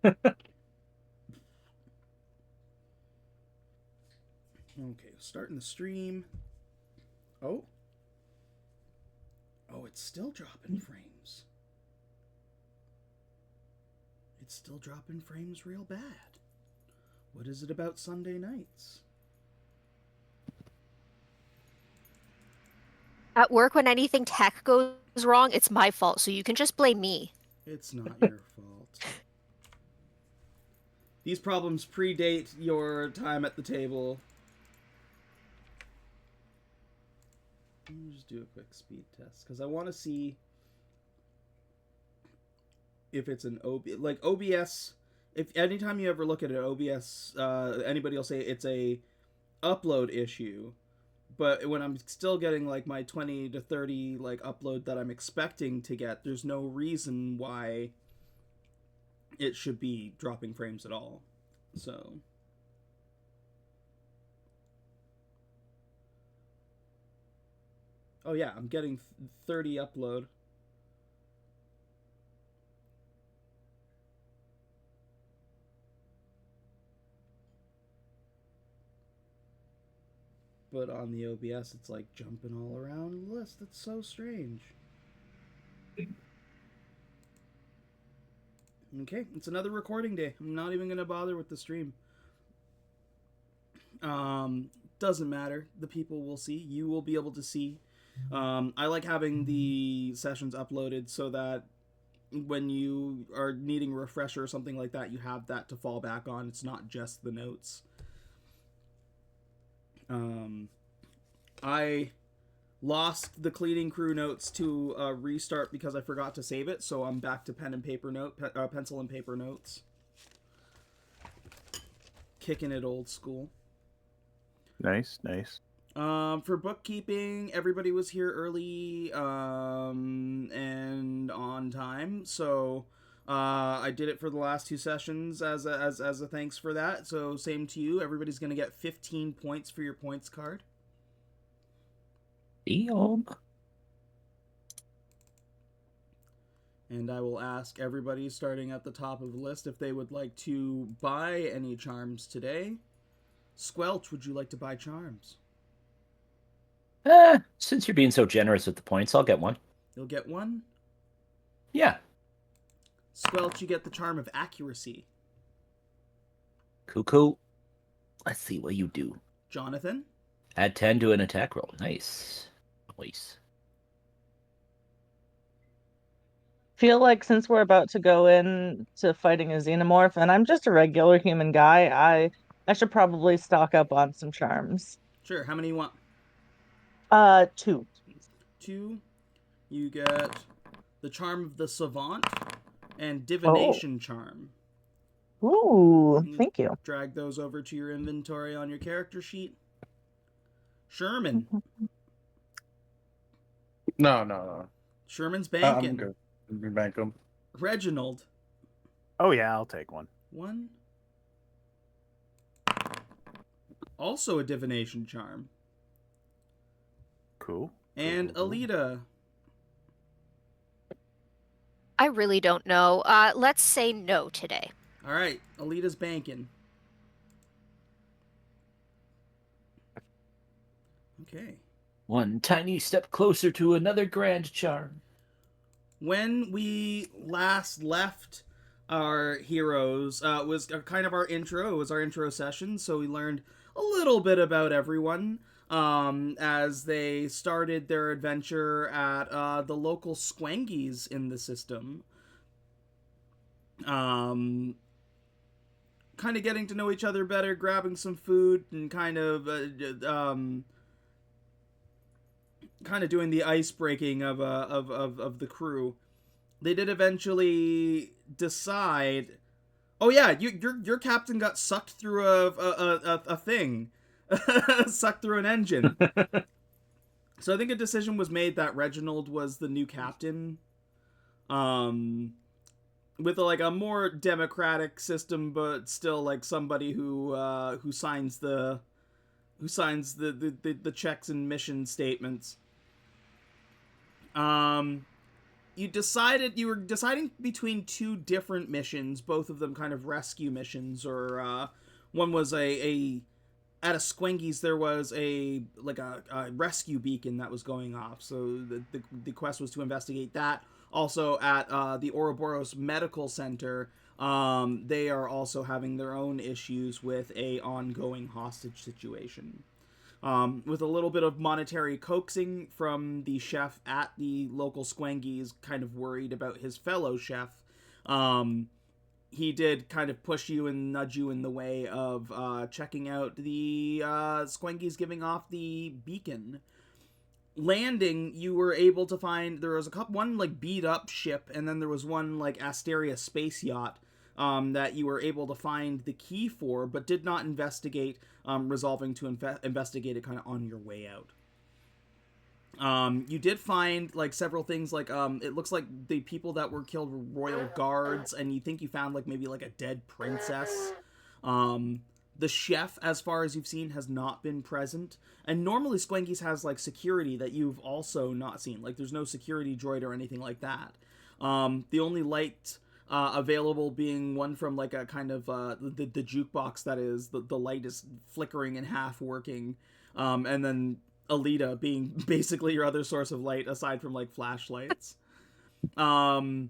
Okay, starting the stream. Oh. Oh, it's still dropping frames. It's still dropping frames real bad. What is it about Sunday nights? At work, when anything tech goes wrong, it's my fault, so you can just blame me. It's not your fault. These problems predate your time at the table. Let me just do a quick speed test because I want to see if it's an OBS. If anytime you ever look at an OBS, anybody will say it's a upload issue. But when I'm still getting like my 20 to 30 like upload that I'm expecting to get, there's no reason why it should be dropping frames at all. So oh yeah, I'm getting 30 upload. But on the OBS, it's like jumping all around the list. That's so strange. Okay, it's another recording day. I'm not even gonna bother with the stream. Doesn't matter. The people will see. You will be able to see. I like having the sessions uploaded so that when you are needing a refresher or something like that, you have that to fall back on. It's not just the notes. I lost the cleaning crew notes to restart because I forgot to save it, so I'm back to pencil and paper notes. Kicking it old school. Nice, nice. For bookkeeping, everybody was here early and on time, so I did it for the last two sessions as a thanks for that. So same to you. Everybody's gonna get 15 points for your points card. And I will ask everybody starting at the top of the list if they would like to buy any charms today. Squelch, would you like to buy charms? Since you're being so generous with the points, I'll get one. You'll get one? Yeah. Squelch, you get the charm of accuracy. Cuckoo. Let's see what you do. Johnathan? Add 10 to an attack roll. Nice. Nice. Feel like since we're about to go into fighting a xenomorph and I'm just a regular human guy, I should probably stock up on some charms. Sure, how many you want? 2. 2. You get the charm of the savant and divination charm. Ooh, thank you. Drag those over to your inventory on your character sheet. Sherman. No. Sherman's banking. I'm good. We bank them. Reginald. Oh yeah, I'll take one. 1. Also a divination charm. Cool. And Aelita. I really don't know. Let's say no today. All right, Alita's banking. Okay. One tiny step closer to another grand charm. When we last left our heroes, was kind of our intro. It was our intro session, so we learned a little bit about everyone as they started their adventure at the local Squangies in the system. Kind of getting to know each other better, grabbing some food, and kind of doing the ice breaking of the crew. They did eventually decide. Oh yeah, your captain got sucked through a thing, sucked through an engine. So I think a decision was made that Reginald was the new captain, with a more democratic system, but still like somebody who signs the checks and mission statements. you were deciding between two different missions, both of them kind of rescue missions, or one was a at a Squengies there was a rescue beacon that was going off, so the quest was to investigate that. Also at the Ouroboros Medical Center, they are also having their own issues with a ongoing hostage situation. With a little bit of monetary coaxing from the chef at the local Squengies, kind of worried about his fellow chef, he did kind of push you and nudge you in the way of checking out the Squengies giving off the beacon. Landing, you were able to find there was one like beat up ship, and then there was one like Asteria space yacht that you were able to find the key for, but did not investigate, resolving to investigate it kind of on your way out. You did find like several things, like it looks like the people that were killed were royal guards, and you think you found like maybe like a dead princess. The chef, as far as you've seen, has not been present, and normally Squengies has like security that you've also not seen. Like there's no security droid or anything like that. The only light available being one from like a kind of the jukebox that is the light is flickering and half working, and then Aelita being basically your other source of light aside from like flashlights. Starting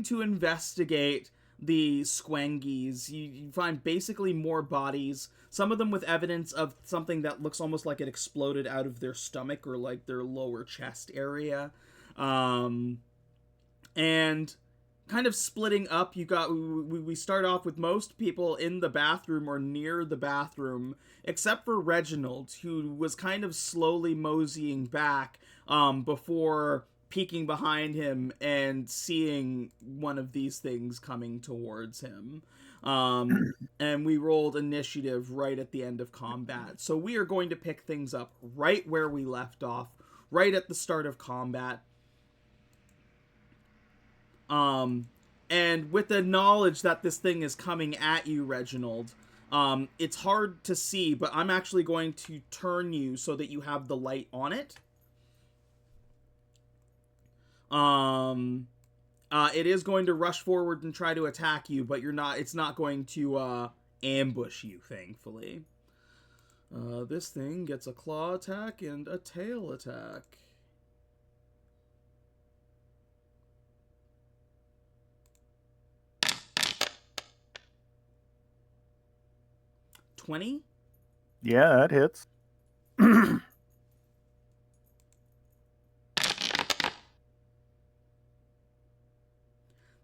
to investigate the Squengies, you find basically more bodies, some of them with evidence of something that looks almost like it exploded out of their stomach or like their lower chest area. And kind of splitting up, we start off with most people in the bathroom or near the bathroom, except for Reginald, who was kind of slowly moseying back before peeking behind him and seeing one of these things coming towards him. And we rolled initiative right at the end of combat. So we are going to pick things up right where we left off, right at the start of combat. And with the knowledge that this thing is coming at you, Reginald, it's hard to see, but I'm actually going to turn you so that you have the light on it. It is going to rush forward and try to attack you, but it's not going to, ambush you, thankfully. This thing gets a claw attack and a tail attack. $20? Yeah, that hits.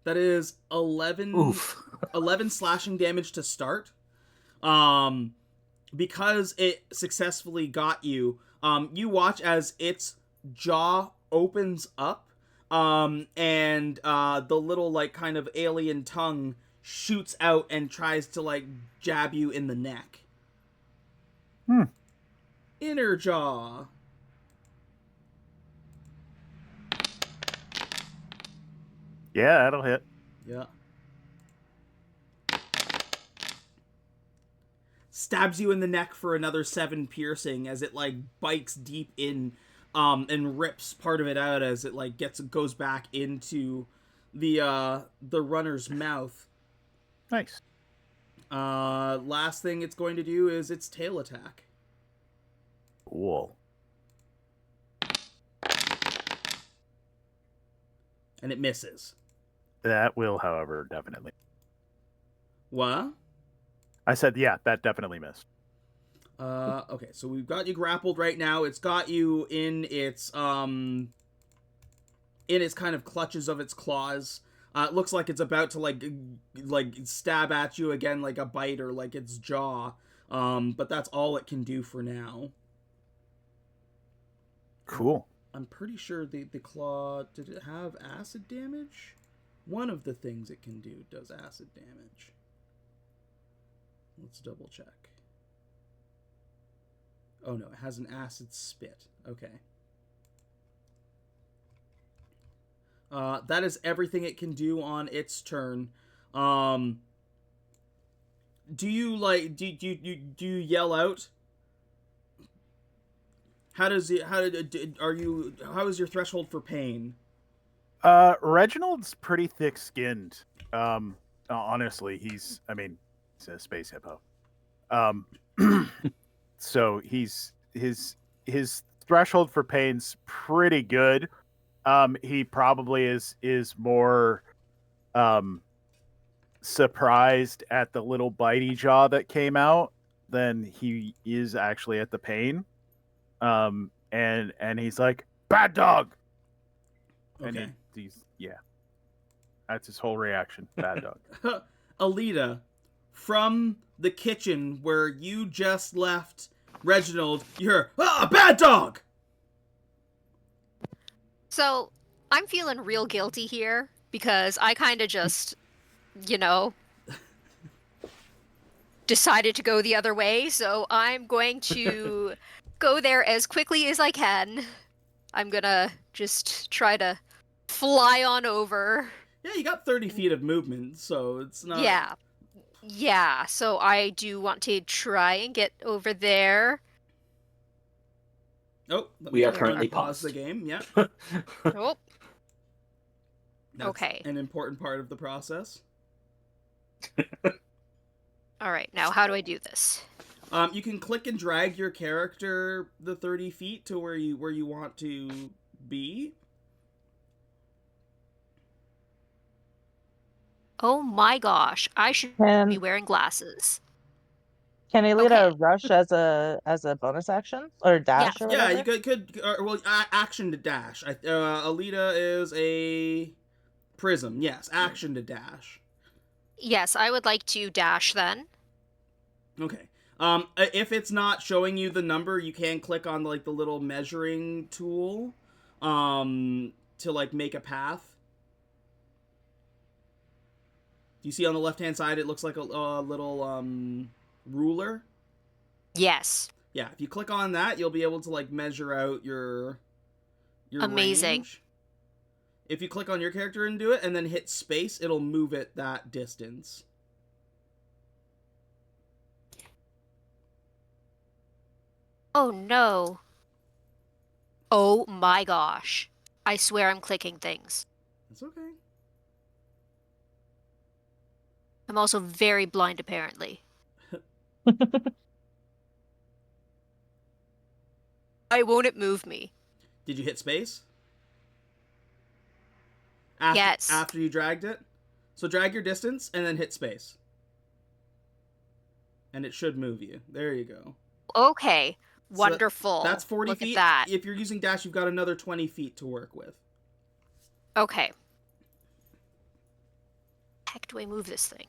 That is 11, Oof. 11 slashing damage to start. Because it successfully got you, you watch as its jaw opens up, and the little, like, kind of alien tongue shoots out and tries to, like, jab you in the neck. Inner jaw. Yeah, that'll hit. Yeah. Stabs you in the neck for another 7 piercing as it like bites deep in, and rips part of it out as it like goes back into the runner's mouth. Nice. Last thing it's going to do is its tail attack. Cool. And it misses. That will, however, definitely. What? I said, yeah, that definitely missed. Okay, so we've got you grappled right now. It's got you in its kind of clutches of its claws. It looks like it's about to like stab at you again, like a bite or like its jaw. But that's all it can do for now. Cool. I'm pretty sure the claw, did it have acid damage? One of the things it can do does acid damage. Let's double check. Oh no, it has an acid spit. Okay. That is everything it can do on its turn. Do you yell out? How is your threshold for pain? Reginald's pretty thick-skinned. Honestly, he's a space hippo. So his threshold for pain's pretty good. He probably is more surprised at the little bitey jaw that came out than he is actually at the pain. And he's like, "Bad dog." And Okay. he's that's his whole reaction. Bad dog. Aelita, from the kitchen where you just left Reginald, you're bad dog. So I'm feeling real guilty here because I kind of just, you know, decided to go the other way. So I'm going to go there as quickly as I can. I'm gonna just try to fly on over. Yeah, you got 30 feet of movement, so it's not. Yeah. Yeah, so I do want to try and get over there. Oh, We are currently pause the paused. game. Yeah. Oh, That's Okay. an important part of the process. all right. Now, how do I do this? You can click and drag your character the 30 feet to where you want to be. Oh my gosh, I should be Can wearing glasses. Aelita Okay. rush as a bonus action or dash or Yeah, whatever? you could action to dash. Aelita is a prism. Yes, action to dash. Yes, I would like to dash then. Okay. If it's not showing you the number, you can click on like the little measuring tool, to like make a path. Do you see on the left-hand side? It looks like a little ruler. Yes. Yeah, if you click on that, you'll be able to like measure out your Amazing. range. If you click on your character and do it, and then hit space, it'll move it that distance. Oh no. Oh my gosh. I swear I'm clicking things. It's okay. I'm also very blind, apparently. Why won't it move me? Did you hit space? Yes. After you dragged it? So drag your distance and then hit space. And it should move you. There you go. Okay. So Wonderful. that's 40 Look feet. at that. If you're using dash, you've got another 20 feet to work with. Okay. Heck do I move this thing?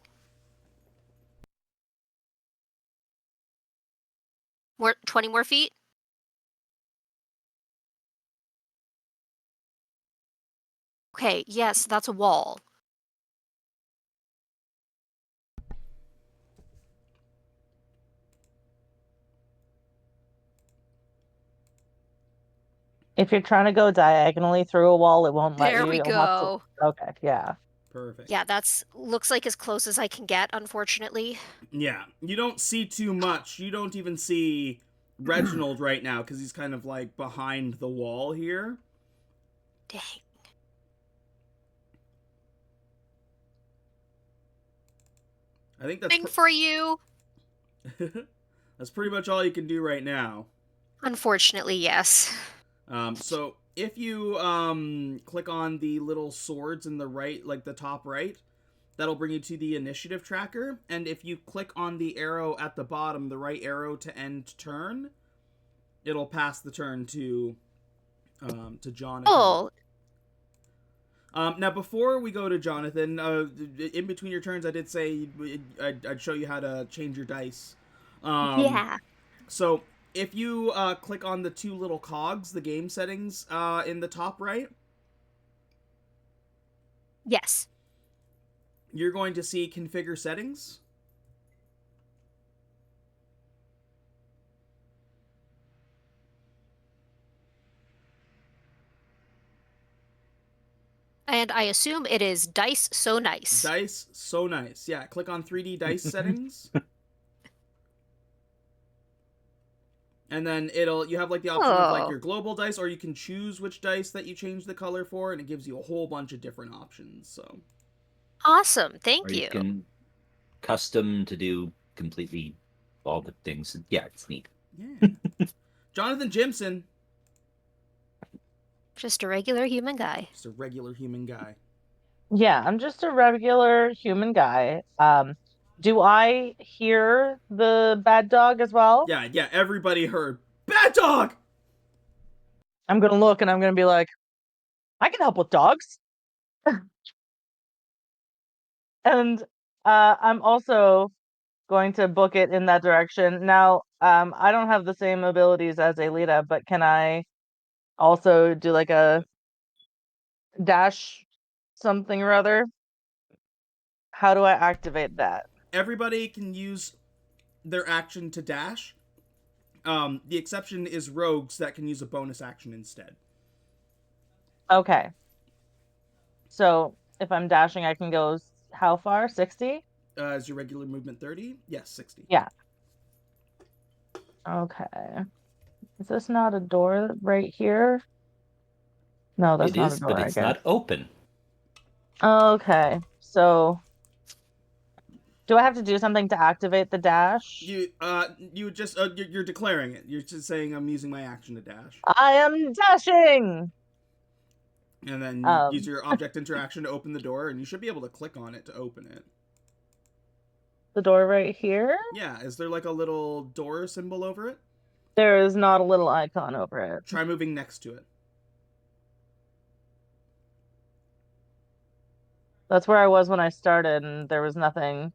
20 more feet? Okay, yes, that's a wall. If you're trying to go diagonally through a wall, it won't let There you. we You'll have to- go. Okay, yeah. Perfect. Yeah, that's looks like as close as I can get, unfortunately. Yeah. You don't see too much. You don't even see Reginald right now because he's kind of like behind the wall here. Dang. I think that's Thing for you. that's pretty much all you can do right now. Unfortunately, yes. So if you click on the little swords in the right, like the top right, that'll bring you to the initiative tracker. And if you click on the arrow at the bottom, the right arrow to end turn, it'll pass the turn to Johnathan. Oh, Now, before we go to Johnathan, in between your turns, I did say I'd show you how to change your dice. yeah. So if you click on the two little cogs, the game settings in the top right, Yes. you're going to see configure settings. And I assume it is dice so nice. Dice, so nice. Yeah, click on 3D dice settings. And then you have like the option of like Oh. your global dice, or you can choose which dice that you change the color for, and it gives you a whole bunch of different options. So Awesome. Or Thank you you. can custom to do completely all the things. Yeah, it's neat. yeah, Johnathan Jimson, Just a regular human guy. just a regular human guy. Yeah, I'm just a regular human guy. Do I hear the bad dog as well? Yeah, everybody heard bad dog. I'm gonna look and I'm gonna be like, I can help with dogs. And I'm also going to book it in that direction. Now, I don't have the same abilities as Aelita, but can I also do like a dash something or other? How do I activate that? Everybody can use their action to dash. The exception is rogues that can use a bonus action instead. Okay. So if I'm dashing, I can go how far? 60? Is your regular movement 30? Yes, 60. Yeah. Okay. Is this not a door right here? No, that's It not a is, door, but I it's guess. not open. Okay. So do I have to do something to activate the dash? You just you're declaring it. You're just saying I'm using my action to dash, I am dashing. and then you use Um, your object interaction to open the door, and you should be able to click on it to open it. the door right here? Yeah, is there like a little door symbol over it? There is not a little icon over it. Try moving next to it. That's where I was when I started, and there was nothing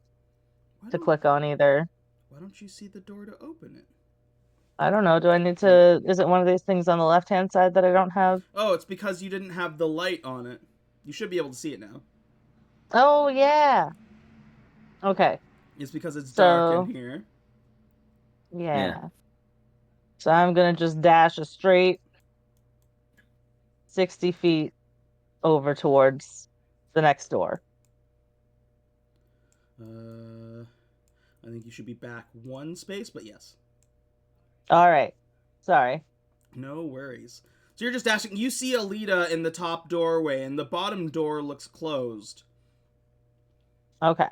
Why to don't, click on either. why don't you see the door to open it? I don't know. Do I need to? Is it one of these things on the left-hand side that I don't have? Oh, it's because you didn't have the light on it. You should be able to see it now. Oh, yeah. Okay. It's because it's dark in So, here. yeah. So I'm gonna just dash a straight 60 feet over towards the next door. I think you should be back one space, but yes. All right. Sorry. No worries. So you're just dashing. You see Aelita in the top doorway, and the bottom door looks closed. Okay.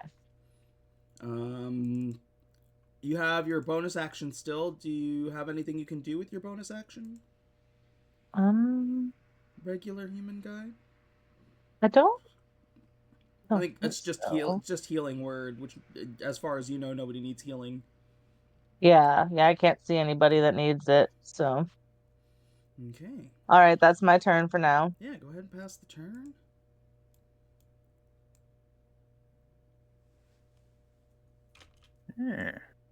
You have your bonus action still. Do you have anything you can do with your bonus action? Regular human guy? I don't I think it's think just just healing word, which, as far as you know, nobody needs healing. Yeah, I can't see anybody that needs it. So, Okay. all right, that's my turn for now. Yeah, go ahead and pass the turn. Yeah.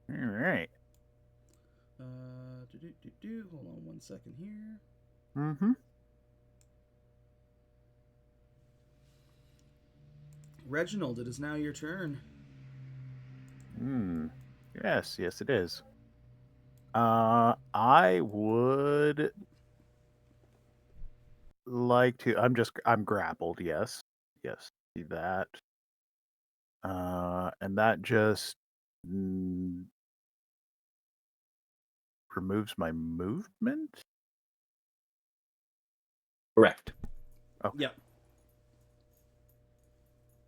All right. Hold on one second here. Mm-hmm. Reginald, it is now your turn. Yes, it is. I would like to. I'm grappled. Yes, see that. And that just removes my movement. Correct. Okay. Yep.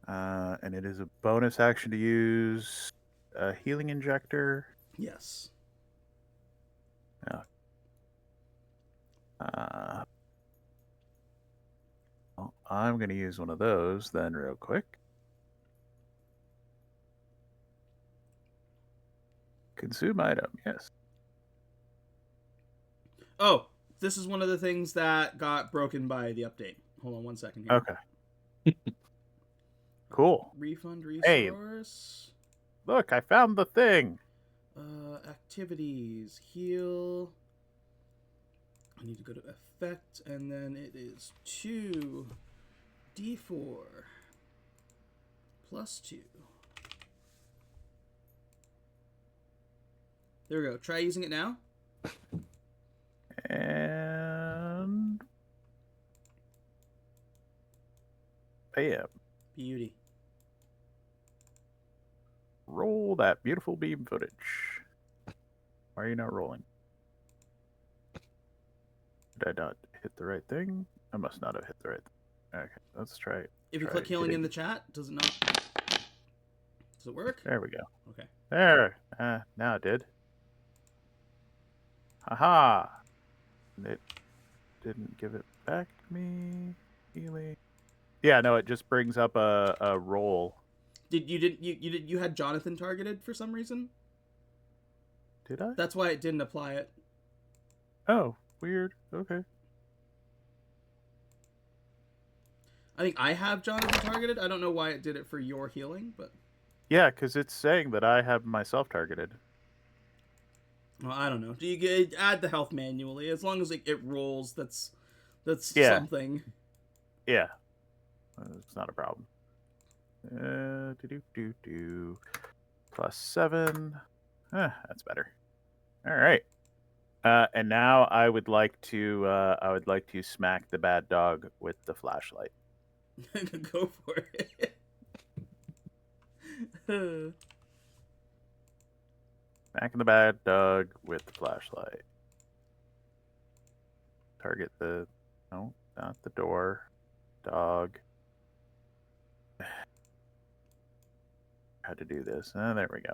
And it is a bonus action to use a healing injector. Yes. Well, I'm going to use one of those then real quick. Consume item, yes. Oh, this is one of the things that got broken by the update. Hold on one second here. Okay. Cool. Refund Hey. resource. Look, I found the thing. Activities. Heal. I need to go to effect, and then it is 2d4 plus 2. There we go. Try using it now. And bam. Beauty. Roll that beautiful beam footage. Why are you not rolling? Did I not hit the right thing? I must not have hit the right thing. Okay, let's try it. If you Try click healing hitting- in the chat, does it not? Does it work? There we go. Okay. There. Now it did. Haha. It didn't give it back to me. Healing. Yeah, no, it just brings up a roll. You had Johnathan targeted for some reason? Did I? That's why it didn't apply it. Oh, weird. Okay. I think I have Johnathan targeted. I don't know why it did it for your healing, but Yeah, because it's saying that I have myself targeted. well, I don't know. You get add the health manually as long as it rolls. That's Yeah. something. Yeah. It's not a problem. +7. That's better. All right. And now I would like to smack the bad dog with the flashlight. Go for it. Smacking the bad dog with the flashlight. Target the no, not the door. Dog. How to do this? There we go.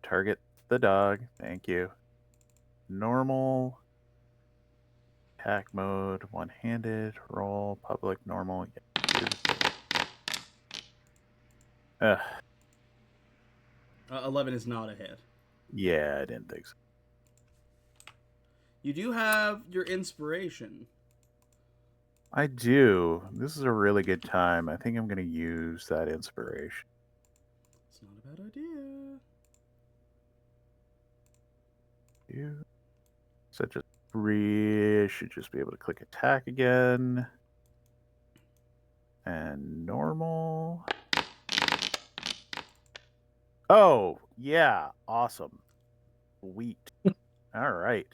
Target the dog. Thank you. Normal. Attack mode. One-handed. Roll. Public. Normal. Yeah. 11 is not a hit. Yeah, I didn't think so. You do have your inspiration. I do. This is a really good time. I think I'm going to use that inspiration. It's not a bad idea. Such a 3. Should just be able to click attack again. And normal. Oh, yeah. Awesome. Sweet. All right.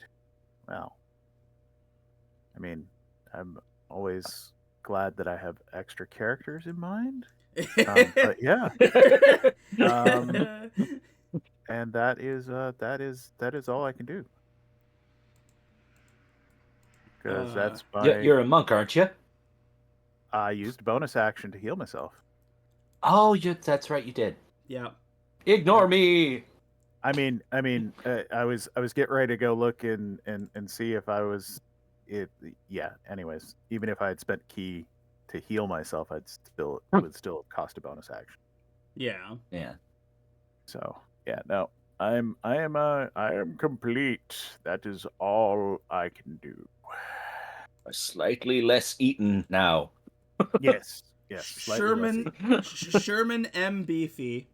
Well, I mean, I'm always glad that I have extra characters in mind. But yeah. And that is all I can do. Because that's my. You're a monk, aren't you? I used bonus action to heal myself. Oh, that's right, you did. Yeah. Ignore me. I mean, I was getting ready to go look and see if I was. Yeah. Anyways, even if I had spent key to heal myself, it would still cost a bonus action. Yeah. Yeah. So yeah, no, I am complete. That is all I can do. Slightly less eaten now. Yes. Yes. slightly less Sherman M. Beefy.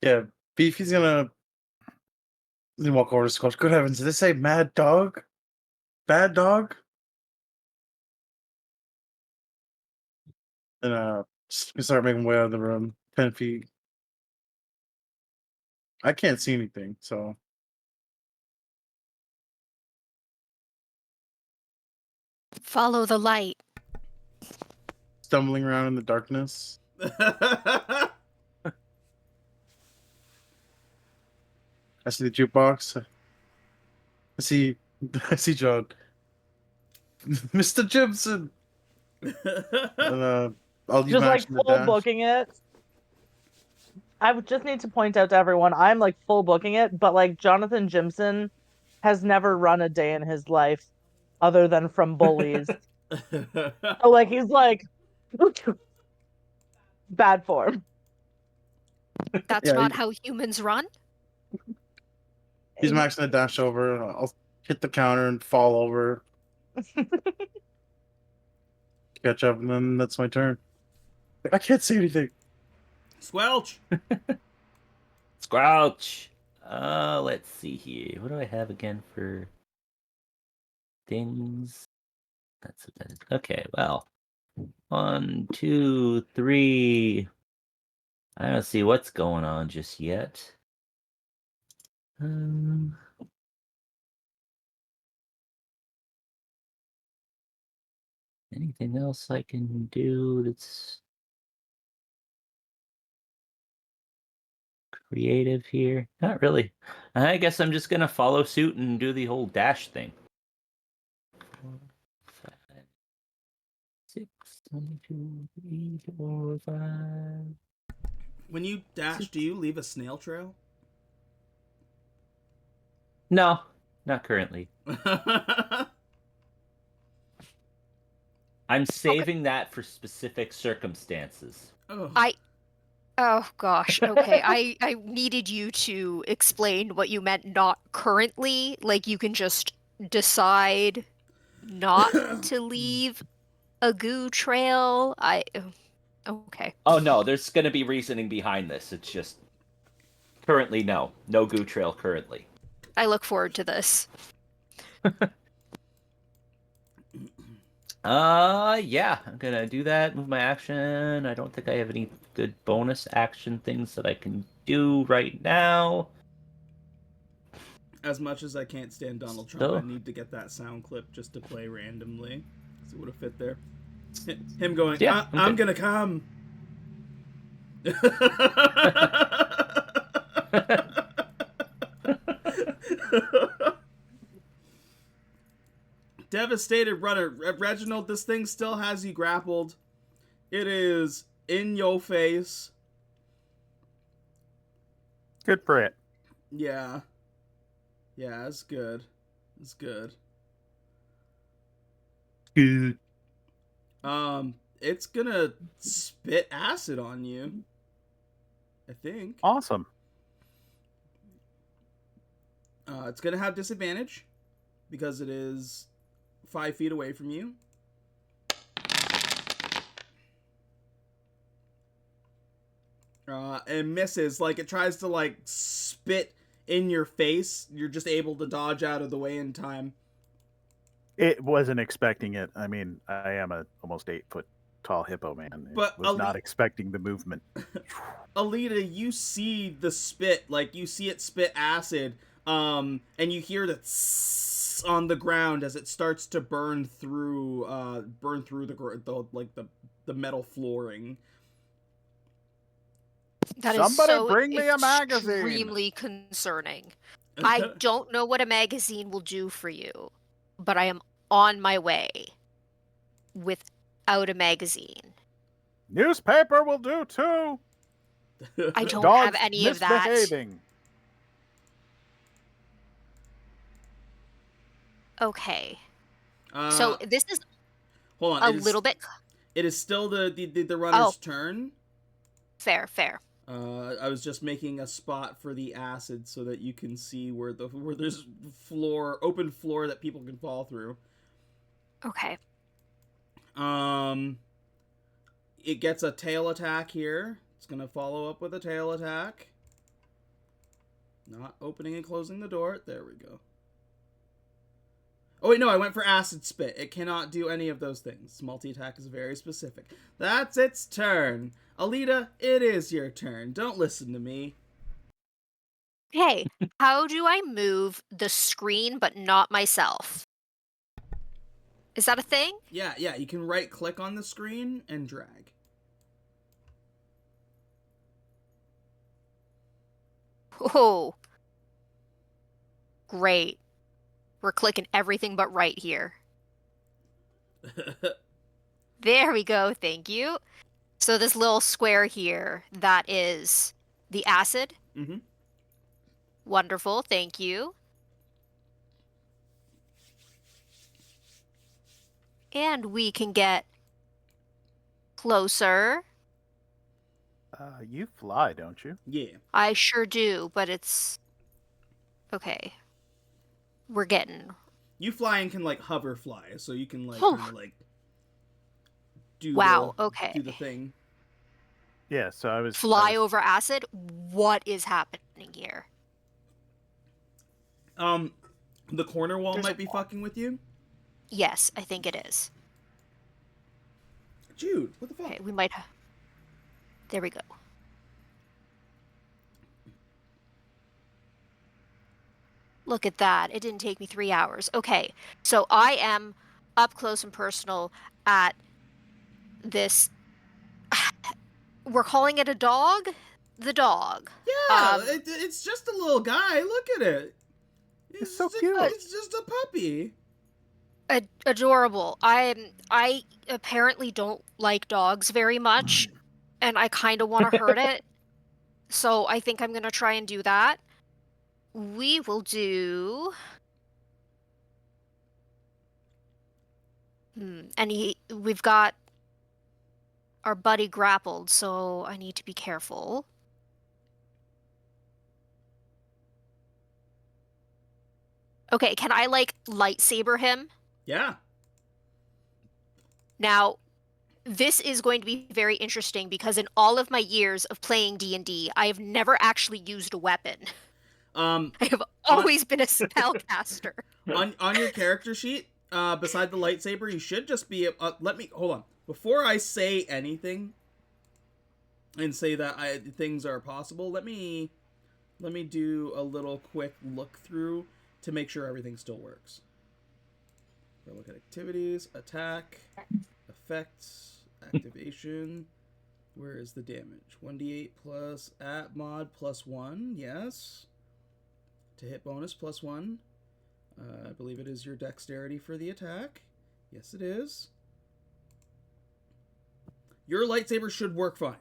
Yeah, Beefy's gonna walk over to Squelch. Good heavens, did they say mad dog? Bad dog? And just gonna start making way out of the room. 10 feet. I can't see anything, so Follow the light. stumbling around in the darkness. I see the jukebox. I see John. Mr. Jimson! And I'll use Just my like action to full dash. booking it. I would just need to point out to everyone, I'm like full booking it, but like Johnathan Jimson has never run a day in his life other than from bullies. So like he's like bad form. That's Yeah, not how humans run. He's my action to dash over. I'll hit the counter and fall over. Catch up, and then that's my turn. I can't see anything. Squelch. Squelch. Let's see here. What do I have again for things? That's okay. Well, 1, 2, 3. I don't see what's going on just yet. Anything else I can do that's creative here. Not really. I guess I'm just gonna follow suit and do the whole dash thing. 4, 5, 6, 1, 2, 3, 4, 5. When you dash, do you leave a snail trail? No, not currently. I'm saving that for specific circumstances. Oh. Oh gosh. Okay. I needed you to explain what you meant not currently. Like you can just decide not to leave a goo trail. Okay. Oh no, there's gonna be reasoning behind this. It's just currently no goo trail currently. I look forward to this. Yeah, I'm gonna do that, move my action. I don't think I have any good bonus action things that I can do right now. As much as I can't stand Donald Trump, I need to get that sound clip just to play randomly. So it would have fit there. Him going, Yeah, I'm gonna come. Devastated runner. Reginald, this thing still has you grappled. It is in your face. Good for it. Yeah. Yeah, it's good. It's good. Good. It's gonna spit acid on you. I think. Awesome. It's gonna have disadvantage because it is 5 feet away from you. And misses. Like, it tries to, like, spit in your face. You're just able to dodge out of the way in time. It wasn't expecting it. I mean, I am a almost 8-foot tall hippo man. But was not expecting the movement. Aelita, you see the spit, like, you see it spit acid, and you hear the tss on the ground as it starts to burn through the metal flooring. That Somebody is so bring me a magazine. Extremely concerning. I don't know what a magazine will do for you, but I am on my way without a magazine. Newspaper will do too. I don't Dogs have any of that. misbehaving. Okay. So this is hold on, a little bit It is still the runner's turn. fair. I was just making a spot for the acid so that you can see where there's open floor that people can fall through. Okay. It gets a tail attack here. It's gonna follow up with a tail attack. Not opening and closing the door. There we go. Oh wait, no, I went for acid spit. It cannot do any of those things. Multi-attack is very specific. That's its turn. Aelita, it is your turn. Don't listen to me. Hey, how do I move the screen but not myself? Is that a thing? Yeah, you can right-click on the screen and drag. Oh. Great. We're clicking everything but right here. There we go, thank you. So this little square here, that is the acid. Mm-hmm. Wonderful, thank you. And we can get closer. You fly, don't you? Yeah. I sure do, but it's... Okay. We're getting... You fly and can, like, hover fly, so you can, like, Oh. kind of, like, do okay. do the thing. Yeah, so I was... Fly over acid? What is happening here? The corner wall There's might a be wall. fucking with you. Yes, I think it is. Jude, what the fuck? Okay, we might... There we go. Look at that. It didn't take me 3 hours. Okay, so I am up close and personal at this... We're calling it a dog? the dog. Yeah, it's just a little guy. Look at it. It's so just cute. It's just a puppy. Adorable. I apparently don't like dogs very much, and I kind of want to hurt it. So I think I'm gonna try and do that. We will do. We've got our buddy grappled, so I need to be careful. Okay, can I like lightsaber him? Yeah. Now, this is going to be very interesting because in all of my years of playing D&D, I have never actually used a weapon. I have always been a spellcaster. On your character sheet, beside the lightsaber, you should just be. Let me hold on before I say anything, and say that things are possible. Let me do a little quick look through to make sure everything still works. We'll look at activities, attack, effects, activation. Where is the damage? 1d8 plus at mod plus 1. Yes. To hit bonus plus 1. I believe it is your dexterity for the attack. Yes, it is. Your lightsaber should work fine.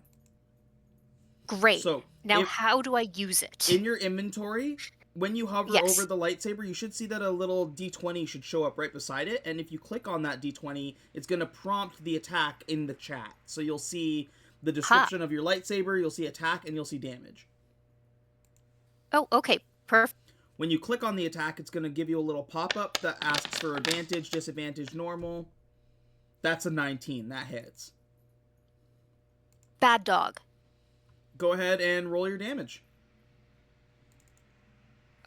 Great. So now, how do I use it? In your inventory, when you hover over the lightsaber, you should see that a little D20 should show up right beside it. And if you click on that D20, it's going to prompt the attack in the chat. So you'll see the description of your lightsaber, you'll see attack, and you'll see damage. Oh, okay. Perfect. When you click on the attack, it's going to give you a little pop-up that asks for advantage, disadvantage, normal. That's a 19. That hits. Bad dog. Go ahead and roll your damage.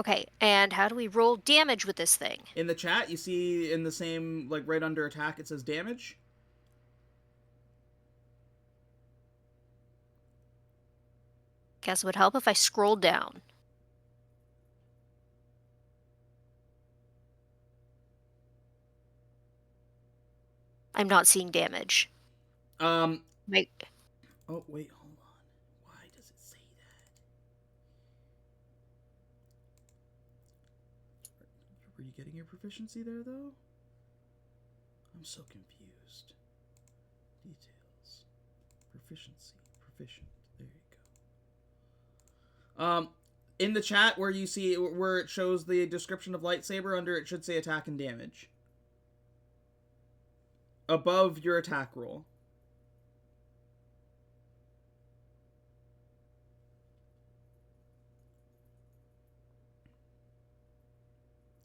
Okay, and how do we roll damage with this thing? In the chat, you see in the same, like right under attack, it says damage. Guess it would help if I scrolled down. I'm not seeing damage. Oh, wait, hold on. Why does it say that? Were you getting your proficiency there, though? I'm so confused. Details. Proficiency. Proficient. There you go. In the chat where you see, where it shows the description of lightsaber, under it should say attack and damage. Above your attack roll.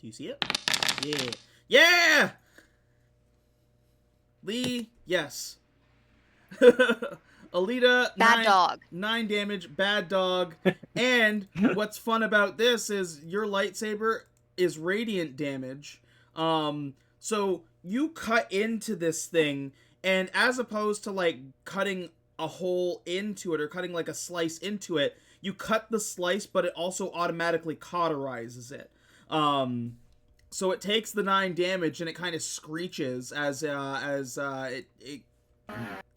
Do you see it? Yeah. Yeah! Lee, yes. Aelita, bad dog. 9 damage, bad dog. And what's fun about this is your lightsaber is radiant damage. So you cut into this thing, and as opposed to like cutting a hole into it or cutting like a slice into it, you cut the slice, but it also automatically cauterizes it. So it takes the 9 damage and it kind of screeches as it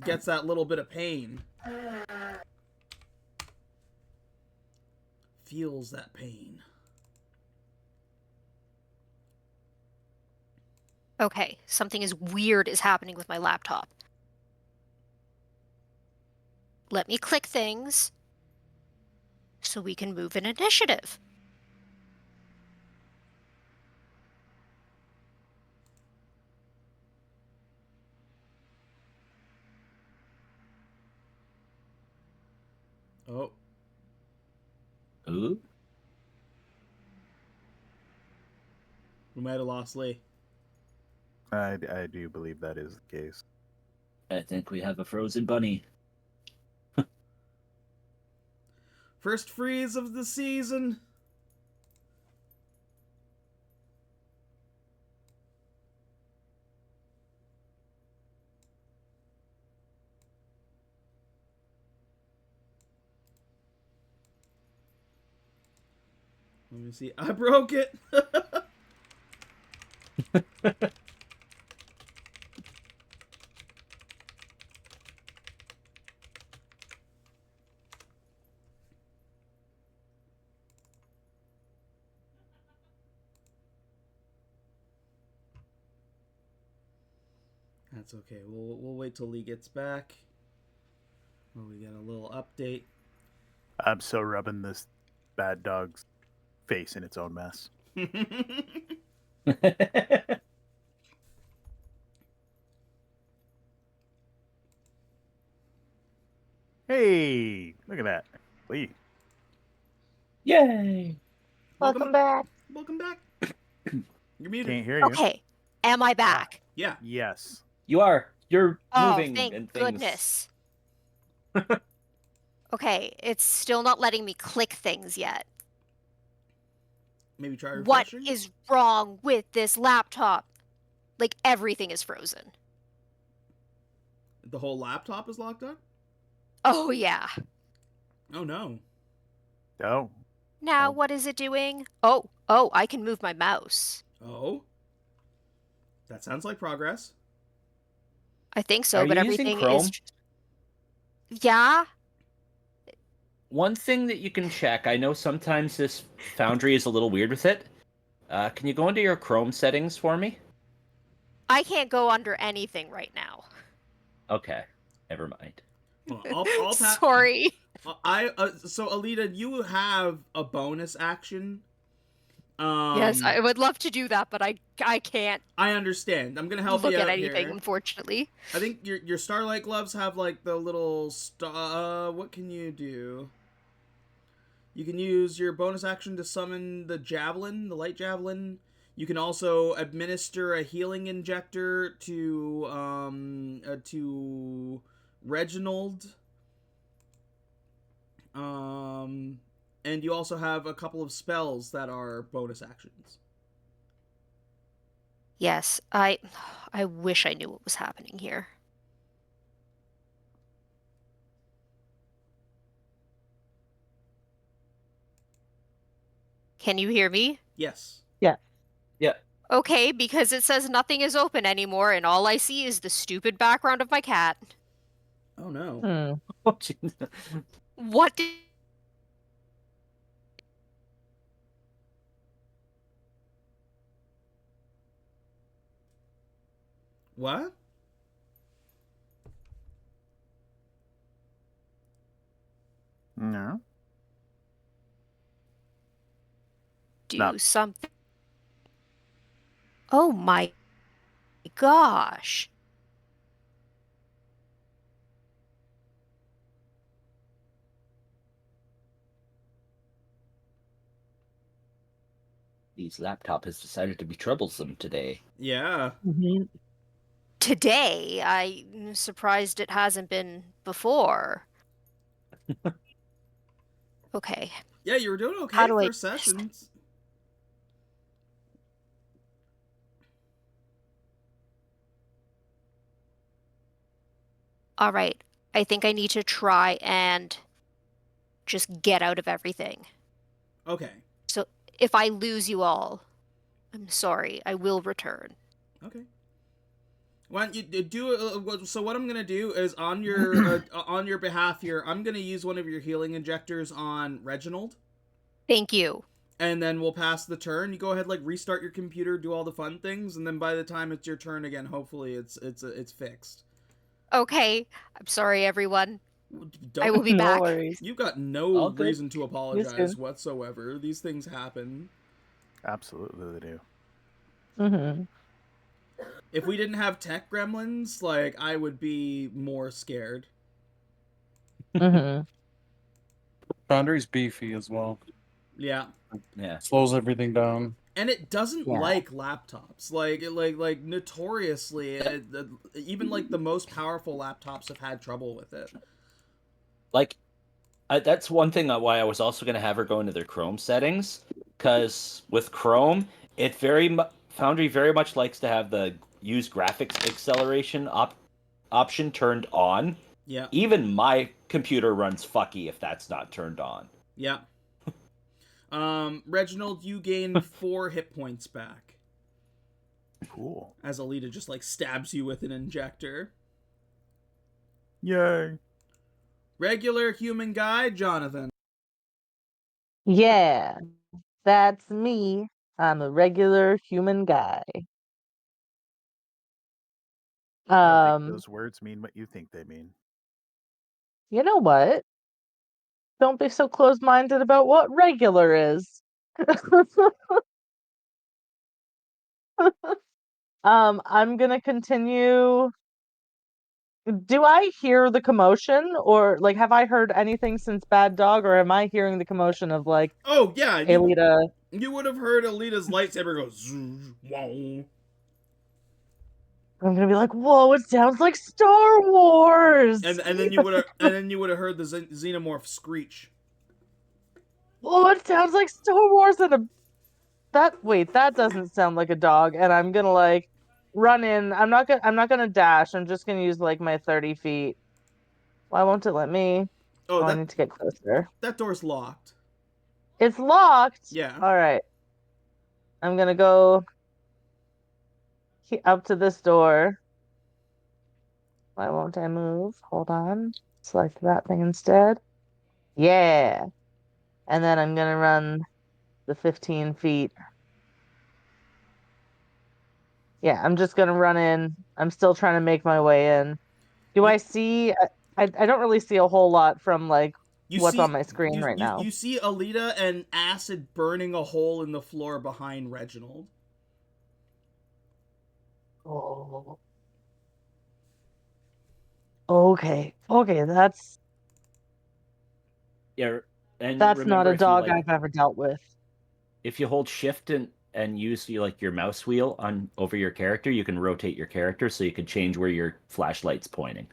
gets that little bit of pain. Feels that pain. Okay, something weird is happening with my laptop. Let me click things so we can move an initiative. Oh. Ooh. We might have lost Lee. I do believe that is the case. I think we have a frozen bunny. First freeze of the season. Let me see. I broke it. That's okay. We'll wait till Lee gets back. Well, we get a little update. I'm so rubbing this bad dog's face in its own mess. Hey, look at that. Lee. Yay! Welcome back. Welcome back. You're muted. Can't hear you. Okay, am I back? Yeah. Yes. You are. You're Oh, moving thank and things. goodness. Okay, it's still not letting me click things yet. Maybe try What refreshing. is wrong with this laptop? Like, everything is frozen. The whole laptop is locked up? Oh, yeah. Oh no. Oh. Now, Oh. what is it doing? Oh, I can move my mouse. Oh. That sounds like progress. I think so, Are but you using everything Chrome? is... Yeah? One thing that you can check, I know sometimes this Foundry is a little weird with it. Can you go into your Chrome settings for me? I can't go under anything right now. Okay, never mind. Well, I'll Sorry. So Aelita, you have a bonus action. Yes, I would love to do that, but I can't I understand. I'm gonna help look you at out anything, here. unfortunately. I think your Starlight gloves have like the little what can you do? You can use your bonus action to summon the javelin, the light javelin. You can also administer a healing injector to Reginald. And you also have a couple of spells that are bonus actions. Yes, I wish I knew what was happening here. Can you hear me? Yes. Yeah. Okay, because it says nothing is open anymore, and all I see is the stupid background of my cat. Oh no. Hmm. What did... What? No. do No. something? Oh my gosh. These laptop has decided to be troublesome today. Yeah. Mhm. Today, I'm surprised it hasn't been before. Okay. Yeah, you were doing okay How do I for sessions. All right. I think I need to try and just get out of everything. Okay. So if I lose you all, I'm sorry. I will return. Okay. Why don't you do? So what I'm gonna do is on your behalf here, I'm gonna use one of your healing injectors on Reginald, Thank you. and then we'll pass the turn. You go ahead, like restart your computer, do all the fun things, and then by the time it's your turn again, hopefully it's fixed. Okay. I'm sorry, everyone. I will Don't. be No back. worries. You've got no All good. reason to apologize good. whatsoever. These things happen. Absolutely they do. Mm-hmm. If we didn't have tech gremlins, like I would be more scared. Mm-hmm. Foundry's beefy as well. Yeah. Yeah. Slows everything down. And it doesn't Yeah. like laptops. Like notoriously, even like the most powerful laptops have had trouble with it. Like, that's one thing why I was also going to have her go into their Chrome settings, because with Chrome, it Foundry very much likes to have the use graphics acceleration option turned on. Yeah. Even my computer runs fucky if that's not turned on. Yeah. Reginald, you gain 4 hit points back Cool. as Aelita just like stabs you with an injector. Yay. Regular human guy, Johnathan. Yeah, that's me. I'm a regular human guy. I don't think those words mean what you think they mean. You know what? Don't be so closed-minded about what regular is. I'm gonna continue. Do I hear the commotion, or like have I heard anything since Bad Dog, or am I hearing the commotion of like Oh yeah, Aelita? you would have heard Alita's lightsaber go zoom, wow. I'm gonna be like, whoa! It sounds like Star Wars. And then you would have heard the xenomorph screech. Oh, it sounds like Star Wars and that doesn't sound like a dog. And I'm gonna like run in. I'm not gonna dash. I'm just gonna use like my 30 feet. Why won't it let me? Oh, I need to get closer. that door's locked. It's locked. Yeah. All right. I'm gonna go up to this door. Why won't I move? Hold on. Select that thing instead. Yeah. And then I'm gonna run the 15 feet. Yeah, I'm just gonna run in. I'm still trying to make my way in. Do I see? I don't really see a whole lot from like what's on my screen right now. You see Aelita and acid burning a hole in the floor behind Reginald. Oh. Okay. Okay, that's Yeah, and not remember, a if you, dog like, I've ever dealt with. if you hold shift and use your mouse wheel on over your character, you can rotate your character so you can change where your flashlight's pointing.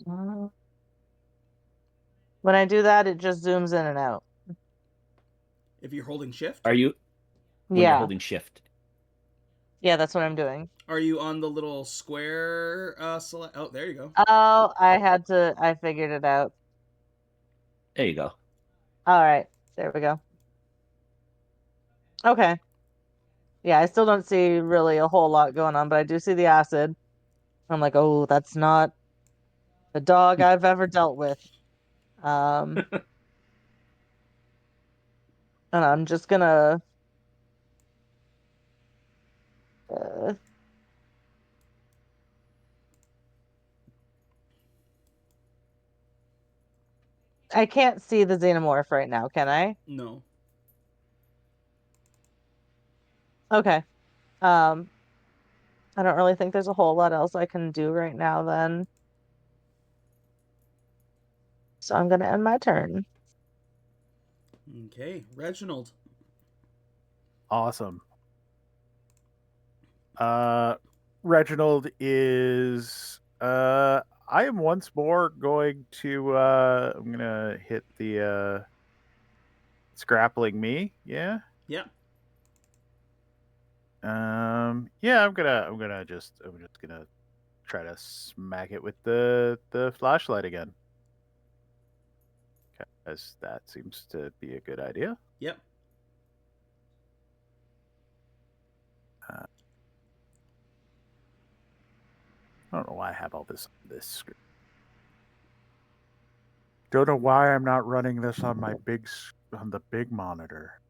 When I do that, it just zooms in and out. If you're holding shift? Are you? When you're Yeah. holding shift. Yeah, that's what I'm doing. Are you on the little square select? Oh, there you go. Oh, I figured it out. There you go. All right. There we go. Okay. Yeah, I still don't see really a whole lot going on, but I do see the acid. I'm like, oh, that's not the dog I've ever dealt with. And I'm just gonna I can't see the xenomorph right now, can I? No. Okay. I don't really think there's a whole lot else I can do right now then. So I'm gonna end my turn. Okay, Reginald. Awesome. Reginald is I am once more going to I'm gonna hit the it's grappling me, yeah? Yeah. Yeah, I'm just gonna try to smack it with the flashlight again. Because that seems to be a good idea. Yep. I don't know why I have all this on this screen. Don't know why I'm not running this on my on the big monitor.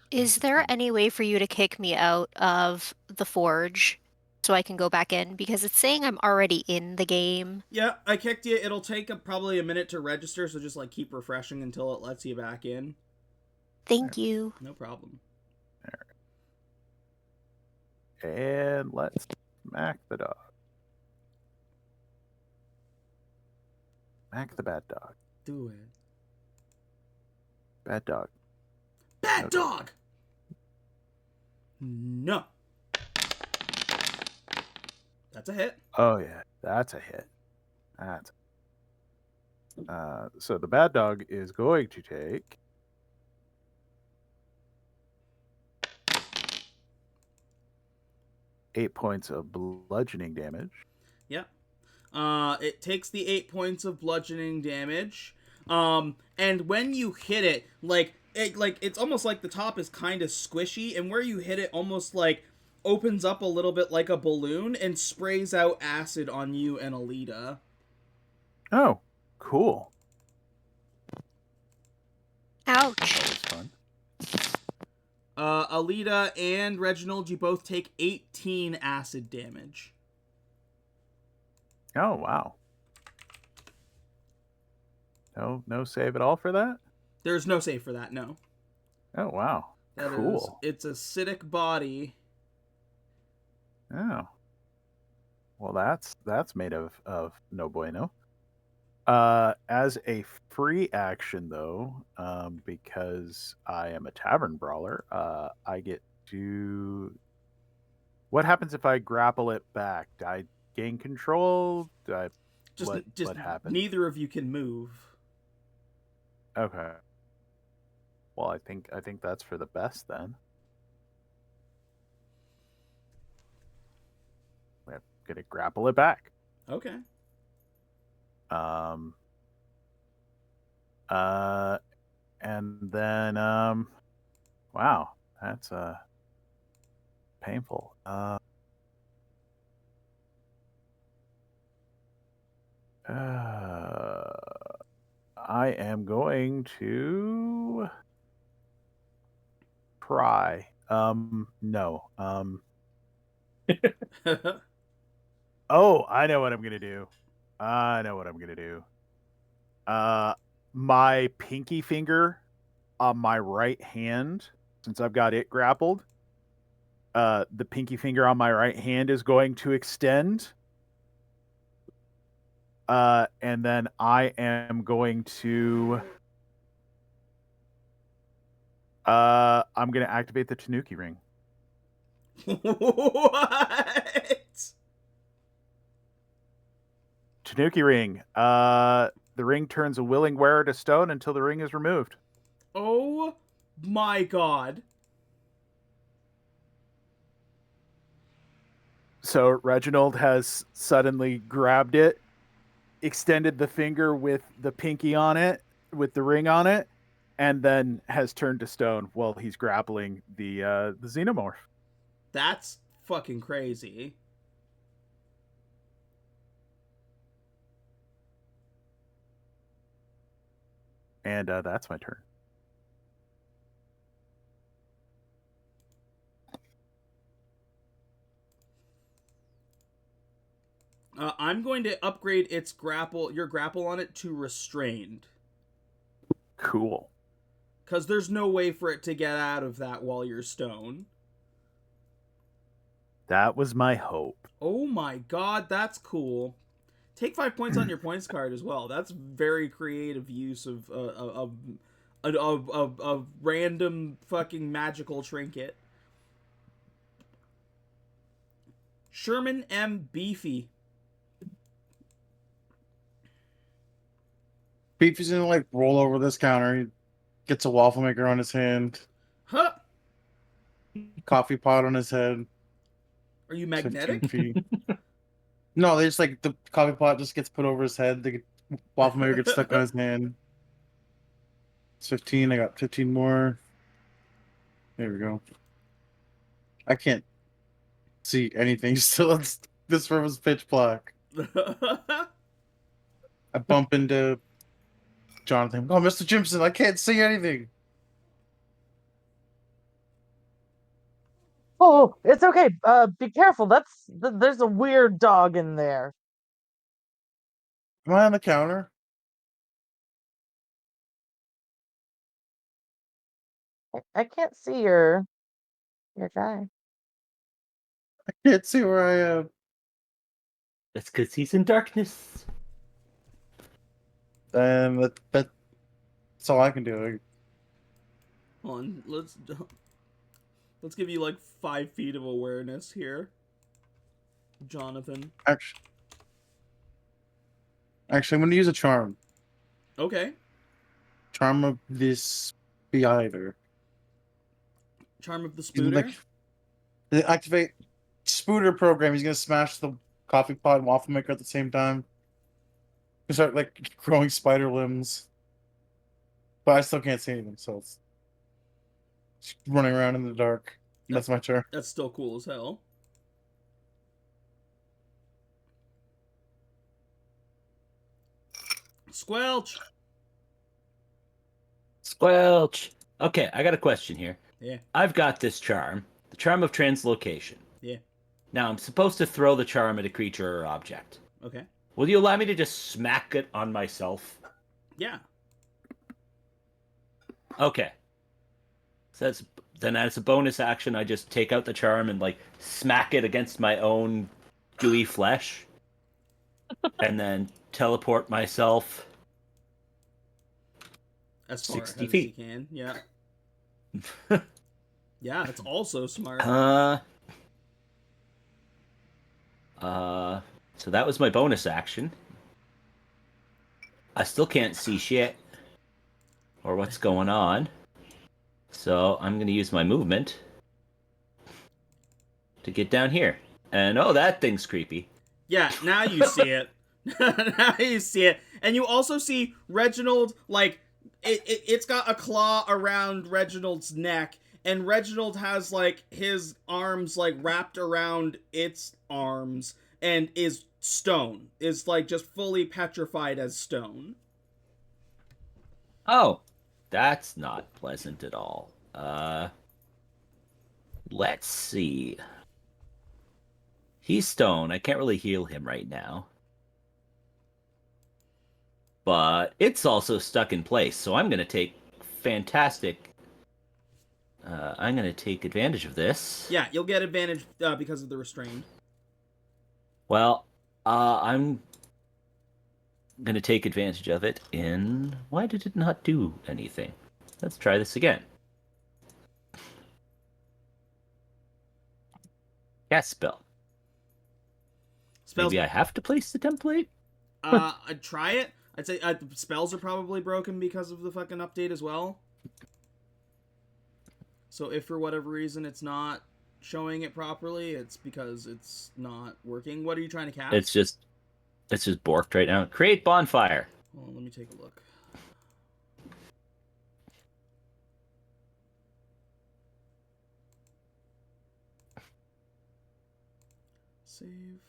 Is there any way for you to kick me out of the forge so I can go back in? Because it's saying I'm already in the game. Yeah, I kicked you. It'll take probably a minute to register, so just like keep refreshing until it lets you back in. Thank you. No problem. And let's smack the dog. Smack the bad dog. Do it. Bad dog. Bad dog! No. That's a hit. Oh yeah, that's a hit. So the bad dog is going to take 8 points of bludgeoning damage. Yep. It takes the 8 points of bludgeoning damage. And when you hit it, it's almost like the top is kind of squishy, and where you hit it almost like opens up a little bit like a balloon and sprays out acid on you and Aelita. Oh, cool. Ouch. That was fun. Aelita and Reginald, you both take 18 acid damage. Oh, wow. No save at all for that? There's no save for that, no. Oh, wow. That Cool. It's acidic body. Oh. Well, that's made of no bueno. As a free action, though, because I am a tavern brawler, I get to... What happens if I grapple it back? Do I gain control? Do I... Just what happens? neither of you can move. Okay. Well, I think that's for the best then. I'm gonna grapple it back. Okay. And then wow, that's painful. I am going to try. No. Oh, I know what I'm gonna do. My pinky finger on my right hand, since I've got it grappled, the pinky finger on my right hand is going to extend. And then I am going to I'm going to activate the Tanuki ring. What? Tanuki ring. The ring turns a willing wearer to stone until the ring is removed. Oh my god. So Reginald has suddenly grabbed it, extended the finger with the pinky on it, with the ring on it, and then has turned to stone while he's grappling the Xenomorph. That's fucking crazy. And that's my turn. I'm going to upgrade your grapple on it to restrained. Cool. Because there's no way for it to get out of that while you're stone. That was my hope. Oh my god, that's cool. Take 5 points on your points card as well. That's very creative use of random fucking magical trinket. Sherman M. Beefy. Beefy's gonna like roll over this counter. He gets a waffle maker on his hand, Huh? coffee pot on his head. Are you 15 magnetic? feet. No, they just like the coffee pot just gets put over his head. The waffle maker gets stuck on his hand. It's 15. I got 15 more. There we go. I can't see anything. Still, this room is pitch black. I bump into Johnathan. Oh, Mr. Jimson, I can't see anything. Oh, it's okay. Be careful. There's a weird dog in there. Am I on the counter? I can't see your guy. I can't see where I am. That's because he's in darkness. That's all I can do. Hold on, let's give you like 5 feet of awareness here, Johnathan. Actually, I'm going to use a charm. Okay. Charm of this beehiver. Charm of the He's gonna, Spooter. like, activate Spooter program. He's going to smash the coffee pot and waffle maker at the same time. He start like growing spider limbs. But I still can't see anything, so it's just running around in the dark. That's my turn. That's still cool as hell. Squelch! Squelch. Okay, I got a question here. Yeah. I've got this charm, the charm of translocation. Yeah. Now I'm supposed to throw the charm at a creature or object. Okay. Will you allow me to just smack it on myself? Yeah. Okay. So then as a bonus action, I just take out the charm and like smack it against my own gooey flesh. And then teleport myself As far 60 as feet. you can. Yeah. Yeah, it's also smart. So that was my bonus action. I still can't see shit or what's going on. So I'm going to use my movement to get down here. And oh, that thing's creepy. Yeah, now you see it. Now you see it. And you also see Reginald, like, it's got a claw around Reginald's neck, and Reginald has, like, his arms, like, wrapped around its arms, and is stone. Is, like, just fully petrified as stone. Oh, that's not pleasant at all. Let's see. He's stone. I can't really heal him right now. But it's also stuck in place, so I'm going to take fantastic... I'm going to take advantage of this. Yeah, you'll get advantage because of the restrained. Well, I'm going to take advantage of it in... Why did it not do anything? Let's try this again. Cast spell. Spells. Maybe I have to place the template? I'd try it. I'd say spells are probably broken because of the fucking update as well. So if for whatever reason it's not showing it properly, it's because it's not working. What are you trying to cast? It's just borked right now. Create bonfire. Well, let me take a look. Save.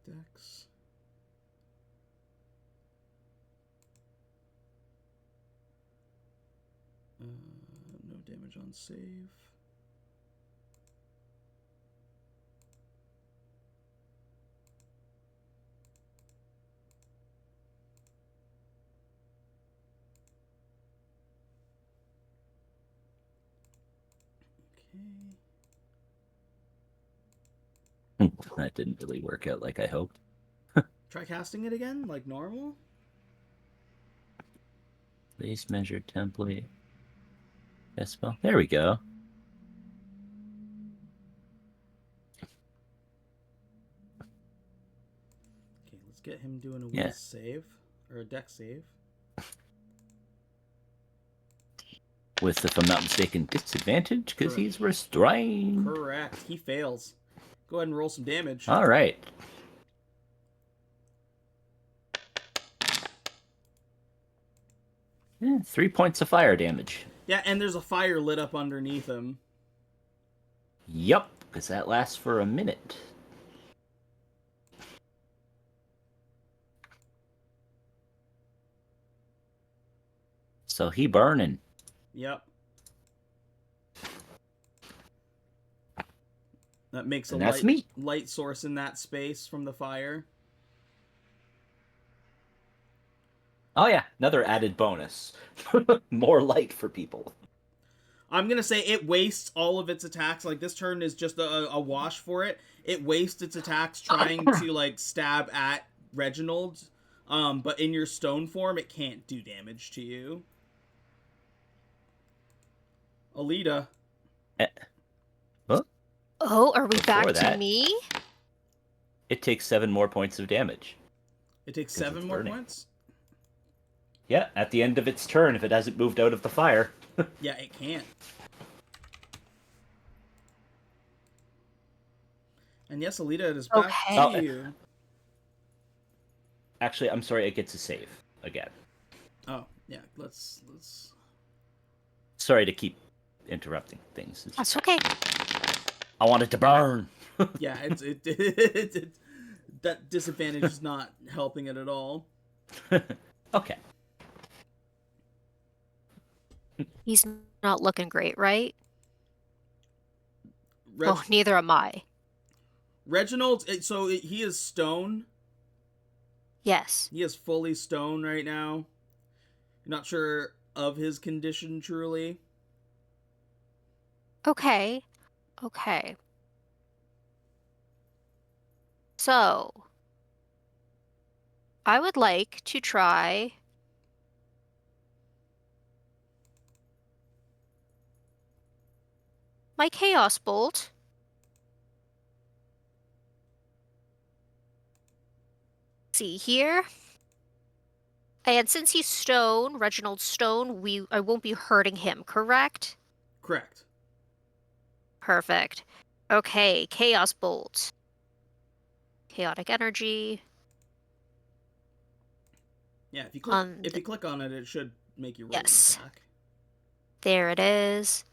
Dex. No damage on save. Okay. That didn't really work out like I hoped. Try casting it again, like normal. Base measure template. Yes, spell. There we go. Okay, let's get him doing a Yeah. will save or a dex save. With, if I'm not mistaken, disadvantage because he's restrained. Correct. He fails. Go ahead and roll some damage. All right. Yeah, 3 points of fire damage. Yeah, and there's a fire lit up underneath him. Yup, because that lasts for a minute. So he burning. Yep. That makes a And that's me. light source in that space from the fire. Oh yeah, another added bonus. More light for people. I'm gonna say it wastes all of its attacks. Like, this turn is just a wash for it. It wastes its attacks trying to, like, stab at Reginald. But in your stone form, it can't do damage to you. Aelita. Oh, are we back Before to that- me? It takes 7 more points of damage. It takes 'Cause 7 it's more burning. points? Yeah, at the end of its turn, if it hasn't moved out of the fire. Yeah, it can't. And yes, Aelita, it is back Okay. to you. Actually, I'm sorry, it gets a save again. Oh, yeah, let's... Sorry to keep interrupting things. It's That's okay. I want it to burn. Yeah, that disadvantage is not helping it at all. Okay. He's Not looking great, right? Reg- Oh, neither am I. Reginald, he is stone. Yes. He is fully stone right now. Not sure of his condition truly. Okay. Okay. So, I would like to try my Chaos Bolt. See here. And since he's stone, Reginald stone, I won't be hurting him, correct? Correct. Perfect. Okay, Chaos Bolt. Chaotic energy. Yeah, if you click on it, it should make you roll Yes. an attack. There it is.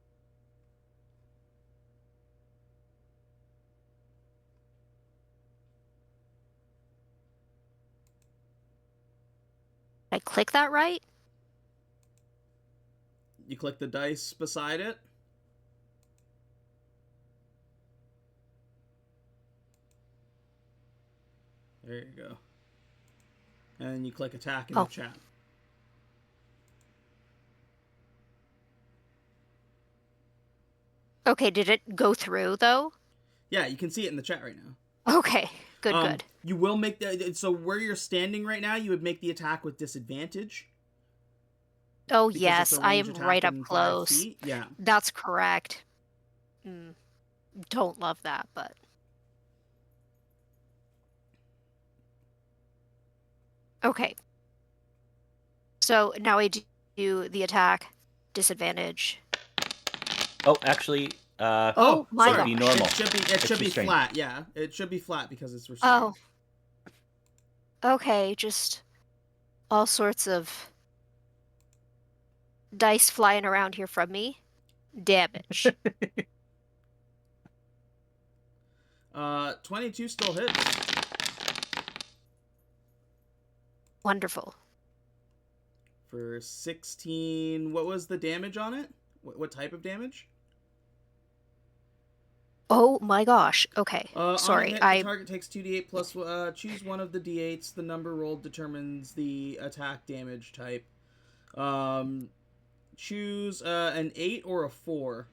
Did I click that right? You click the dice beside it. There you go. And then you click attack in the chat. Okay, did it go through though? Yeah, you can see it in the chat right now. Okay, good. You will make so where you're standing right now, you would make the attack with disadvantage. Oh because yes, it's a I range am attack right up in 5 close. feet. Yeah. That's correct. Don't love that, but... Okay. So now I do the attack, disadvantage. Oh, actually, Oh my sorry. gosh. Be normal. It should be restrained. flat. Yeah, it should be flat because it's restrained. Oh. Okay, just all sorts of dice flying around here from me. Damage. 22 still hits. Wonderful. For 16, what was the damage on it? What type of damage? Oh my gosh. Okay. Sorry. The target takes 2d8 plus, choose one of the d8s. The number rolled determines the attack damage type. Choose an 8 or a 4.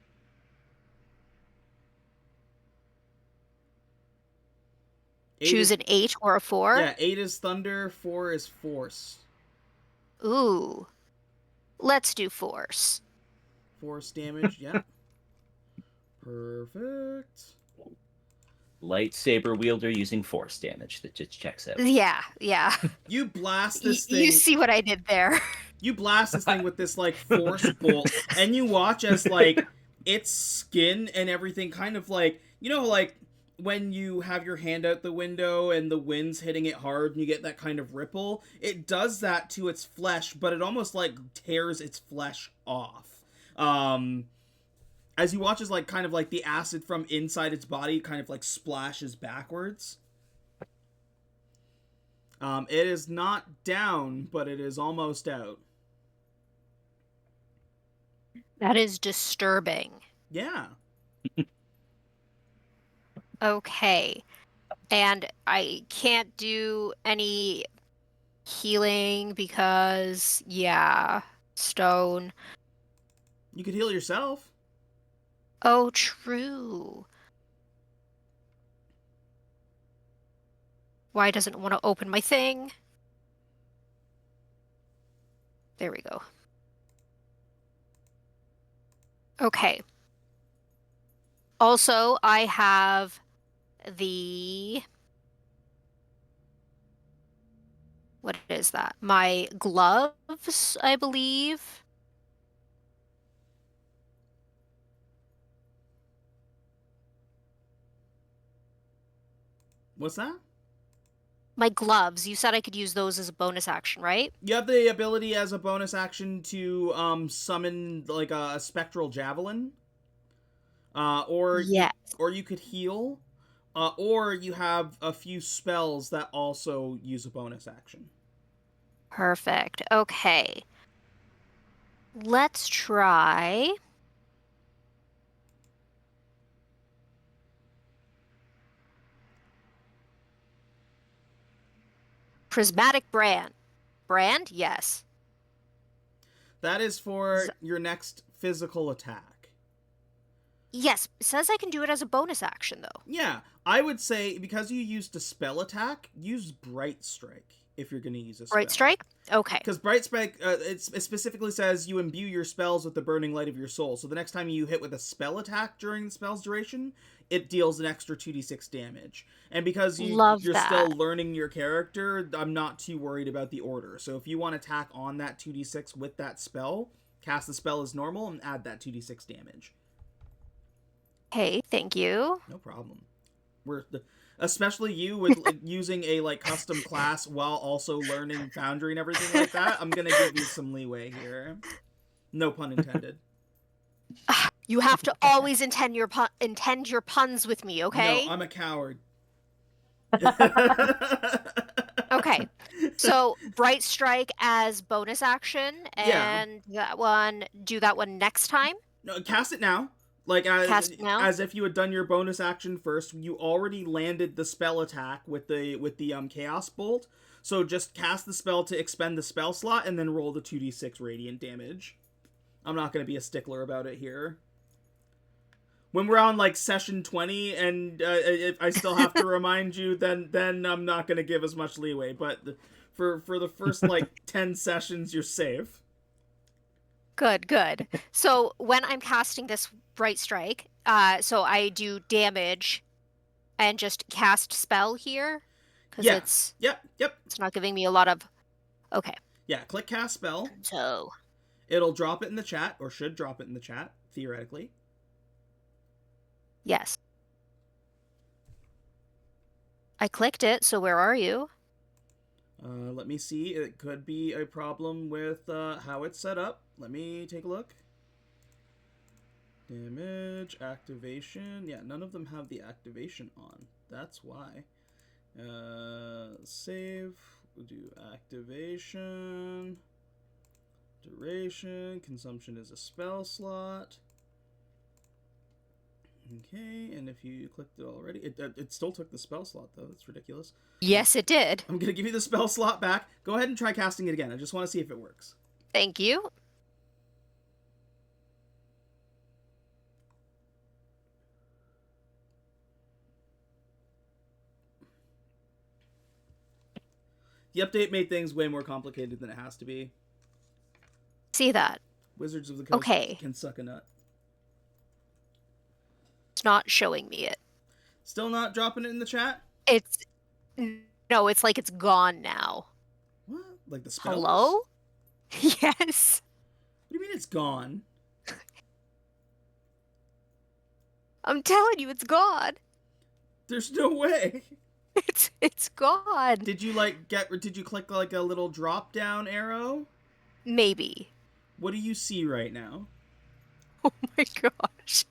Choose an 8 or a 4? Yeah, 8 is thunder, 4 is force. Ooh. Let's do force. Force damage, yeah. Perfect. Lightsaber wielder using force damage. That just checks out. Yeah. You blast this thing. You see what I did there. You blast this thing with this, like, force bolt, and you watch as, like, its skin and everything kind of, like, you know, like, when you have your hand out the window and the wind's hitting it hard and you get that kind of ripple, it does that to its flesh, but it almost, like, tears its flesh off. As you watch as, like, kind of, like, the acid from inside its body kind of, like, splashes backwards. It is not down, but it is almost out. That is disturbing. Yeah. Okay. And I can't do any healing because, yeah, stone. You could heal yourself. Oh, true. Why doesn't it want to open my thing? There we go. Okay. Also, I have the... What is that? My gloves, I believe. What's that? My gloves. You said I could use those as a bonus action, right? You have the ability as a bonus action to summon like a spectral javelin, or you could heal, or you have a few spells that also use a bonus action. Perfect. Okay. Let's try Prismatic brand. Brand? Yes. That is for your next physical attack. Yes, it says I can do it as a bonus action, though. Yeah, I would say because you used a spell attack, use Bright Strike if you're going to use a spell. Bright Strike? Okay. Because Bright Strike, it specifically says you imbue your spells with the burning light of your soul. So the next time you hit with a spell attack during the spell's duration, it deals an extra 2d6 damage. And because you're still learning your character, I'm not too worried about the order. So if you want to tack on that 2d6 with that spell, cast the spell as normal and add that 2d6 damage. Hey, thank you. No problem. Especially you with using a custom class while also learning Foundry and everything like that. I'm gonna give you some leeway here. No pun intended. You have to always intend your puns with me, okay? No, I'm a coward. Okay. So Bright Strike as bonus action, and do that one next time. No, cast it now. Cast it now? As if you had done your bonus action first. You already landed the spell attack with the Chaos Bolt. So just cast the spell to expend the spell slot and then roll the 2d6 radiant damage. I'm not going to be a stickler about it here. When we're on session 20 and if I still have to remind you, then I'm not going to give as much leeway. But for the first 10 sessions, you're safe. Good. So when I'm casting this Bright Strike, so I do damage and just cast spell here? Because Yep. It's not giving me a lot of... Okay. Yeah, click cast spell. So... It'll drop it in the chat, or should drop it in the chat, theoretically. Yes. I clicked it, so where are you? Let me see. It could be a problem with how it's set up. Let me take a look. Damage, activation. Yeah, none of them have the activation on. That's why. Save. We'll do activation. Duration. Consumption is a spell slot. Okay, and if you clicked it already, it still took the spell slot, though. That's ridiculous. Yes, it did. I'm going to give you the spell slot back. Go ahead and try casting it again. I just want to see if it works. Thank you. The update made things way more complicated than it has to be. See that. Wizards of the Coast can suck a nut. It's not showing me it. Still not dropping it in the chat? No, it's like it's gone now. What? Like the spell? Hello? Yes. What do you mean it's gone? I'm telling you, it's gone. There's no way. It's gone. Did you did you click a little drop down arrow? Maybe. What do you see right now? Oh my gosh.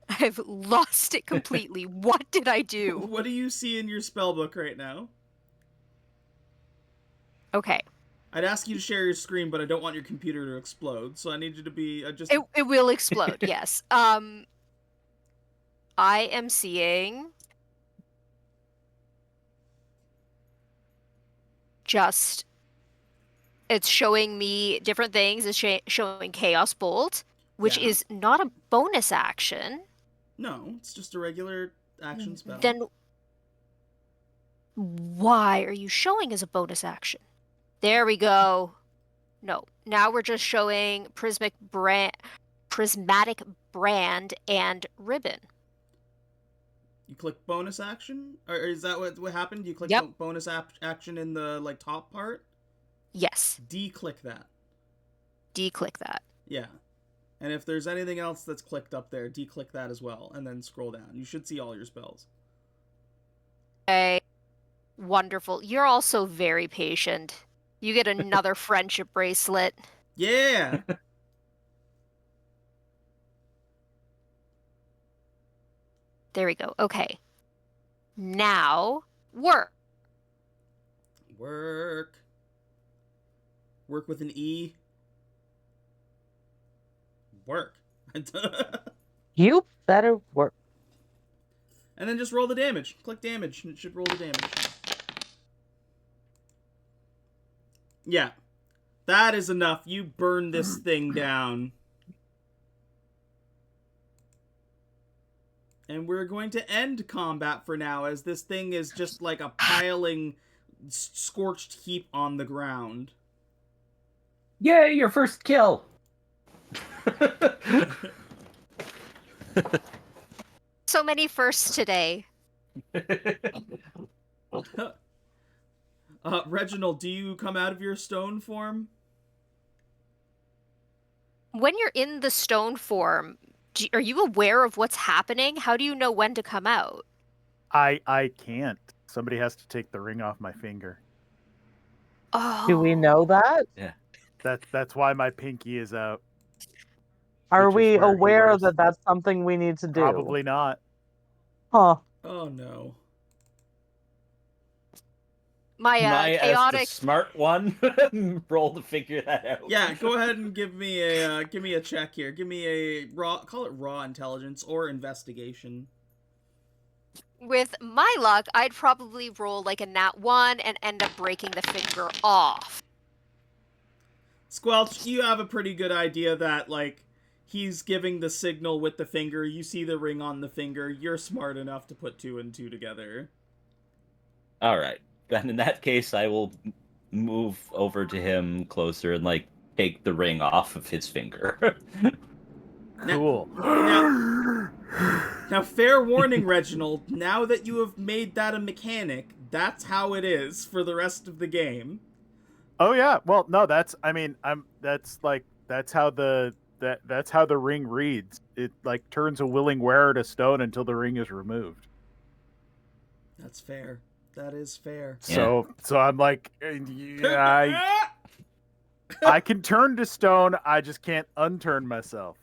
I've lost it completely. What did I do? What do you see in your spellbook right now? Okay. I'd ask you to share your screen, but I don't want your computer to explode, so I need you to be It will explode, yes. I am seeing it's showing me different things. It's showing Chaos Bolt, which is not a bonus action. No, it's just a regular action spell. Then why are you showing as a bonus action? There we go. No, now we're just showing prismatic brand and ribbon. You click bonus action? Or is that what happened? You click bonus action in the top part? Yes. De-click that. De-click that. Yeah. And if there's anything else that's clicked up there, de-click that as well, and then scroll down. You should see all your spells. Okay. Wonderful. You're also very patient. You get another friendship bracelet. Yeah! There we go. Okay. Now, work. Work. Work with an E. Work. You better work. And then just roll the damage. Click damage, and it should roll the damage. Yeah. That is enough. You burn this thing down. And we're going to end combat for now, as this thing is just like a piling, scorched heap on the ground. Yay, your first kill! So many firsts today. Reginald, do you come out of your stone form? When you're in the stone form, are you aware of what's happening? How do you know when to come out? I can't. Somebody has to take the ring off my finger. Oh. Do we know that? That's why my pinky is out. Are Which is we where he aware wears- that that's something we need to do? Probably not. Huh. Oh no. My As the chaotic. smart one, roll to figure that out. Yeah, go ahead and give me a check here. Give me a call it raw intelligence or investigation. With my luck, I'd probably roll like a nat 1 and end up breaking the finger off. Squelch, you have a pretty good idea that, like, he's giving the signal with the finger. You see the ring on the finger. You're smart enough to put 2 and 2 together. All right. Then in that case, I will move over to him closer and, like, take the ring off of his finger. Cool. Now, fair warning, Reginald, now that you have made that a mechanic, that's how it is for the rest of the game. Oh yeah. Well, no, that's how the ring reads. It like turns a willing wearer to stone until the ring is removed. That's fair. That is fair. So I'm like, yeah, I can turn to stone. I just can't unturn myself.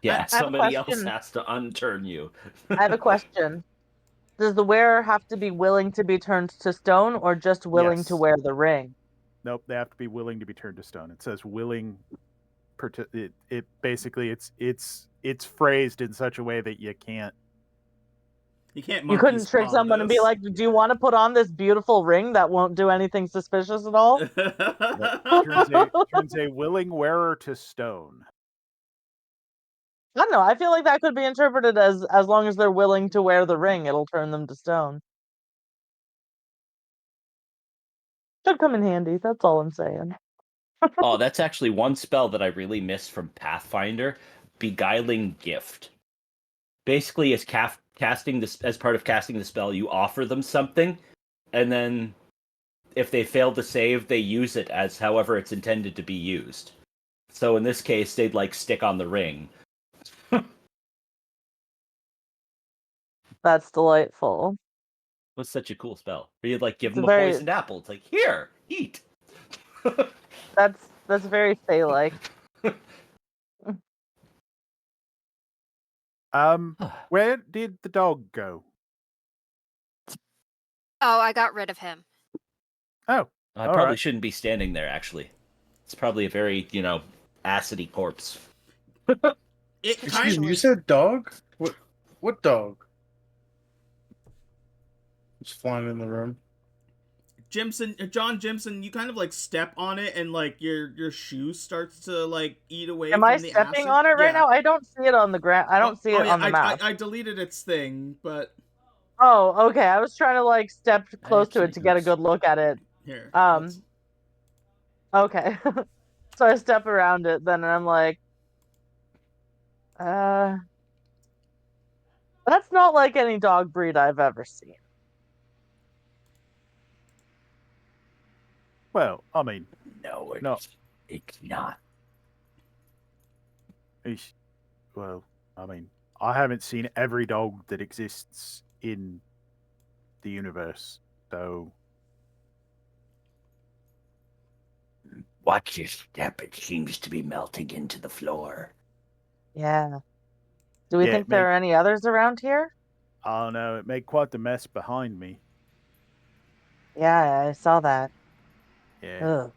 Yeah, I have a somebody else question. has to unturn you. I have a question. Does the wearer have to be willing to be turned to stone or just willing to Yes. wear the ring? Nope, they have to be willing to be turned to stone. It says willing. It basically it's phrased in such a way that you can't. You can't. You couldn't monkey's trick paw someone and be this. like, "Do you want to put on this beautiful ring that won't do anything suspicious at all?" Turns a willing wearer to stone. I don't know. I feel like that could be interpreted as long as they're willing to wear the ring, it'll turn them to stone. Should come in handy. That's all I'm saying. Oh, that's actually one spell that I really missed from Pathfinder, Beguiling Gift. Basically, as casting this as part of casting the spell, you offer them something, and then if they fail to save, they use it as however it's intended to be used. So in this case, they'd like stick on the ring. That's delightful. What's such a cool spell? Where you'd like give It's them a very- poisoned apple. It's like, here, eat. That's very Fey-like. Where did the dog go? Oh, I got rid of him. Oh, I all probably right. shouldn't be standing there, actually. It's probably a very, acidy corpse. It kind Excuse of, me, you said dog? What dog? Just flying in the room. John Jimson, you kind of like step on it and like your shoe starts to like eat away. Am from I the stepping acid. on it right Yeah. now? I don't see it on the ground. I don't see it yeah, on the map. I deleted its thing, but Oh, okay. I was trying to like step close to it to get a oops. good look at it. here. Okay. So I step around it then and I'm like, that's not like any dog breed I've ever seen. Well, I mean, No, it's not. well, I mean, I haven't seen every dog that exists in the universe, so Watch your step. It seems to be melting into the floor. Yeah. Do we Yeah, think there are any others around here? I don't know. It made quite the mess behind me. Yeah, I saw that. Yeah.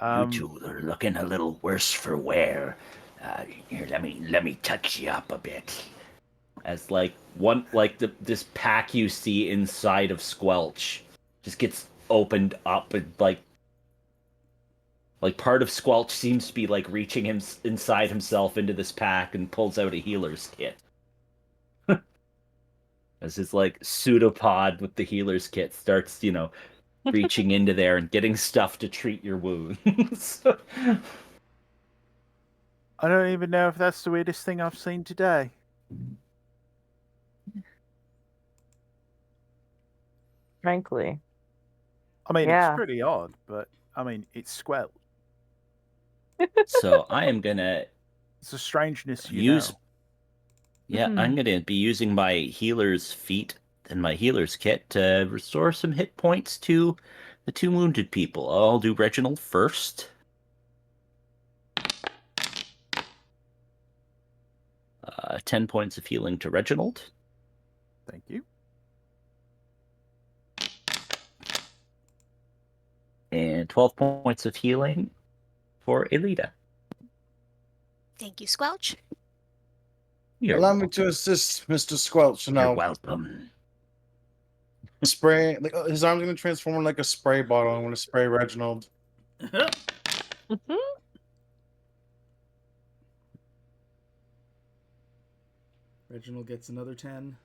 Ugh. You two are looking a little worse for wear. Here, let me touch you up a bit. As this pack you see inside of Squelch just gets opened up, and like part of Squelch seems to be like reaching him inside himself into this pack and pulls out a healer's kit. As his like pseudopod with the healer's kit starts, reaching into there and getting stuff to treat your wounds. I don't even know if that's the weirdest thing I've seen today. Frankly. I mean, Yeah. it's pretty odd, but I mean, it's Squelch. So I am gonna It's a strangeness you use. know. Yeah, Mhm. I'm gonna be using my healer's feat and my healer's kit to restore some hit points to the two wounded people. I'll do Reginald first. 10 points of healing to Reginald. Thank you. And 12 points of healing for Aelita. Thank you, Squelch. You're Allow me welcome. to assist Mr. Squelch. You're Now, welcome. spray. Like, his arm's going to transform like a spray bottle. I'm going to spray Reginald. Reginald gets another 10.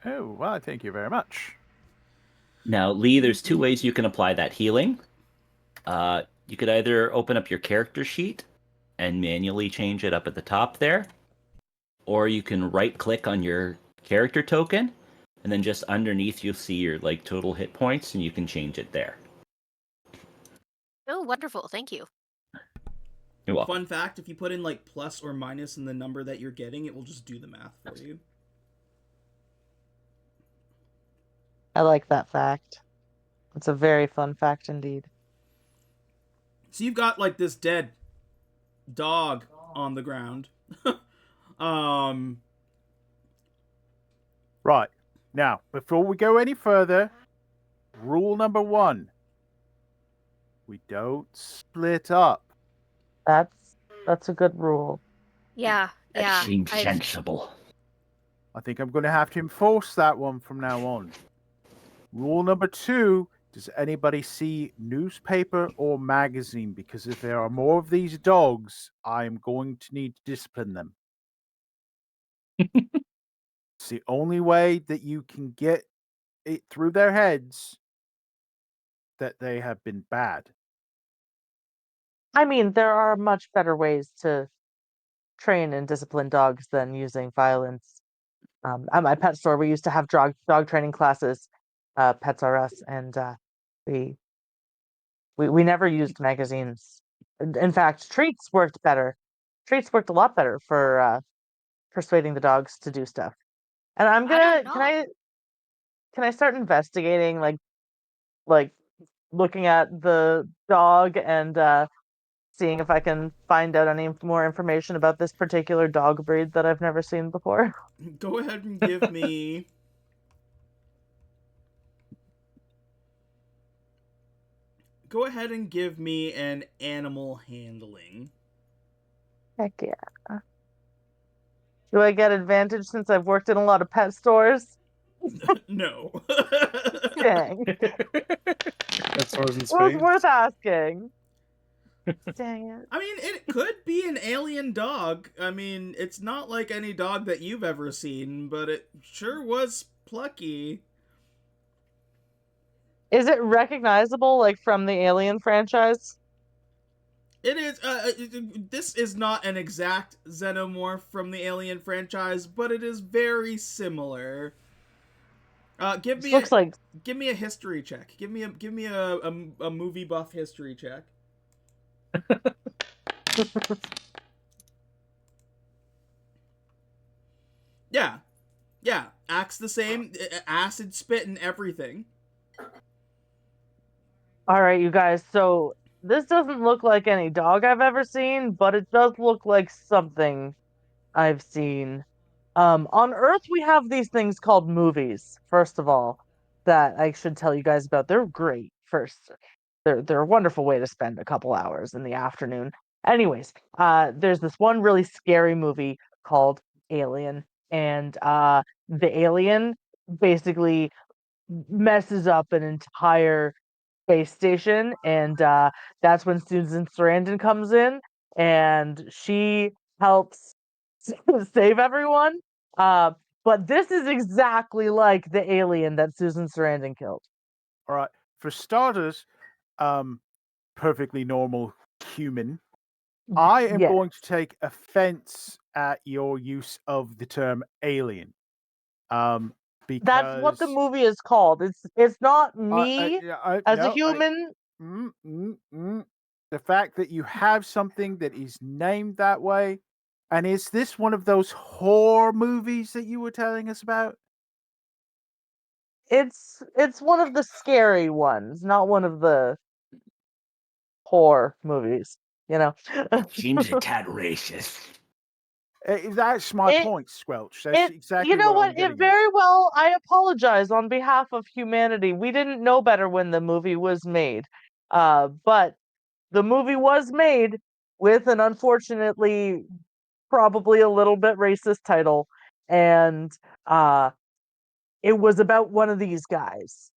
Oh, well, thank you very much. Now, Lee, there's two ways you can apply that healing. You could either open up your character sheet and manually change it up at the top there, or you can right-click on your character token, and then just underneath you'll see your like total hit points, and you can change it there. Oh, wonderful. Thank you. You're welcome. Fun fact, if you put in like plus or minus in the number that you're getting, it will just do the math for you. I like that fact. It's a very fun fact indeed. So you've got like this dead dog on the ground. Right. Now, before we go any further, rule number 1. We don't split up. That's a good rule. Yeah, That yeah. seems I've- sensible. I think I'm going to have to enforce that one from now on. Rule number 2, does anybody see newspaper or magazine? Because if there are more of these dogs, I am going to need to discipline them. It's the only way that you can get it through their heads that they have been bad. I mean, there are much better ways to train and discipline dogs than using violence. At my pet store, we used to have dog training classes, Pets R Us, and we never used magazines. In fact, treats worked better. Treats worked a lot better for persuading the dogs to do stuff. And I'm I gonna don't can I start investigating like looking at the dog and seeing if I can find out any more information about this particular dog breed that I've never seen before. Go ahead and give me. Go ahead and give me an animal handling. Heck yeah. Do I get advantage since I've worked in a lot of pet stores? No. Dang. That's stores in It was space. worth asking. Dang it. I mean, it could be an alien dog. I mean, it's not like any dog that you've ever seen, but it sure was plucky. Is it recognizable like from the Alien franchise? It is. This is not an exact xenomorph from the Alien franchise, but it is very similar. Give This me looks like give me a history check. Give me a movie buff history check. Yeah. Acts the same. Acid spit and everything. all right, you guys. So this doesn't look like any dog I've ever seen, but it does look like something I've seen. On Earth, we have these things called movies, first of all, that I should tell you guys about. They're great. First, they're a wonderful way to spend a couple hours in the afternoon. Anyways, there's this one really scary movie called Alien, and the alien basically messes up an entire space station, and that's when Susan Sarandon comes in, and she helps save everyone. But this is exactly like the alien that Susan Sarandon killed. All right. For starters, perfectly normal human. I am Yeah. going to take offense at your use of the term alien. Because That's what the movie is called. It's not me as a no, human. the fact that you have something that is named that way, and is this one of those horror movies that you were telling us about? It's one of the scary ones, not one of the horror movies. You know. It seems a tad racist. That's my It- point, Squelch. That's It, exactly you know what I'm what? getting It very well. I apologize on behalf of humanity. We didn't know better when the movie was made, but the movie was made with an unfortunately probably a little bit racist title, and it was about one of these guys,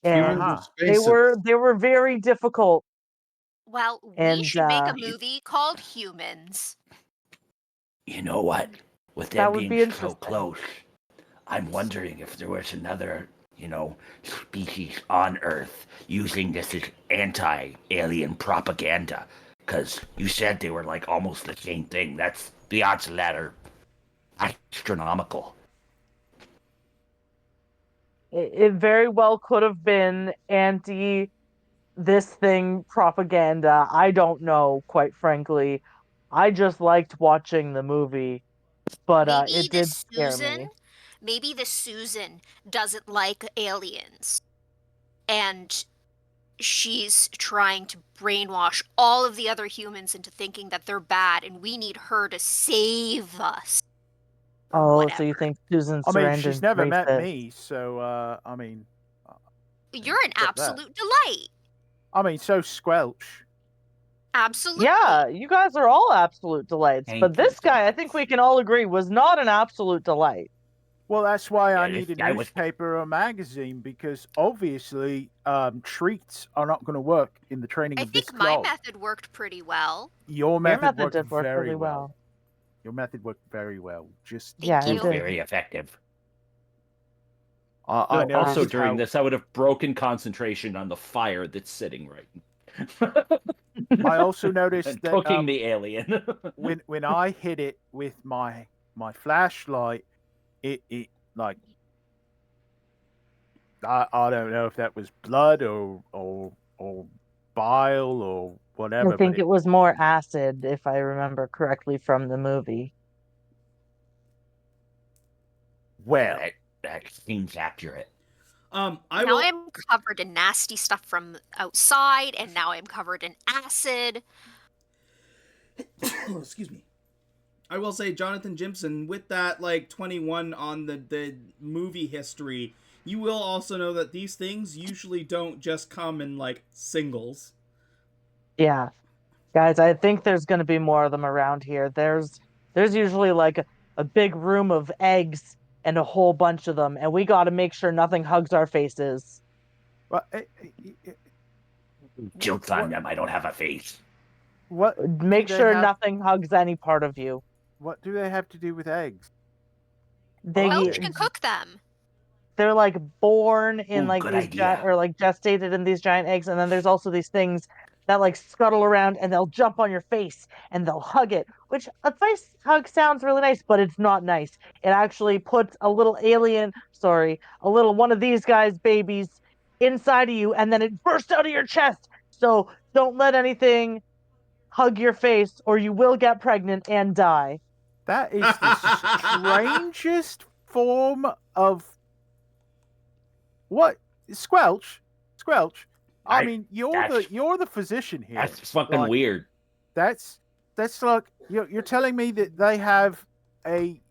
Humans and in Uh-huh. space. they were very difficult, Well, we and should make a movie called Humans. You know what? With them that would being be so interesting. close, I'm wondering if there was another, species on Earth using this as anti-alien propaganda. Because you said they were like almost the same thing. That's the odds of that are astronomical. It very well could have been anti this thing propaganda. I don't know, quite frankly. I just liked watching the movie, but Maybe it the did scare Susan, me. maybe the Susan doesn't like aliens, and she's trying to brainwash all of the other humans into thinking that they're bad, and we need her to save us. Or Oh, so you whatever. think Susan I mean, she's Sarandon's never met racist? me, so I mean, You're an get that. absolute delight. I mean, so Squelch. Absolutely. Yeah, you guys are all absolute delights, Thank but you this so guy, I much. think we can all agree, was not an absolute delight. Well, that's why I Yeah, this need a guy was- newspaper or magazine, because obviously treats are not going to work in the training I of this think my dog. method worked pretty well. Your Your method method worked did work very really well. well. Your method worked very well. Just Thank Yeah, you. it did. Very effective. I No, also noticed during how this, I would have broken concentration on the fire that's sitting right. I also noticed and that cooking the alien. when I hit it with my flashlight, it like I don't know if that was blood or bile or whatever. I think but it was more acid, if I remember correctly from the movie. well, That seems accurate. I Now will. I'm covered in nasty stuff from outside, and now I'm covered in acid. Excuse me. I will say, Johnathan Jimson, with that like 21 on the movie history, you will also know that these things usually don't just come in like singles. Yeah. Guys, I think there's going to be more of them around here. There's usually like a big room of eggs and a whole bunch of them, and we got to make sure nothing hugs our faces. well, Jokes on them. I don't have a face. what Make do they sure have? nothing hugs any part of you. What do they have to do with eggs? They Welch can cook them. they're like born in Ooh, like good these idea. or like gestated in these giant eggs, and then there's also these things that like scuttle around and they'll jump on your face and they'll hug it, which a face hug sounds really nice, but it's not nice. It actually puts a little a little one of these guys babies inside of you, and then it bursts out of your chest. So don't let anything hug your face or you will get pregnant and die. That is the strangest form of what Squelch. I mean, you're the physician here. That's fucking Like, weird. That's like you're telling me that they have a.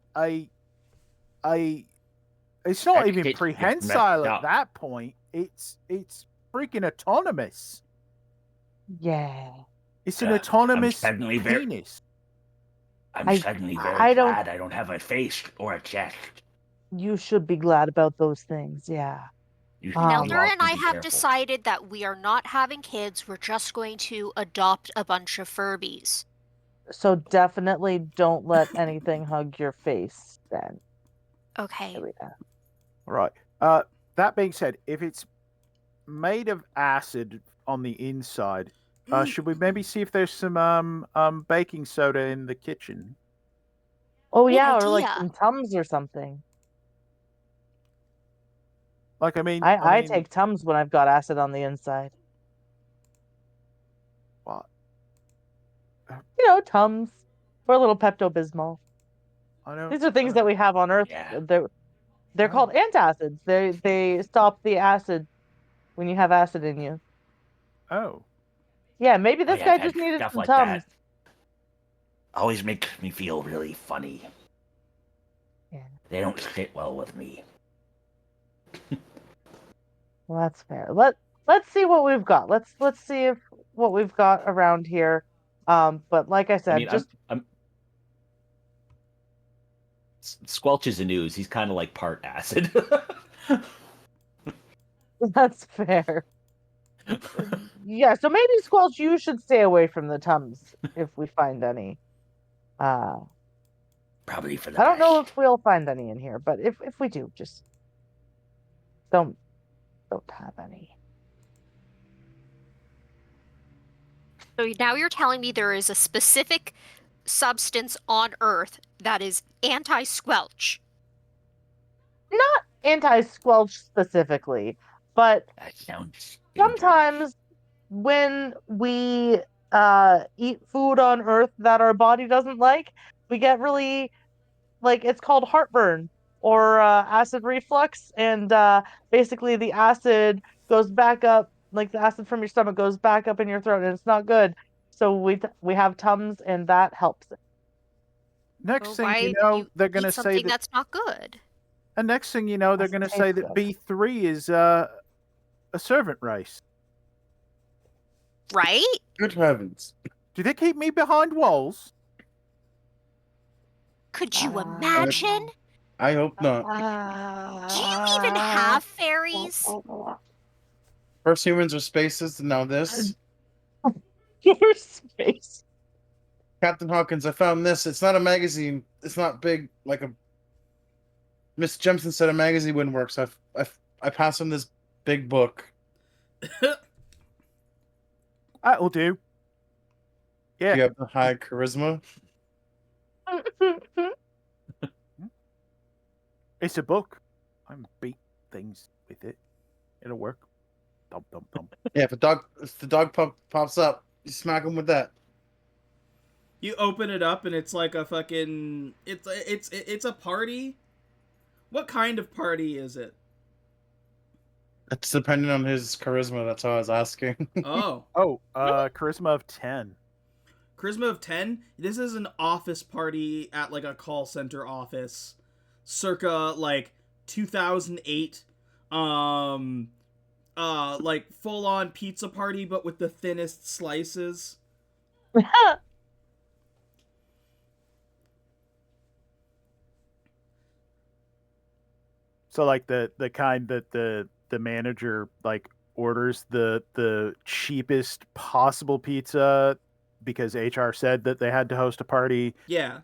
It's not That even shit's just prehensile messed at up. that point. It's freaking autonomous. Yeah. It's an I'm autonomous suddenly very- penis. I'm suddenly very I don't- glad I don't have a face or a chest. You should be glad about those things, yeah. You, Nelder you all and should I be have careful. decided that we are not having kids. We're just going to adopt a bunch of Furbies. So definitely don't let anything hug your face then. Okay. Aelita. Right. That being said, if it's made of acid on the inside, should we maybe see if there's some baking soda in the kitchen? Oh Good yeah, or like idea. some Tums or something. Like, I mean, I take Tums when I've got acid on the inside. what? You know, Tums. Or a little Pepto-Bismol. I don't. These are things that we have on Earth. Yeah. They're called antacids. They stop the acid when you have acid in you. Oh. Yeah, maybe Oh, this yeah, guy I've just had needed stuff some like Tums. that. Always makes me feel really funny. Yeah. They don't sit well with me. Well, that's fair. Let's see what we've got. Let's see if what we've got around here. But like I I said, mean, just I'm Squelch is a ooze. He's kind of like part acid. that's fair. Yeah, so maybe Squelch, you should stay away from the Tums if we find any. Probably for the I don't know best. if we'll find any in here, but if we do, just don't have any. So now you're telling me there is a specific substance on Earth that is anti-squelch. Not anti-Squelch specifically, but That sounds dangerous. sometimes when we eat food on Earth that our body doesn't like, we get really like it's called heartburn or acid reflux, and basically the acid goes back up, like the acid from your stomach goes back up in your throat, and it's not good. So we have Tums, and that helps it. Next Well, thing why you know, you they're going eat to say something that. that's not good? And next thing you know, they're Doesn't going to say taste that good. B3 is a servant race. Right? Good heavens. Do they keep me behind walls? Could you Uh, imagine? I hope not. Do you even have fairies? First humans are spaces, and now this. your space? Captain Hawkins, I found this. It's not a magazine. It's not big like a. Miss Jimson said a magazine wouldn't work, so I passed him this big book. That'll do. Yeah. Do you have the high charisma? It's a book. I'm beat things with it. It'll work. Dum dum dum. Yeah, if the dog pops up, you smack him with that. You open it up and it's like a fucking it's a party. What kind of party is it? It's depending on his charisma. That's all I was asking. Oh, Charisma of 10. charisma of 10. This is an office party at like a call center office, circa like 2008. Like full on pizza party, but with the thinnest slices. So like the kind that the manager like orders the cheapest possible pizza because HR said that they had to host a party, Yeah.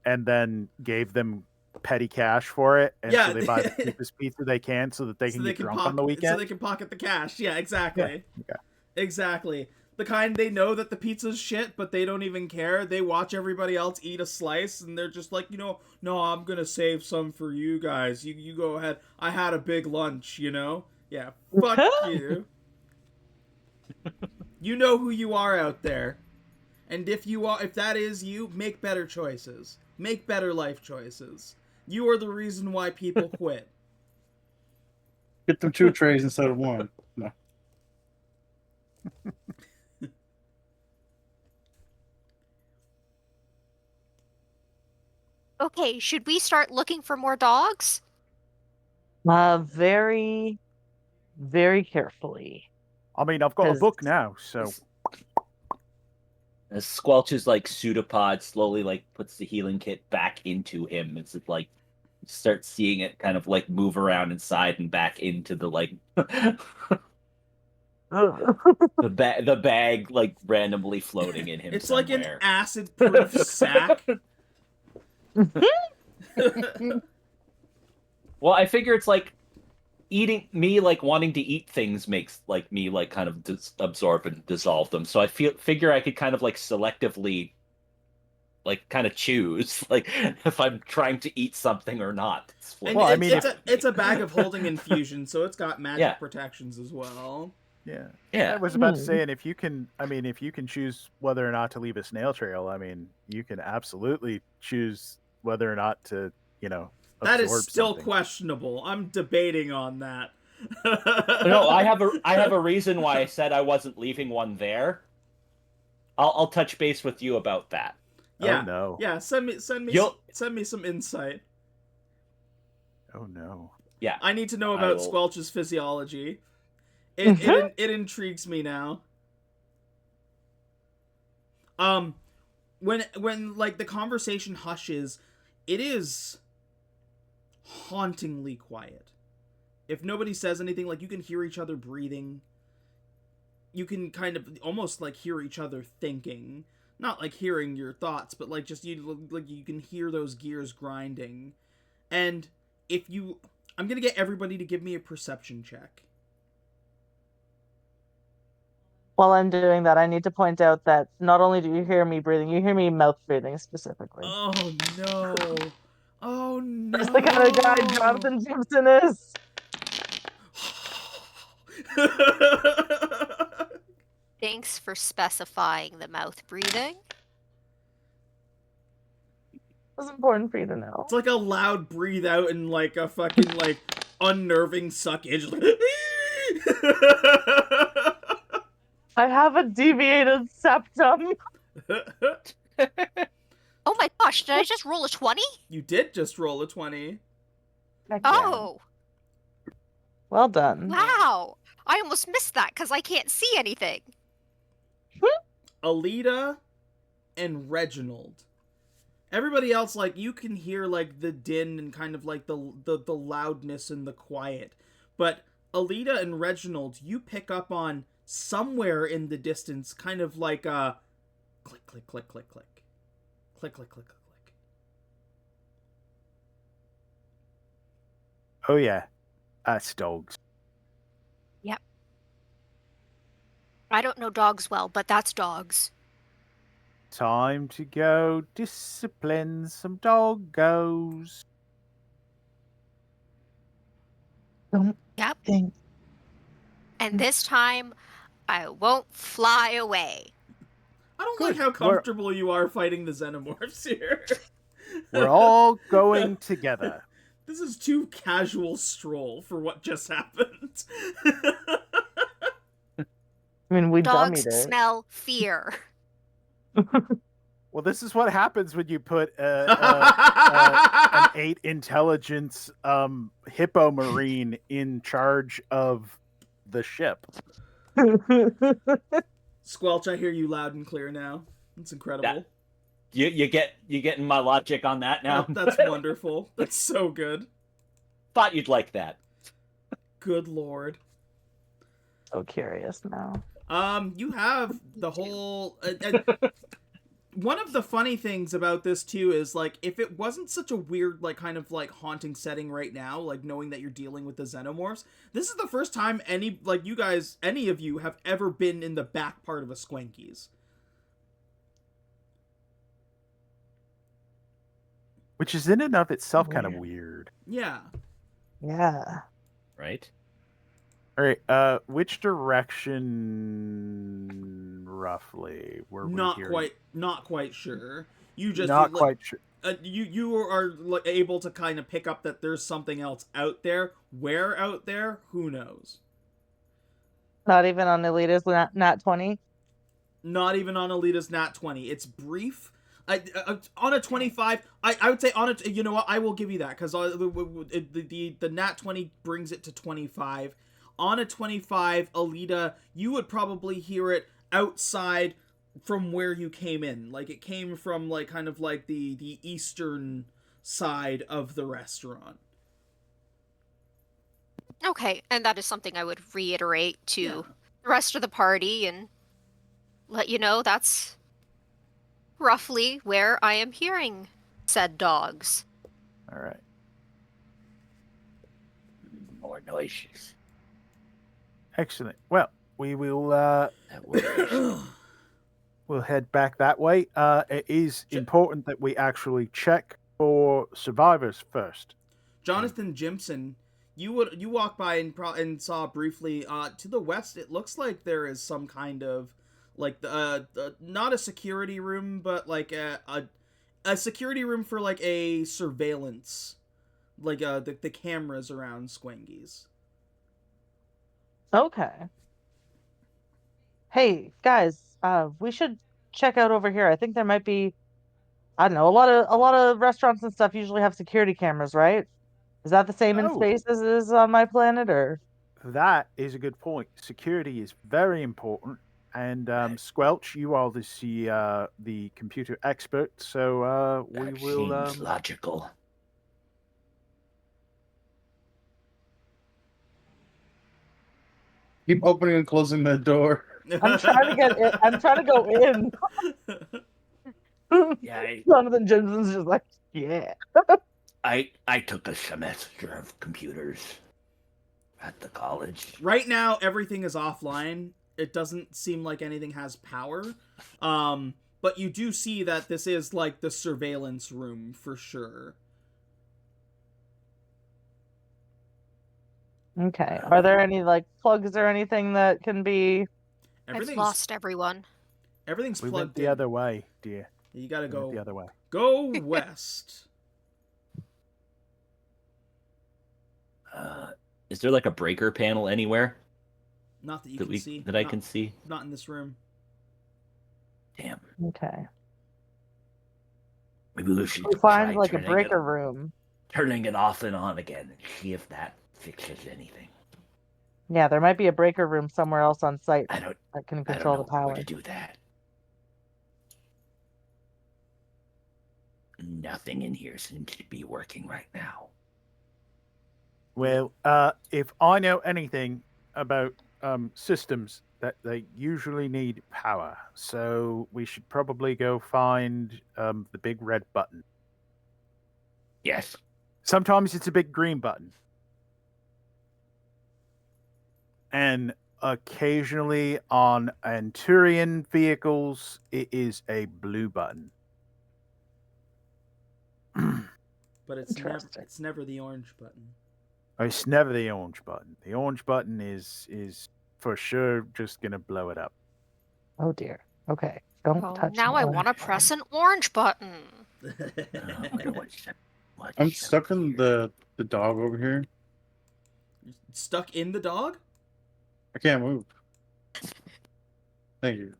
and then gave them petty cash for it, and Yeah. so they buy the cheapest pizza they can so that they can get drunk on the weekend. So they can pocket the cash. Yeah, exactly. Yeah. Okay. Exactly. The kind they know that the pizza's shit, but they don't even care. They watch everybody else eat a slice, and they're just like, no, I'm gonna save some for you guys. You go ahead. I had a big lunch, you know? Yeah, fuck you. You know who you are out there. And if that is you, make better choices. Make better life choices. You are the reason why people quit. Get them 2 trays instead of 1. No. Okay, should we start looking for more dogs? Very, very carefully. I mean, I've got a 'Cause- book now, so Squelch's like pseudopod slowly like puts the healing kit back into him. It's like start seeing it kind of like move around inside and back into the like the bag like randomly floating in him It's somewhere. like an acid-proof sack. Well, I figure it's like eating me, like wanting to eat things makes like me like kind of absorb and dissolve them. So I figure I could kind of like selectively like kind of choose like if I'm trying to eat something or not. And Well, I mean, it's a bag of holding infusion, so it's got magic Yeah. protections as well. Yeah. Yeah. I was about to say, and if you can choose whether or not to leave a snail trail, I mean, you can absolutely choose whether or not to, That is absorb still something. questionable. I'm debating on that. No, I have a reason why I said I wasn't leaving one there. I'll touch base with you about that. Yeah. Oh no. Yeah, send me some insight. Oh no. Yeah. I need to know I about will- Squelch's physiology. It intrigues me now. When like the conversation hushes, it is hauntingly quiet. If nobody says anything, like you can hear each other breathing. You can kind of almost like hear each other thinking. Not like hearing your thoughts, but like just you can hear those gears grinding. And I'm gonna get everybody to give me a perception check. While I'm doing that, I need to point out that not only do you hear me breathing, you hear me mouth breathing specifically. Oh no! Oh no! That's the kind of guy Johnathan Jimson is. Thanks for specifying the mouth breathing. That's important for you to know. It's like a loud breathe out and like a fucking like unnerving suckage. I have a deviated septum. Oh my gosh, did I just roll a 20? You did just roll a 20. Heck yeah. Oh, Well done. wow. I almost missed that because I can't see anything. Aelita and Reginald. Everybody else, like, you can hear, like, the din and kind of, like, the loudness and the quiet. But Aelita and Reginald, you pick up on somewhere in the distance, kind of like a click, click, click, click, click. Click, click, click, click, click. Oh yeah. That's dogs. Yep. I don't know dogs well, but that's dogs. Time to go discipline some doggos. Don't Yep. think. And this time, I won't fly away. I don't Good. like how comfortable you are fighting the Xenomorphs here. We're all going together. This is too casual stroll for what just happened. I mean, we Dogs dummied it. smell fear. Well, this is what happens when you put an 8 intelligence hippo marine in charge of the ship. Squelch, I hear you loud and clear now. It's incredible. You getting my logic on that now? That's wonderful. That's so good. Thought you'd like that. Good lord. So curious now. You have the whole. One of the funny things about this too is like if it wasn't such a weird like kind of like haunting setting right now, like knowing that you're dealing with the Xenomorphs, this is the first time any of you have ever been in the back part of a Squankies. Which is in and of itself kind of weird. Yeah. Yeah. Right? All right, which direction roughly were we Not hearing? quite sure. You just Not quite sure. You are like, able to kind of pick up that there's something else out there. Where out there? Who knows? Not even on Elita's nat 20. Not even on Aelita's nat 20. It's brief. On a 25, I would say on a, you know what, I will give you that because the nat 20 brings it to 25. On a 25, Aelita, you would probably hear it outside from where you came in. Like it came from like kind of like the eastern side of the restaurant. Okay, and that is something I would reiterate to Yeah. the rest of the party and let you know that's roughly where I am hearing said dogs. All right. More noises. Excellent. Well, we will That worries me. we'll head back that way. It is important that we actually check for survivors first. Johnathan, Jimson, you walk by and saw briefly to the west. It looks like there is some kind of like not a security room, but like a security room for like a surveillance, like the cameras around Squangies. Okay. Hey guys, we should check out over here. I think there might be, I don't know, a lot of restaurants and stuff usually have security cameras, right? Is that the same in Oh. space as is on my planet, or? That is a good point. Security is very important. And Squelch, you are the computer expert, so we That will. seems logical. Keep opening and closing the door. I'm trying to get it. I'm trying to go in. Yeah, Jonathan Jimson's just like, yeah. I took a semester of computers at the college. Right now, everything is offline. It doesn't seem like anything has power. But you do see that this is like the surveillance room for sure. Okay. Are there any like plugs or anything that can be? I've lost everyone. Everything's We plugged went the in. other way, dear. You gotta We went go the other way. go west. Is there like a breaker panel anywhere Not that you that can see. I can see? Not in this room. Damn. Okay. Maybe we should We find try like a turning breaker it, room. turning it off and on again and see if that fixes anything. Yeah, there might be a breaker room somewhere else on site I don't that can I don't control know the power. where to do that. Nothing in here seems to be working right now. Well, if I know anything about systems, that they usually need power, so we should probably go find the big red button. Yes. Sometimes it's a big green button. And occasionally on Anturian vehicles, it is a blue button. But it's Interesting. never the orange button. It's never the orange button. The orange button is for sure just gonna blow it up. Oh dear. Okay. Don't Oh, touch. now the I orange want to button. press an orange button. I wonder what's I'm stuck in the dog over here. Stuck in the dog? I can't move. Thank you.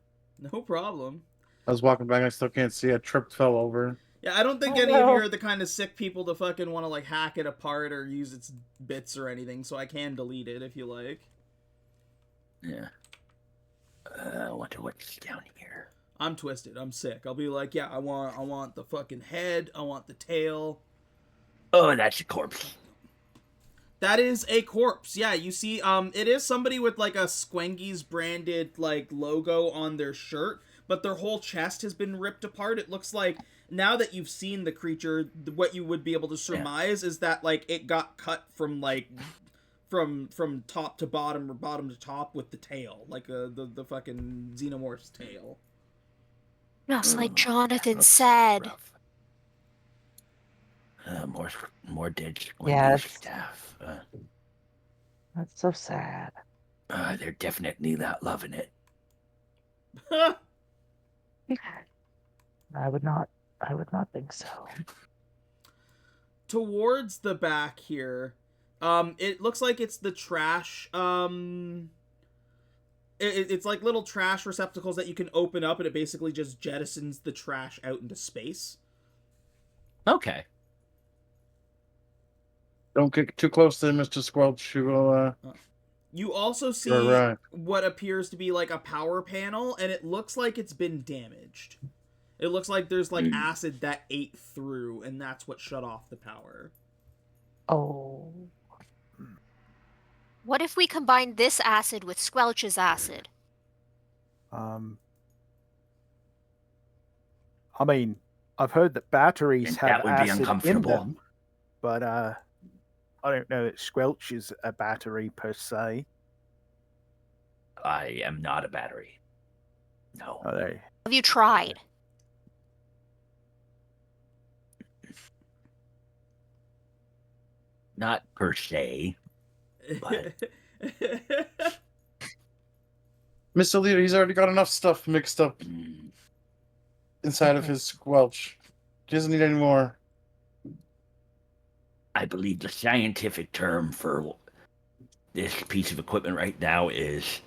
No problem. I was walking back. I still can't see. I tripped, fell over. Yeah, I don't think Oh, any of no. you are the kind of sick people to fucking want to like hack it apart or use its bits or anything, so I can delete it if you like. Yeah. I wonder what's down here. I'm twisted. I'm sick. I'll be like, yeah, I want the fucking head. I want the tail. Oh, that's a corpse. That is a corpse. Yeah, you see, it is somebody with like a Squangies branded like logo on their shirt, but their whole chest has been ripped apart. It looks like now that you've seen the creature, what you would be able to surmise is that like it got cut from like from top to bottom or bottom to top with the tail, like the fucking Xenomorph's tail. Just like Jonathan said. Rough. More dead Yes. staff. That's so sad. They're definitely not loving it. I would not think so. Towards the back here, it looks like it's the trash. It's like little trash receptacles that you can open up, and it basically just jettisons the trash out into space. Okay. Don't get too close to Mr. Squelch. You will. You also see Right. what appears to be like a power panel, and it looks like it's been damaged. It looks like there's like acid that ate through, and that's what shut off the power. Oh. What if we combine this acid with Squelch's acid? I mean, I've heard that batteries And have that would be acid in uncomfortable. them, but I don't know that Squelch is a battery per se. I am not a battery. No. Are they? Have you tried? Not per se. But Mr. Leader, he's already got enough stuff mixed up inside of his squelch. He doesn't need any more. I believe the scientific term for this piece of equipment right now is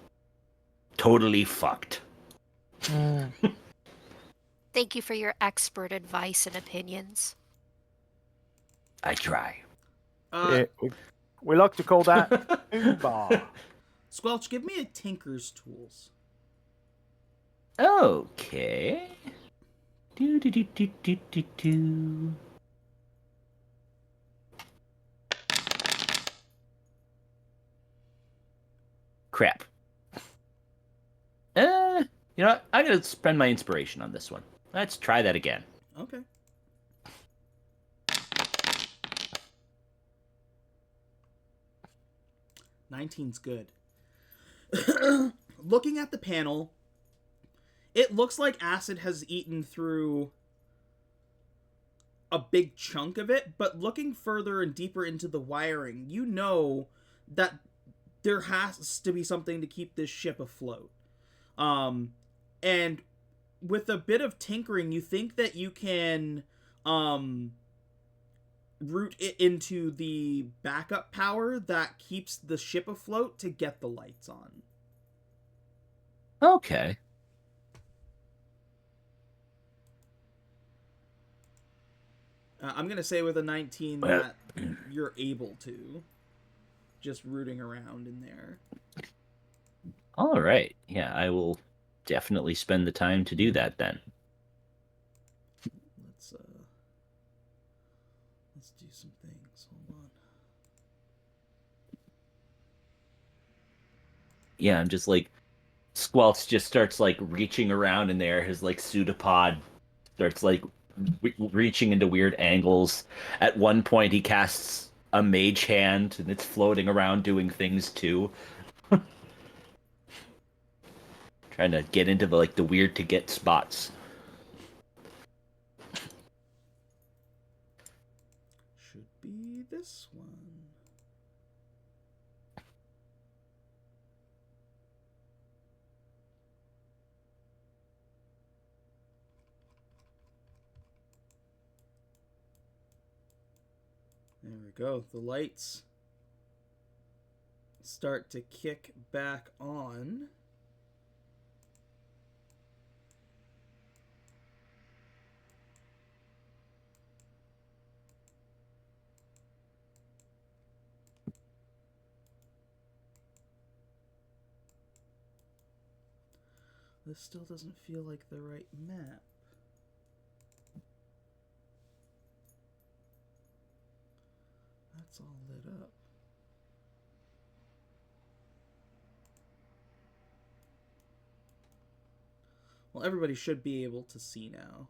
totally fucked. Thank you for your expert advice and opinions. I try. Yeah, we like to call that bar. Squelch, give me a Tinker's Tools. Okay. Do do do do do do do. Crap. You know what? I'm gonna spend my inspiration on this one. Let's try that again. Okay. Nineteen's good. Looking at the panel, it looks like acid has eaten through a big chunk of it, but looking further and deeper into the wiring, you know that there has to be something to keep this ship afloat. And with a bit of tinkering, you think that you can route it into the backup power that keeps the ship afloat to get the lights on. Okay. I'm gonna say with a 19 that you're able to, just rooting around in there. All right. Yeah, I will definitely spend the time to do that then. Let's do some things. Hold on. Yeah, I'm just like Squelch just starts like reaching around in there. His like pseudopod starts like reaching into weird angles. At one point, he casts a mage hand, and it's floating around doing things too. Trying to get into the weird to get spots. Should be this one. There we go. The lights start to kick back on. This still doesn't feel like the right map. That's all lit up. Well, everybody should be able to see now.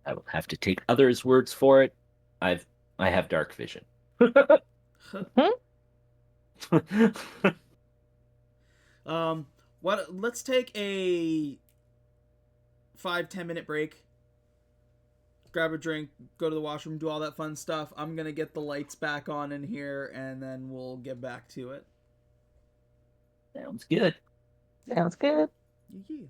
I will have to take others' words for it. I have dark vision. Let's take a 5-10 minute break. Grab a drink, go to the washroom, do all that fun stuff. I'm gonna get the lights back on in here, and then we'll get back to it. Sounds good. Sounds good. Yeah.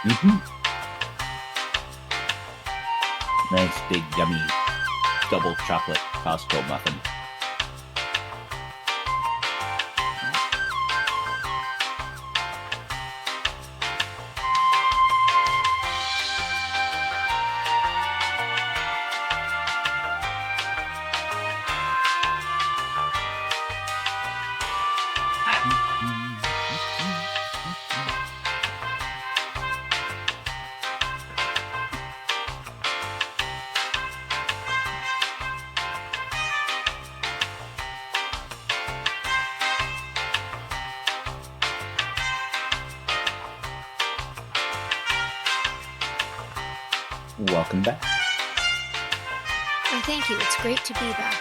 Nice big yummy double chocolate Costco muffin. Welcome back. Oh, thank you. It's great to be back.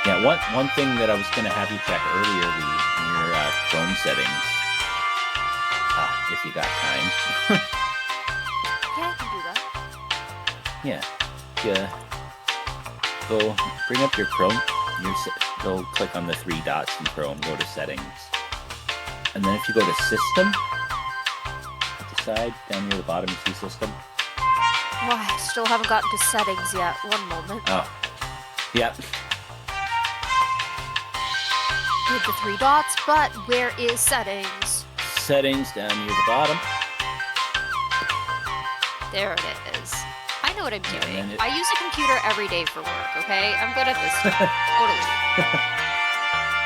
Yeah, one thing that I was going to have you check earlier, Lee, in your Chrome settings, if you got time. Yeah, I can do that. Yeah. Go bring up your Chrome. Go click on the 3 dots in Chrome, go to settings. And then if you go to system, at the side, down near the bottom, you see system. Oh, I still haven't gotten to settings yet. One moment. Oh. Yep. Hit the 3 dots, but where is settings? Settings down near the bottom. There it is. I know what I'm Yeah, doing. and then I use a computer every day for work, okay? I'm good at this stuff. Totally.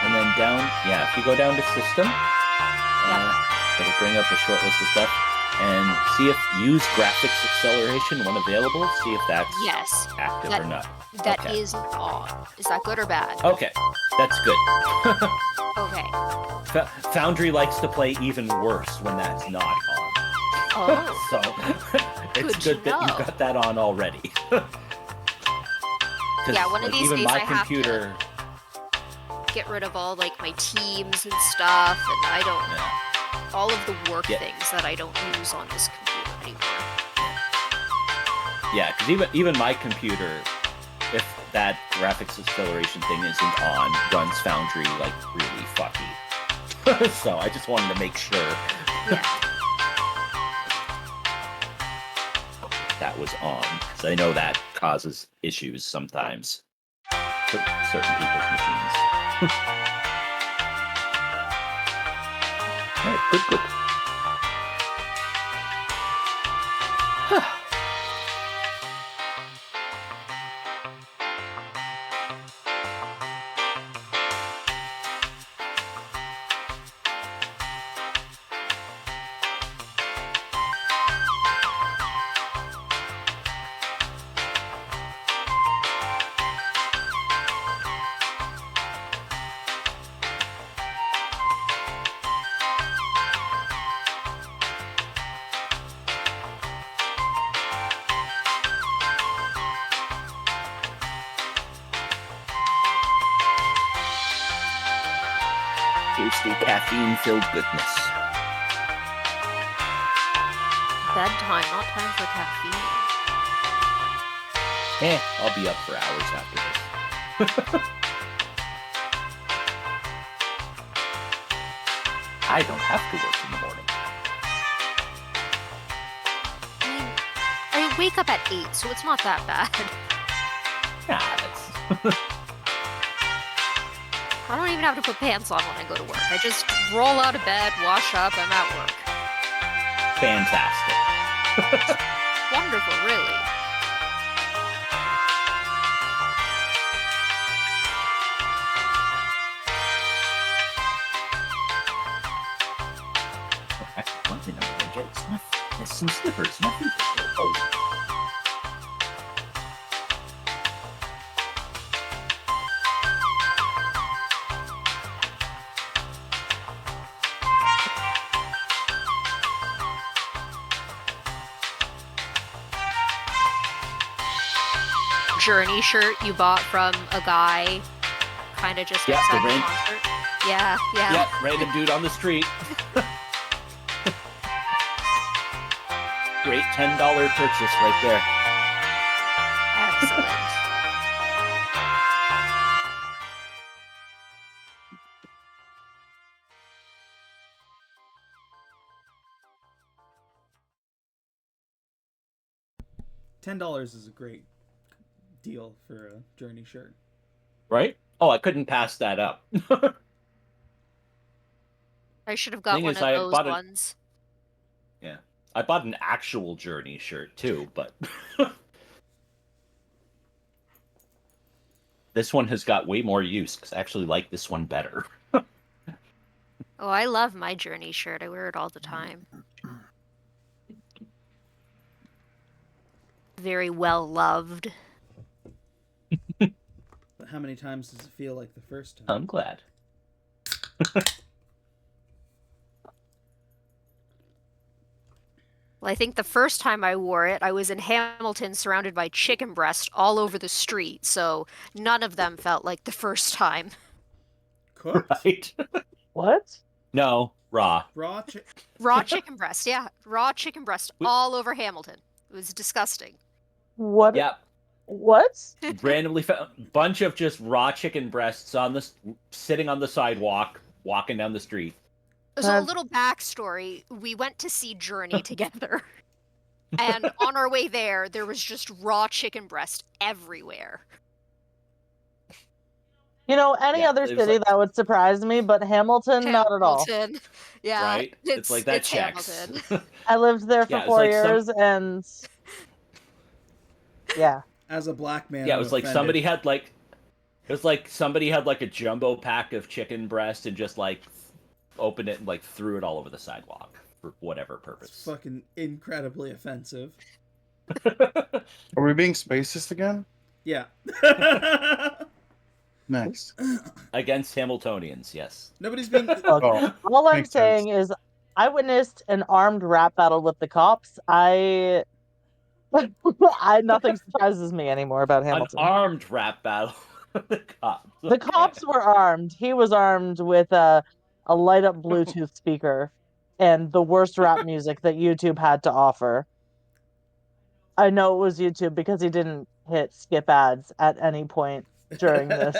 And then down, if you go down to system, it'll bring up a short list of stuff. And see if use graphics acceleration when available. See if that's Yes. active or not. That Okay. is on. Is that good or bad? Okay, that's good. Okay. Foundry likes to play even worse when that's not on. Oh. So it's Good to good that you know. got that on already. 'Cause, Yeah, one of these even days my I have to- computer. Get rid of all like my teams and stuff, and I don't all of the work Yeah. things that I don't use on this computer anymore. Yeah, because even my computer, if that graphics acceleration thing isn't on, runs Foundry like really fucky. So I just wanted to make sure Yeah. that was on. So I know that causes issues sometimes for certain people's machines. All right, good. Tasty caffeine-filled goodness. Bedtime, not time for caffeine. I'll be up for hours after this. I don't have to work in the morning. I mean, I wake up at 8, so it's not that bad. That's I don't even have to put pants on when I go to work. I just roll out of bed, wash up, I'm at work. fantastic. Wonderful, really. Actually, one thing I'm gonna get is some slippers. Nothing. Oh. Journey shirt you bought from a guy kind of just Yeah, outside the the rent. concert. Yeah. Yep, random dude on the street. Great $10 purchase right there. Excellent. $10 is a great deal for a Journey shirt. Right? Oh, I couldn't pass that up. I should have got Thing one is, of I those bought ones. Yeah. I bought an actual Journey shirt too, but this one has got way more use because I actually like this one better. Oh, I love my Journey shirt. I wear it all the time. Very well loved. But how many times does it feel like the first time? I'm glad. Well, I think the first time I wore it, I was in Hamilton surrounded by chicken breast all over the street, so none of them felt like the first time. Cooked? Right? What? No, raw. Raw Raw chicken breast, yeah. Raw chicken breast We- all over Hamilton. It was disgusting. What? Yep. What? Randomly found bunch of just raw chicken breasts on the sitting on the sidewalk, walking down the street. So a little backstory, we went to see Journey together. And on our way there was just raw chicken breast everywhere. You know, any Yeah, other it was city like- that would surprise me, but Hamilton, not at all. Hamilton. Yeah. Right? It's like that checks. Hamilton. I lived there for Yeah, it's 4 like years, and yeah. As a black man, Yeah, it I'm was like offended. somebody had like it was like somebody had like a jumbo pack of chicken breast and just like opened it and like threw it all over the sidewalk for whatever It's purpose. fucking incredibly offensive. Are we being spacist again? Yeah. Nice. Against Hamiltonians, yes. Nobody's being... Look, Oh, all I'm makes sense. saying is I witnessed an armed rap battle with the cops. Nothing surprises me anymore about An Hamilton. armed rap battle. The cops. The cops were armed. He was armed with a light up Bluetooth speaker and the worst rap music that YouTube had to offer. I know it was YouTube because he didn't hit skip ads at any point during this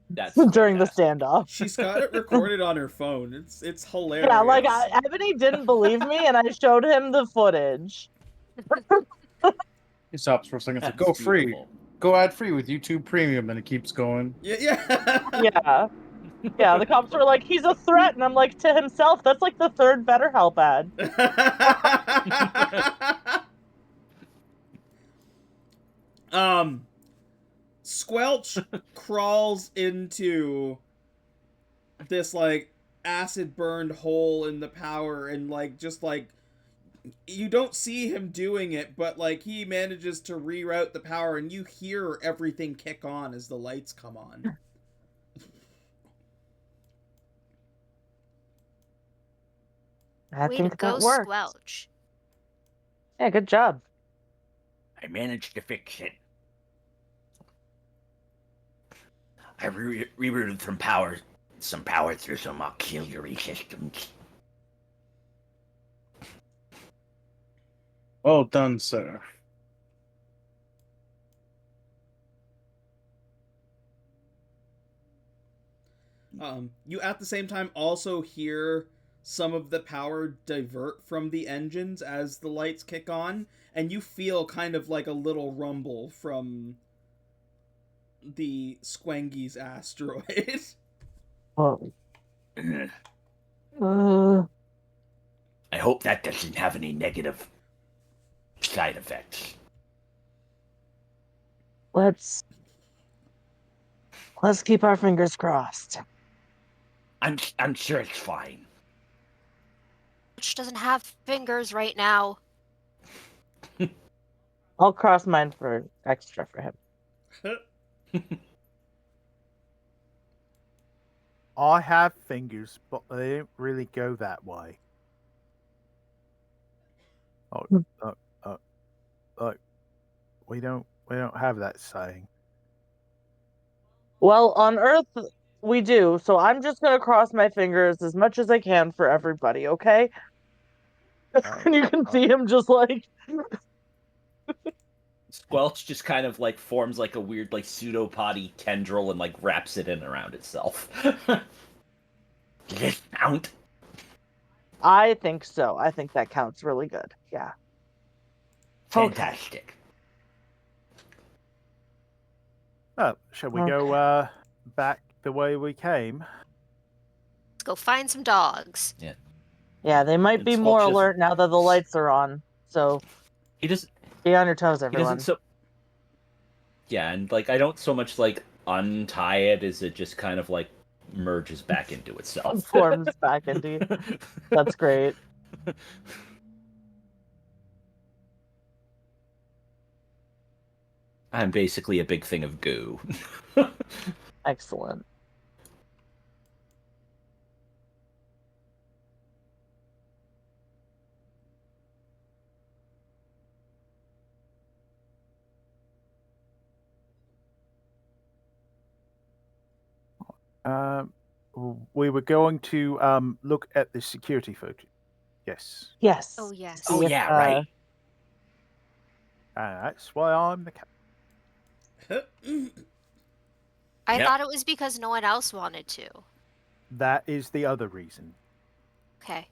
That's during the fantastic. standoff. She's got it recorded on her phone. It's hilarious. Yeah, like Ebony didn't believe me, and I showed him the footage. He stops for a second. It's like, That's go free. beautiful. Go ad free with YouTube Premium, and it keeps going. Yeah. Yeah, the cops were like, he's a threat, and I'm like, to himself. That's like the third BetterHelp ad. Squelch crawls into this like acid burned hole in the power, and like just like you don't see him doing it, but like he manages to reroute the power, and you hear everything kick on as the lights come on. I Way to think go, that worked. Squelch. Yeah, good job. I managed to fix it. I rerouted some power through some auxiliary systems. Well done, sir. You at the same time also hear some of the power divert from the engines as the lights kick on, and you feel kind of like a little rumble from the Squengy's asteroid. Well, I hope that doesn't have any negative side effects. let's keep our fingers crossed. I'm sure it's fine. Squelch doesn't have fingers right now. I'll cross mine for extra for him. I have fingers, but they don't really go that way. We don't have that saying. Well, on Earth we do, so I'm just gonna cross my fingers as much as I can for everybody, okay? And you can see him just like Squelch just kind of like forms like a weird like pseudopody tendril and like wraps it in around itself. Does this count? I think so. I think that counts really good. Yeah. Fantastic. Oh, shall we go back the way we came? Let's go find some dogs. Yeah, they might be And more Squelch alert now that the lights are on. So He doesn't. be on your toes, He everyone. doesn't so. Yeah, and like I don't so much like untie it as it just kind of like merges back into itself. Forms back into you. That's great. I'm basically a big thing of goo. Excellent. We were going to look at the security footage. Yes. Yes. Oh, yes. See Oh, if, yeah, right. That's why I'm the captain. I Yep. thought it was because no one else wanted to. That is the other reason. Okay.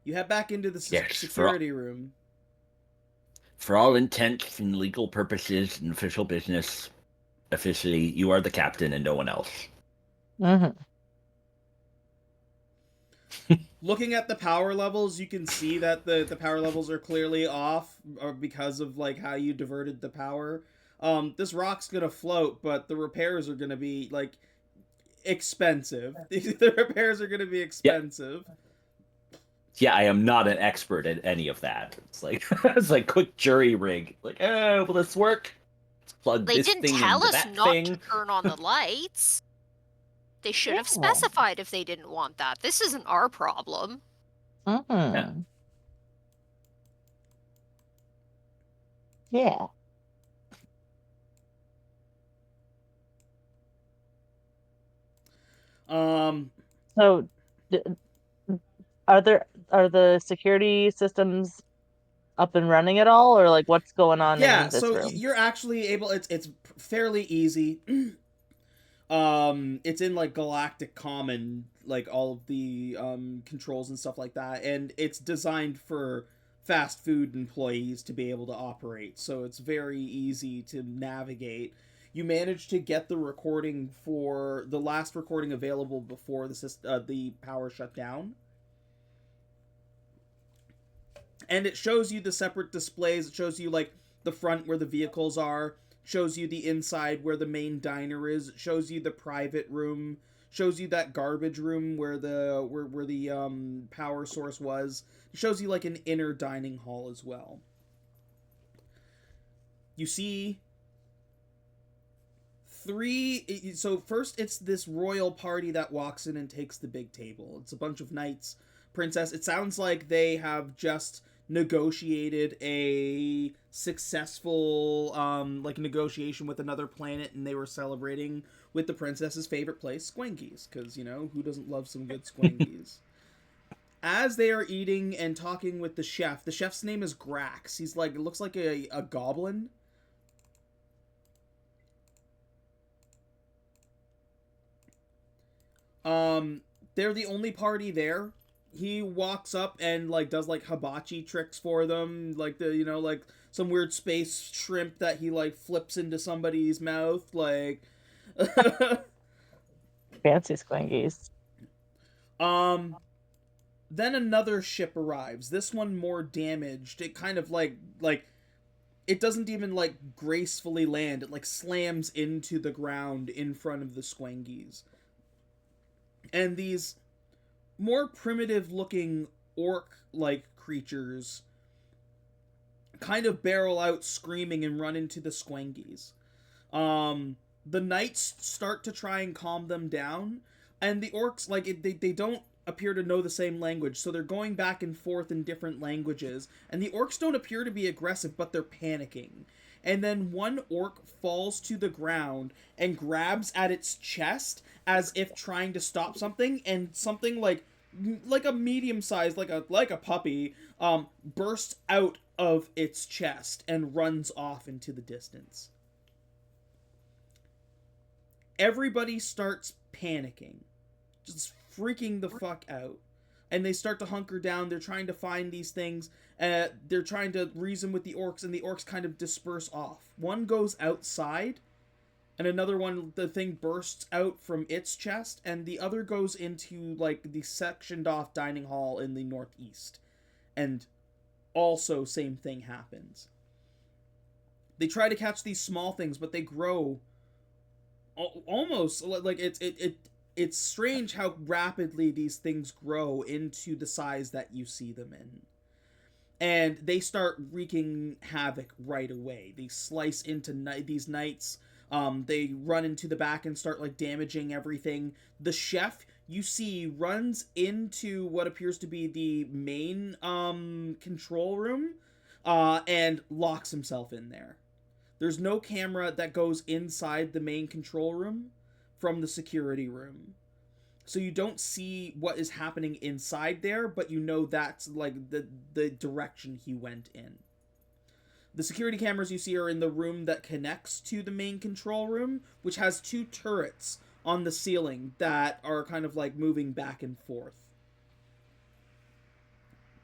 You head back into the Yes, security room. For all intents and legal purposes and official business, officially, you are the captain and no one else. Mhm. Looking at the power levels, you can see that the power levels are clearly off because of like how you diverted the power. This rock's gonna float, but the repairs are gonna be like expensive. The repairs are gonna be expensive. Yeah, I am not an expert at any of that. It's like it's like quick jury rig. Like, oh, will this work? Let's plug They this didn't thing tell into us that not thing. to turn on the lights. They should have Yeah. specified if they didn't want that. This isn't our problem. Mhm. Yeah. So, d- are the security systems up and running at all, or like what's going on Yeah, in this so room? you're actually able. It's fairly easy. It's in like Galactic Common, like all of the controls and stuff like that, and it's designed for fast food employees to be able to operate. So it's very easy to navigate. You managed to get the recording for the last recording available before the power shut down. And it shows you the separate displays. It shows you like the front where the vehicles are, shows you the inside where the main diner is, it shows you the private room, shows you that garbage room where the power source was. It shows you like an inner dining hall as well. You see so first it's this royal party that walks in and takes the big table. It's a bunch of knights, princess. It sounds like they have just negotiated a successful like negotiation with another planet, and they were celebrating with the princess's favorite place, Squankies, because who doesn't love some good Squankies. As they are eating and talking with the chef's name is Grax. He's like, it looks like a goblin. They're the only party there. He walks up and like does like hibachi tricks for them, like like some weird space shrimp that he like flips into somebody's mouth, like. Fancy Squankies. Then another ship arrives. This one more damaged. It kind of like it doesn't even like gracefully land. It like slams into the ground in front of the Squankies. And these more primitive looking orc-like creatures kind of barrel out screaming and run into the Squankies. The knights start to try and calm them down, and the orcs, like, they don't appear to know the same language, so they're going back and forth in different languages, and the orcs don't appear to be aggressive, but they're panicking. And then one orc falls to the ground and grabs at its chest as if trying to stop something, and something like a medium size, like a puppy, bursts out of its chest and runs off into the distance. Everybody starts panicking, just freaking the fuck out. and they start to hunker down. They're trying to find these things. They're trying to reason with the orcs, and the orcs kind of disperse off. One goes outside, and another one, the thing bursts out from its chest, and the other goes into like the sectioned off dining hall in the northeast. And also same thing happens. They try to catch these small things, but they grow almost like it's strange how rapidly these things grow into the size that you see them in. And they start wreaking havoc right away. They slice into these knights. They run into the back and start like damaging everything. The chef, you see, runs into what appears to be the main control room and locks himself in there. There's no camera that goes inside the main control room from the security room. So you don't see what is happening inside there, but you know that's like the direction he went in. The security cameras you see are in the room that connects to the main control room, which has 2 turrets on the ceiling that are kind of like moving back and forth.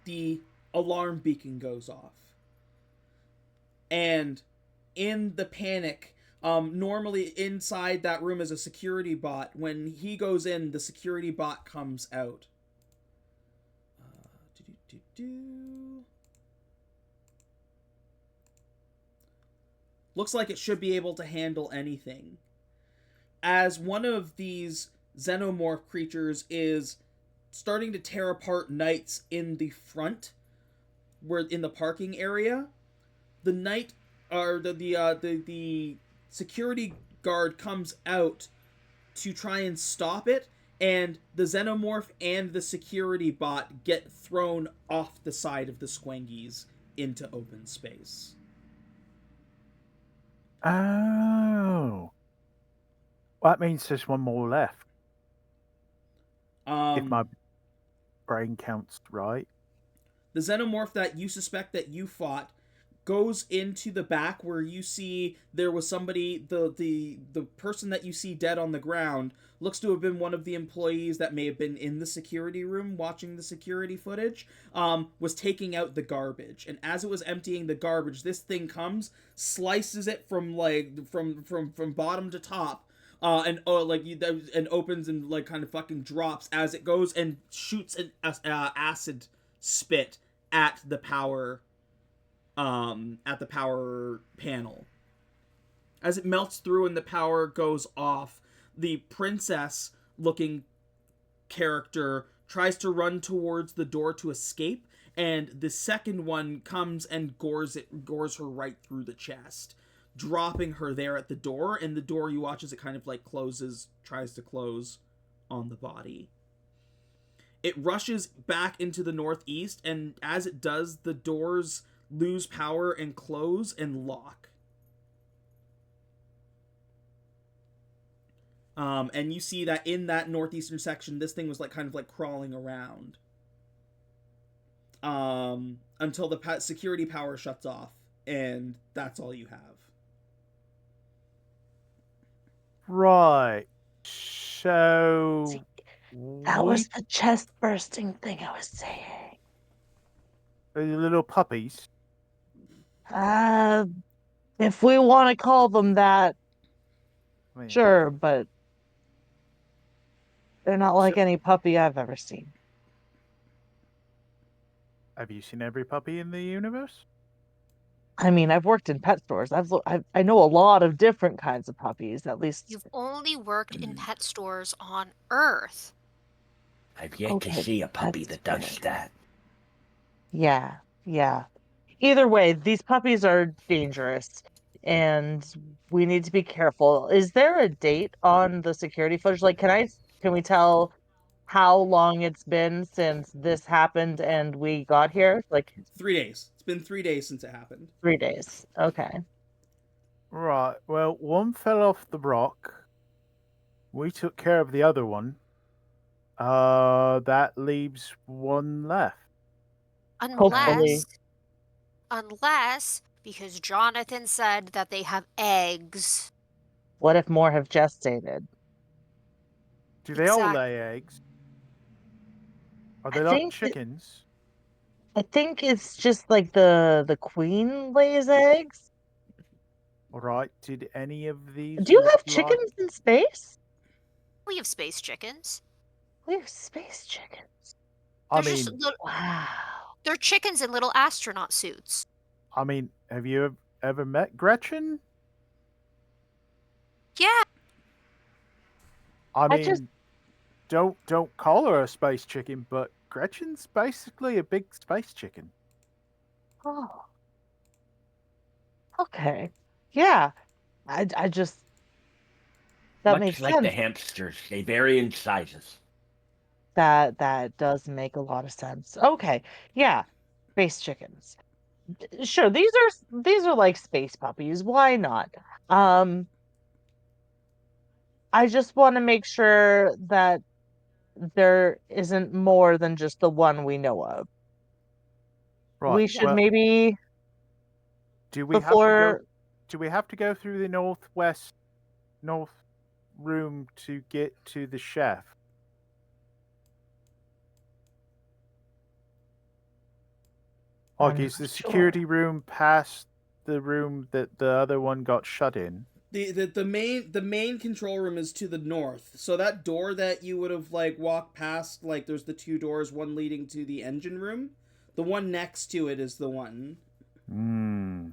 The alarm beacon goes off. And in the panic, normally inside that room is a security bot. When he goes in, the security bot comes out. Looks like it should be able to handle anything. As one of these xenomorph creatures is starting to tear apart knights in the front, where in the parking area, the knight or the security guard comes out to try and stop it, and the xenomorph and the security bot get thrown off the side of the squengies into open space. Oh. Well, that means there's one more left. If my brain counts right. The xenomorph that you suspect that you fought goes into the back where you see there was somebody, the person that you see dead on the ground looks to have been one of the employees that may have been in the security room watching the security footage, was taking out the garbage. And as it was emptying the garbage, this thing comes, slices it from like from bottom to top, and opens and like kind of fucking drops as it goes and shoots an acid spit at the power panel. As it melts through and the power goes off, the princess looking character tries to run towards the door to escape, and the second one comes and gores her right through the chest, dropping her there at the door. And the door, you watch as it kind of like tries to close on the body. It rushes back into the northeast, and as it does, the doors lose power and close and lock. And you see that in that northeastern section, this thing was like kind of like crawling around. Until the security power shuts off, and that's all you have. Right. So See, that was the chest bursting thing I was saying. The little puppies. If we want to call them that, I mean, sure, but they're not like any puppy I've ever seen. Have you seen every puppy in the universe? I mean, I've worked in pet stores. I know a lot of different kinds of puppies. At least You've only worked in pet stores on Earth. I've yet to see a puppy that does that. Yeah. Either way, these puppies are dangerous, and we need to be careful. Is there a date on the security footage? Like, can we tell how long it's been since this happened and we got here? Like 3 days. It's been 3 days since it happened. 3 days. Okay. Right. Well, one fell off the rock. We took care of the other one. That leaves one left. Hopefully. Unless, because Johnathan said that they have eggs. What if more have gestated? Do they all lay eggs? Are they I like think chickens? I think it's just like the queen lays eggs. All right. Did any of these Do you look have like? chickens in space? We have space chickens. We have space chickens. I They're just mean, Wow. they're chickens in little astronaut suits. have you ever met Gretchen? Yeah. I I just mean, don't call her a space chicken, but Gretchen's basically a big space chicken. oh, okay. Yeah. I just that Much makes like the sense. hamsters, they vary in sizes. That does make a lot of sense. Okay. Yeah. Space chickens. Sure, these are like space puppies. Why not? Um, I just want to make sure that there isn't more than just the one we know of. Right. We should Well, maybe do we have to go? before Do we have to go through the north room to get to the chef? Like, I'm is not the sure. security room past the room that the other one got shut in? The main control room is to the north. So that door that you would have like walked past, like there's the two doors, one leading to the engine room. The one next to it is the one. Hmm.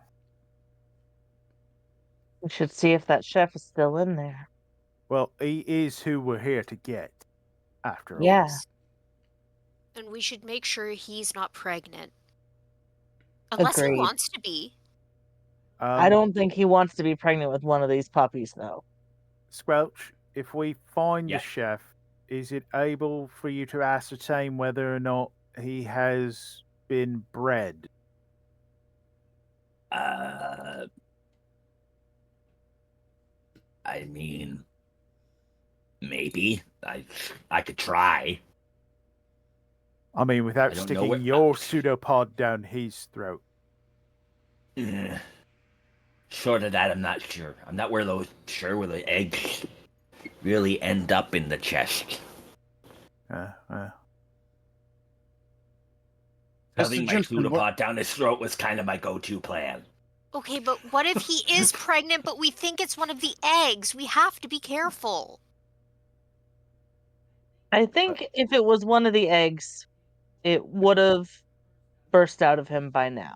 We should see if that chef is still in there. Well, he is who we're here to get, after all. Yeah, And we should make sure he's not pregnant. Unless he agreed. wants to be. I don't think he wants to be pregnant with one of these puppies, though. Squelch, if we find the Yes. chef, is it able for you to ascertain whether or not he has been bred? Uh, I mean, maybe I could try. I mean, I without don't know sticking what- your pseudopod down his throat. Short of that, I'm not sure. I'm not sure where the eggs really end up in the chest. Having my Jimson, pseudopod down his throat was kind of my go-to plan. Okay, but what if he is pregnant, but we think it's one of the eggs? We have to be careful. I think if it was one of the eggs, it would have burst out of him by now.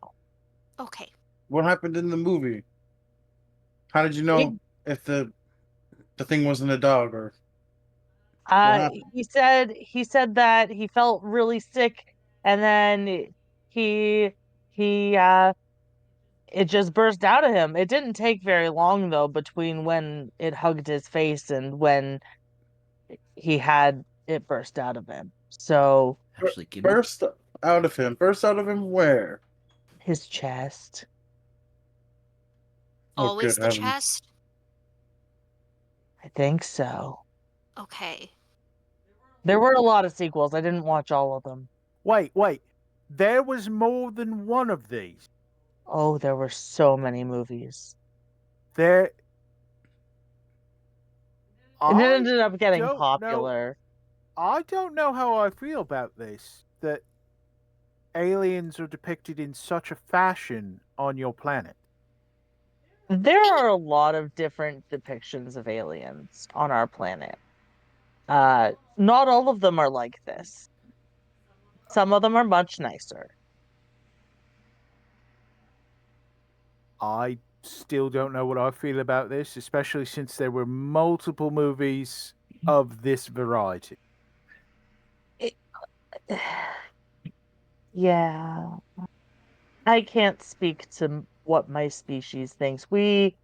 Okay. what happened in the movie? How did you know if the thing wasn't a dog or what happened? He said that he felt really sick, and then he it just burst out of him. It didn't take very long though between when it hugged his face and when he had it burst out of him. So Actually, give me. Burst out of him. Burst out of him where? his chest. Oh, Always good the heavens. chest? I think so. Okay. There were a lot of sequels. I didn't watch all of them. Wait. There was more than one of these. Oh, there were so many movies. There. And it I ended up getting don't know. popular. I don't know how I feel about this. That aliens are depicted in such a fashion on your planet. There are a lot of different depictions of aliens on our planet. Not all of them are like this. Some of them are much nicer. I still don't know what I feel about this, especially since there were multiple movies of this variety. Yeah. I can't speak to what my species thinks. We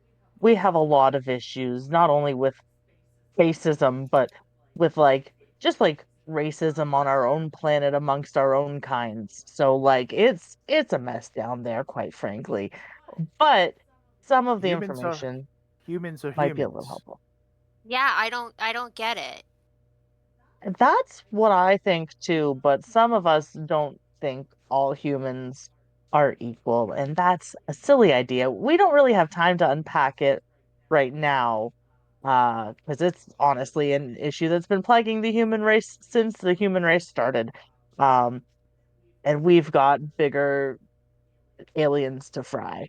have a lot of issues, not only with racism, but with just like racism on our own planet amongst our own kinds. So like it's a mess down there, quite frankly. But some of the Humans are information humans are might be a little humans. helpful. Yeah, I don't get it. That's what I think too, but some of us don't think all humans are equal, and that's a silly idea. We don't really have time to unpack it right now, because it's honestly an issue that's been plaguing the human race since the human race started. and we've got bigger aliens to fry.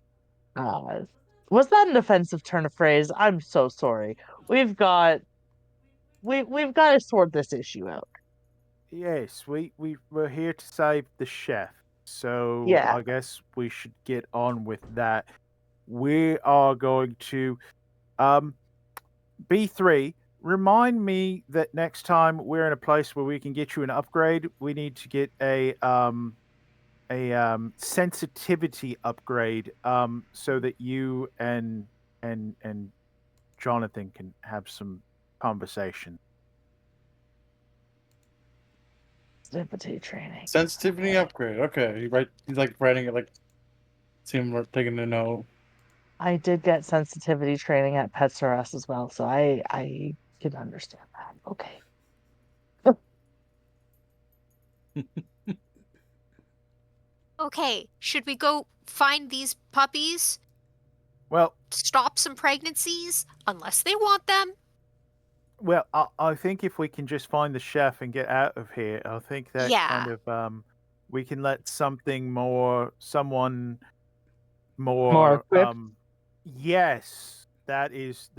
Uh, was that an offensive turn of phrase? I'm so sorry. We've got we've got to sort this issue out. Yes, we're here to save the chef. So Yeah. I guess we should get on with that. We are going to B3, remind me that next time we're in a place where we can get you an upgrade, we need to get a sensitivity upgrade so that you and Johnathan can have some conversation. Sensitivity training. Sensitivity upgrade. Okay, he's like writing it like. Seem we're taking a note. I did get sensitivity training at Pets R Us as well, so I can understand that. Okay. Okay, should we go find these puppies? Well, Stop some pregnancies? Unless they want them? Well, I think if we can just find the chef and get out of here, I think that kind Yeah. of we can let someone More more equipped? yes, that is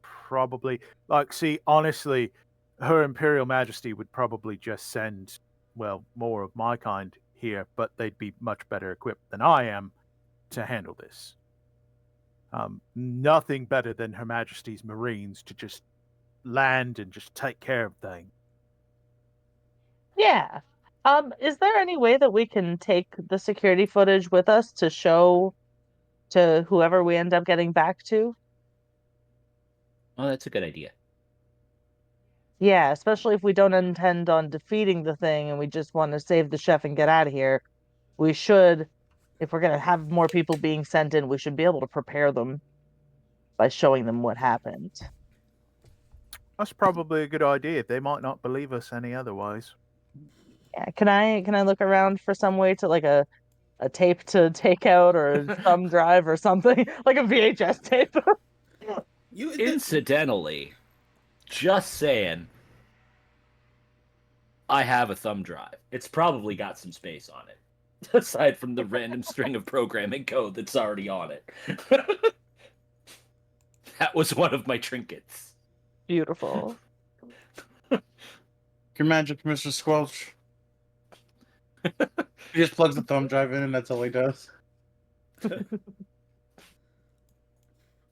probably like, see, honestly, Her Imperial Majesty would probably just send, well, more of my kind here, but they'd be much better equipped than I am to handle this. Nothing better than Her Majesty's Marines to just land and just take care of things. Yeah. Is there any way that we can take the security footage with us to show to whoever we end up getting back to? Oh, that's a good idea. Yeah, especially if we don't intend on defeating the thing and we just want to save the chef and get out of here. We should, if we're going to have more people being sent in, we should be able to prepare them by showing them what happened. That's probably a good idea. They might not believe us any otherwise. Yeah, can I look around for some way to like a tape to take out or a thumb drive or something like a VHS tape? Incidentally, just saying, I have a thumb drive. It's probably got some space on it, aside from the random string of programming code that's already on it. That was one of my trinkets. Beautiful. Your magic, Mr. Squelch. He just plugs the thumb drive in, and that's all he does.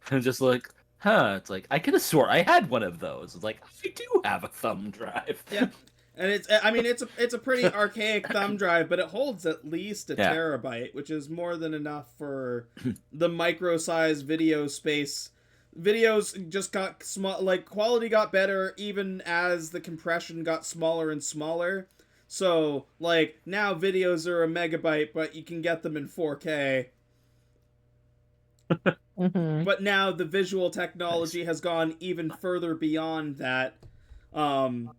I'm just like, it's like, I could have swore I had one of those. It's like, I do have a thumb drive. Yeah. And it's a pretty archaic thumb drive, but it holds at least a terabyte, which is more than enough for the micro-sized video space. Videos just got small, like quality got better even as the compression got smaller and smaller. So, like, now videos are a megabyte, but you can get them in 4K. Mm-hmm. But now the visual technology has gone even further beyond that. And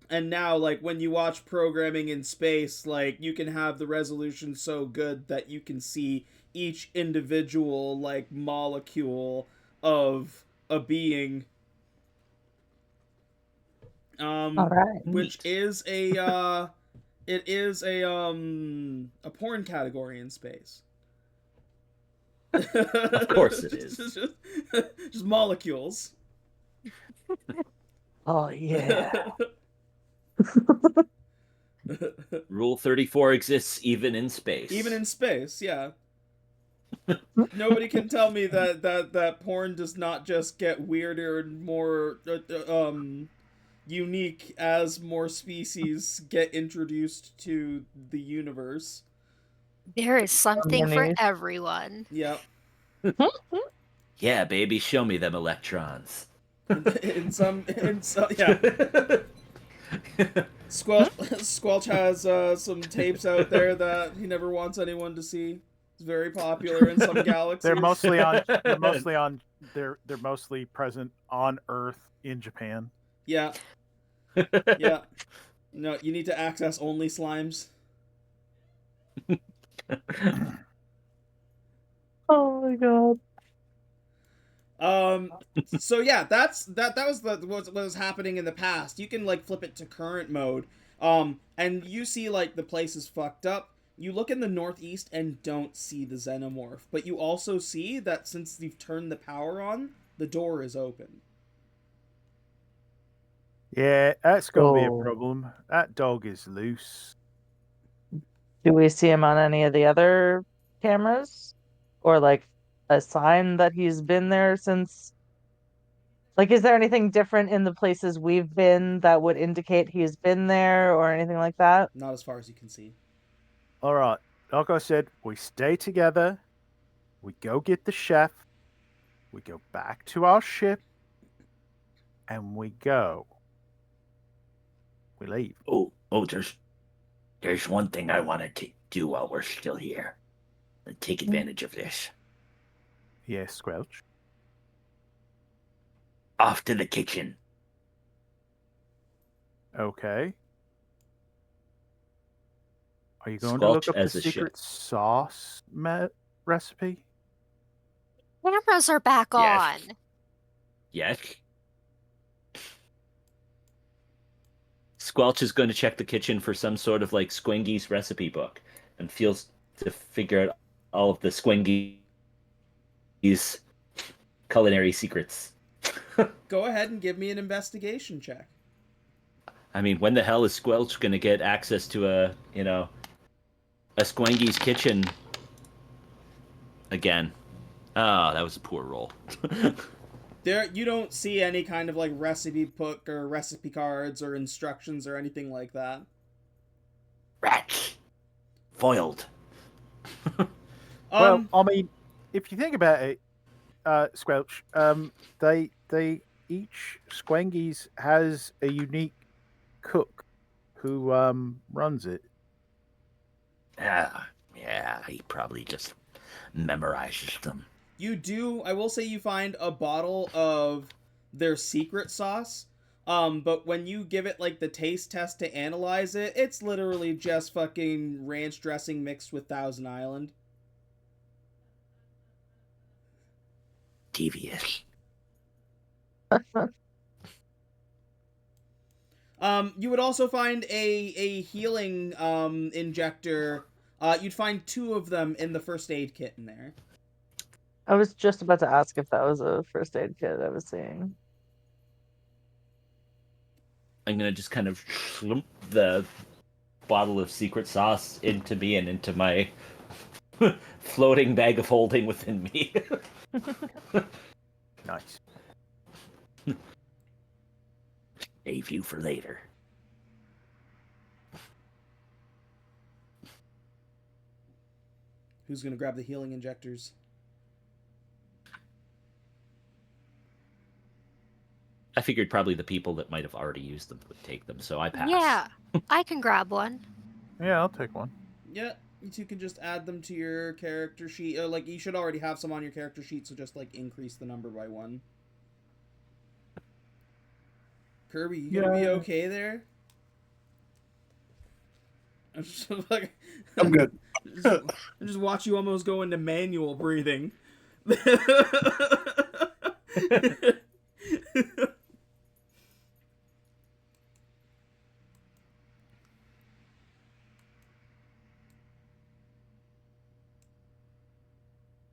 now, like, when you watch programming in space, like, you can have the resolution so good that you can see each individual, like, molecule of a being. All right. Which is a porn category in space. Of course it is. Just molecules. Oh yeah. Rule 34 exists even in space. Even in space, yeah. Nobody can tell me that porn does not just get weirder and more unique as more species get introduced to the universe. There is something for everyone. Yep. Yeah, baby, show me them electrons. in some, yeah. Squelch has some tapes out there that he never wants anyone to see. It's very popular in some galaxies. They're mostly present on Earth in Japan. Yeah. Yeah. No, you need to access only slimes. Oh my god. So yeah, that was what was happening in the past. You can like flip it to current mode, And you see, like, the place is fucked up. You look in the northeast and don't see the Xenomorph, but you also see that since they've turned the power on, the door is open. Yeah, that's going to be a So- problem. That dog is loose. Do we see him on any of the other cameras? Or like a sign that he's been there since? Like, is there anything different in the places we've been that would indicate he's been there or anything like that? Not as far as you can see. All right. Like I said, we stay together. We go get the chef. We go back to our ship. And we go. We leave. Oh, there's one thing I want to do while we're still here. Take advantage of this. Yes, Squelch. Off to the kitchen. Okay. Are you going to Squelch look up the as a ship. secret sauce recipe? Cameras are back Yes. on. Yes. Squelch is going to check the kitchen for some sort of like Squingy's recipe book and feels to figure out all of the Squingy's culinary secrets. Go ahead and give me an investigation check. I mean, when the hell is Squelch going to get access to a Squingy's kitchen again? Oh, that was a poor roll. There, you don't see any kind of like recipe book or recipe cards or instructions or anything like that. Rats. Foiled. Well, I mean, if you think about it, Squelch, they each Squengies has a unique cook who runs it. Yeah, he probably just memorizes them. You do, I will say you find a bottle of their secret sauce, but when you give it, like, the taste test to analyze it, it's literally just fucking ranch dressing mixed with Thousand Island. Devious. You would also find a healing, injector. You'd find 2 of them in the first aid kit in there. I was just about to ask if that was a first aid kit I was seeing. I'm going to just kind of slump the bottle of secret sauce into me and into my floating bag of holding within me. Nice. Save you for later. Who's gonna grab the healing injectors? I figured probably the people that might have already used them would take them, so I pass. Yeah, I can grab one. Yeah, I'll take one. Yeah, you 2 can just add them to your character sheet. Like, you should already have some on your character sheet, so just, like, increase the number by 1. Kirby, you gonna be okay there? I'm just, like, I'm good. just watch you almost go into manual breathing.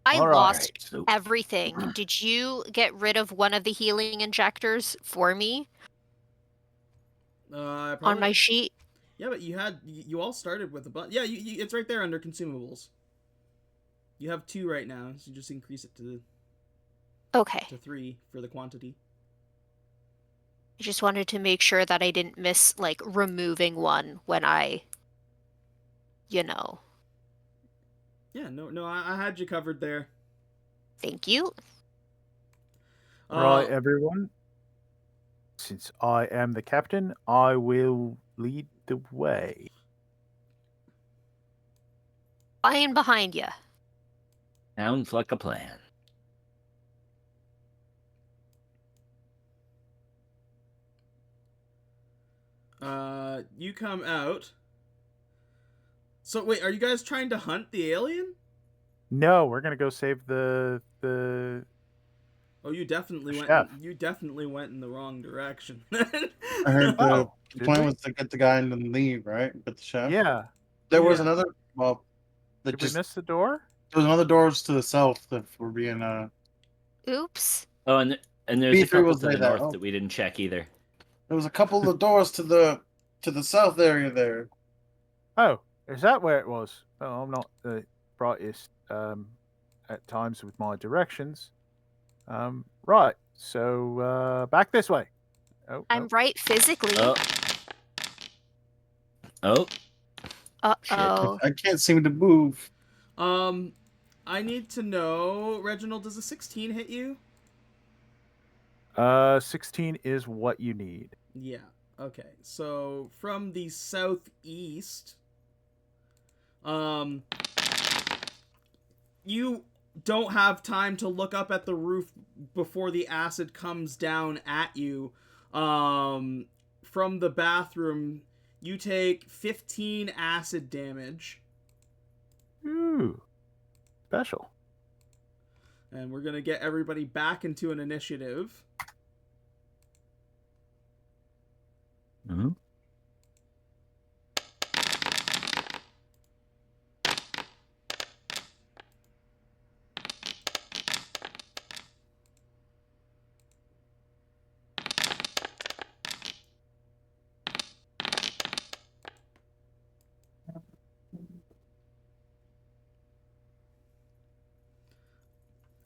I All right. lost So everything. Did you get rid of one of the healing injectors for me on Probably, my sheet? yeah, but you all started with a bunch. Yeah, it's right there under consumables. You have 2 right now, so you just increase it to Okay. 3 for the quantity. I just wanted to make sure that I didn't miss, like, removing one when I, Yeah, no, I had you covered there. Thank you. Right, everyone. Since I am the captain, I will lead the way. I am behind you. Sounds like a plan. You come out. So wait, are you guys trying to hunt the alien? No, we're gonna go save the Oh, you definitely went. Chef. You definitely went in the wrong direction. I heard the Oh, did plan we? was to get the guy and then leave, right? Get the chef. Yeah. There was Yeah. another. Well, that Did just we miss the door? there was another doors to the south that were being. Oops. Oh, and there's a B3 couple will to say the that. north Oh. that we didn't check either. There was a couple of doors to the south area there. Oh, is that where it was? Oh, I'm not the brightest at times with my directions. Right. So back this way. Oh, I'm right physically. Oh. Oh. Uh-oh. I can't seem to move. I need to know, Reginald, does a 16 hit you? 16 is what you need. Yeah. Okay. So from the southeast, you don't have time to look up at the roof before the acid comes down at you. From the bathroom, you take 15 acid damage. Ooh, special. And we're going to get everybody back into an initiative. Mm-hmm.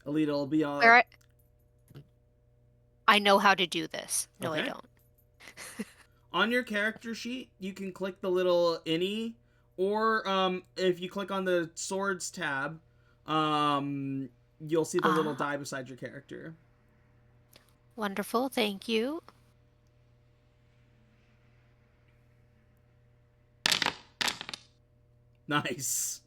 Aelita will be on. Where I know how to do this. No, I Okay. don't. On your character sheet, you can click the little innie, or if you click on the swords tab, you'll see the little die beside your character. Wonderful, thank you. Nice.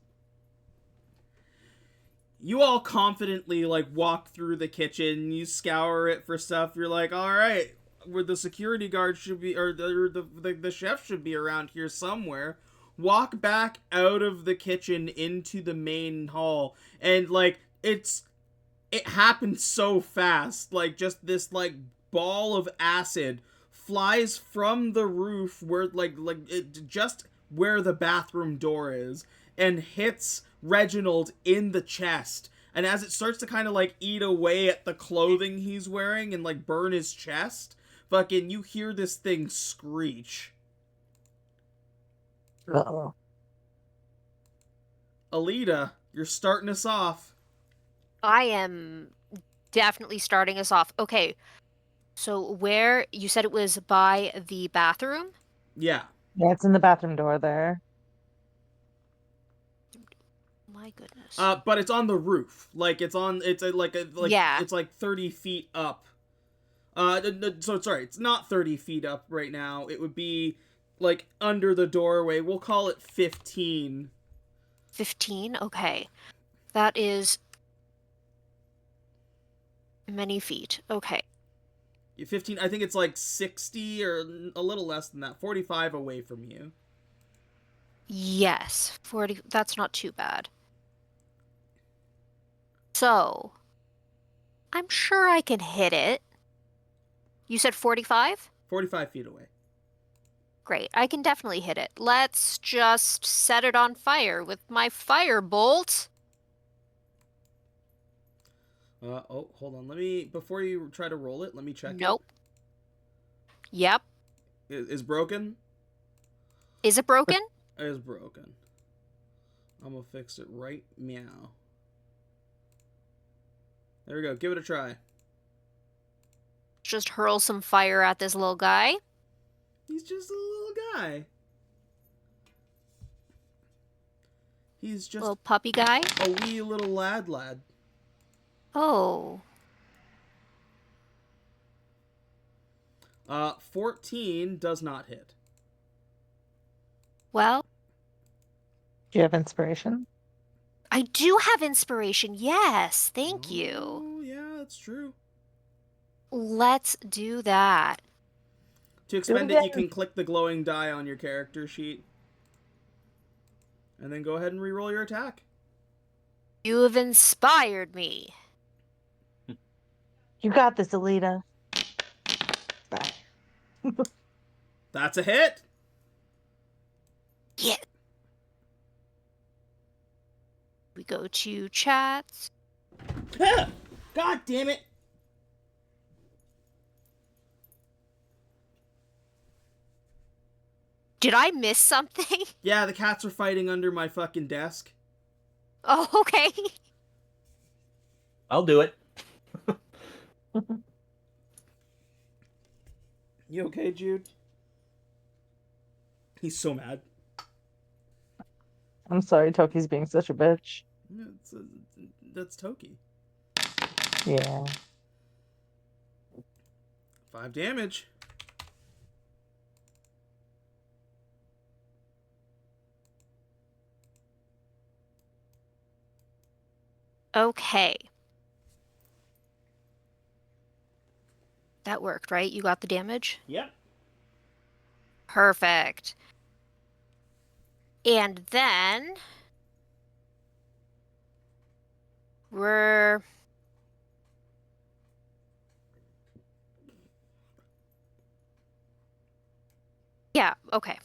You all confidently walk through the kitchen. You scour it for stuff. You're like, all right, where the security guard should be, or the chef should be around here somewhere. Walk back out of the kitchen into the main hall, and it happens so fast. Just this ball of acid flies from the roof where just where the bathroom door is, and hits Reginald in the chest. And as it starts to kind of eat away at the clothing he's wearing and burn his chest, fucking you hear this thing screech. Uh-oh. Aelita, you're starting us off. I am definitely starting us off. Okay, so where you said it was by the bathroom? Yeah. Yeah, it's in the bathroom door there. My goodness. But it's on the roof. Yeah. It's 30 feet up. So sorry, it's not 30 feet up right now. It would be under the doorway. We'll call it 15. 15? Okay. That is many feet. Okay. 15, I think it's 60 or a little less than that. 45 away from you. Yes. 40. That's not too bad. So, I'm sure I can hit it. You said 45? 45 feet away. Great. I can definitely hit it. Let's just set it on fire with my firebolt. Oh, hold on. Before you try to roll it, let me check. Nope. Yep. Is broken? Is it broken? It is broken. I'm gonna fix it right meow. There we go. Give it a try. Just hurl some fire at this little guy. He's just a little guy. He's just Little puppy guy. a wee little lad. Oh. 14 does not hit. Well, Do you have inspiration? I do have inspiration. Yes. Thank you. Oh, yeah, that's true. Let's do that. To expend it, you again. can click the glowing die on your character sheet. And then go ahead and reroll your attack. You have inspired me. You got this, Aelita. Bye. That's a hit. Yeah. We go to chats. God damn it. Did I miss something? Yeah, the cats are fighting under my fucking desk. Oh, okay. I'll do it. You okay, Jude? He's so mad. I'm sorry, Toki's being such a bitch. It's, that's Toki. Yeah. 5 damage. Okay. That worked, right? You got the damage? Yep. Perfect. And then we're yeah, okay. I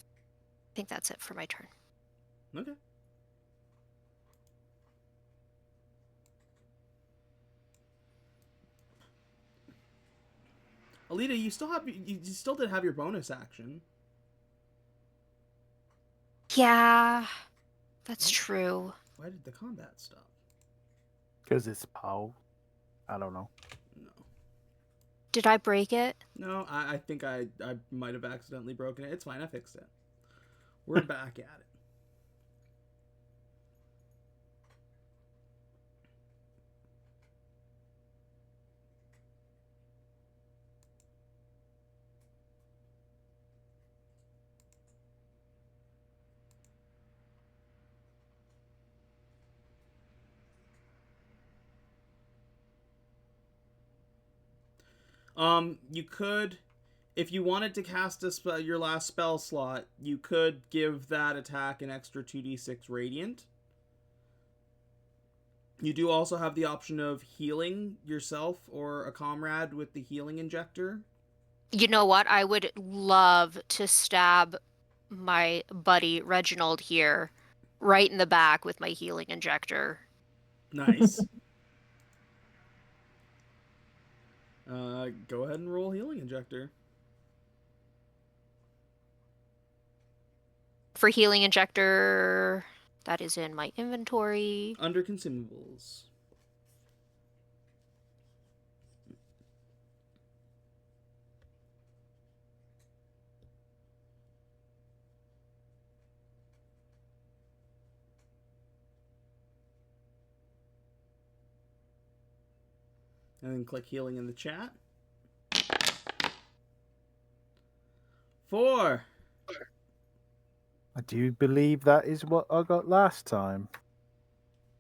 think that's it for my turn. Okay. Aelita, you still did have your bonus action. Yeah, that's true. Why did the combat stop? Because it's POW. I don't know. No. Did I break it? No, I think I might have accidentally broken it. It's fine, I fixed it. We're back at it. You could, if you wanted to cast your last spell slot, you could give that attack an extra 2d6 radiant. You do also have the option of healing yourself or a comrade with the healing injector. You know what? I would love to stab my buddy Reginald here right in the back with my healing injector. Nice. Go ahead and roll healing injector. For healing injector, that is in my inventory. Under consumables. And then click healing in the chat. 4. I do believe that is what I got last time.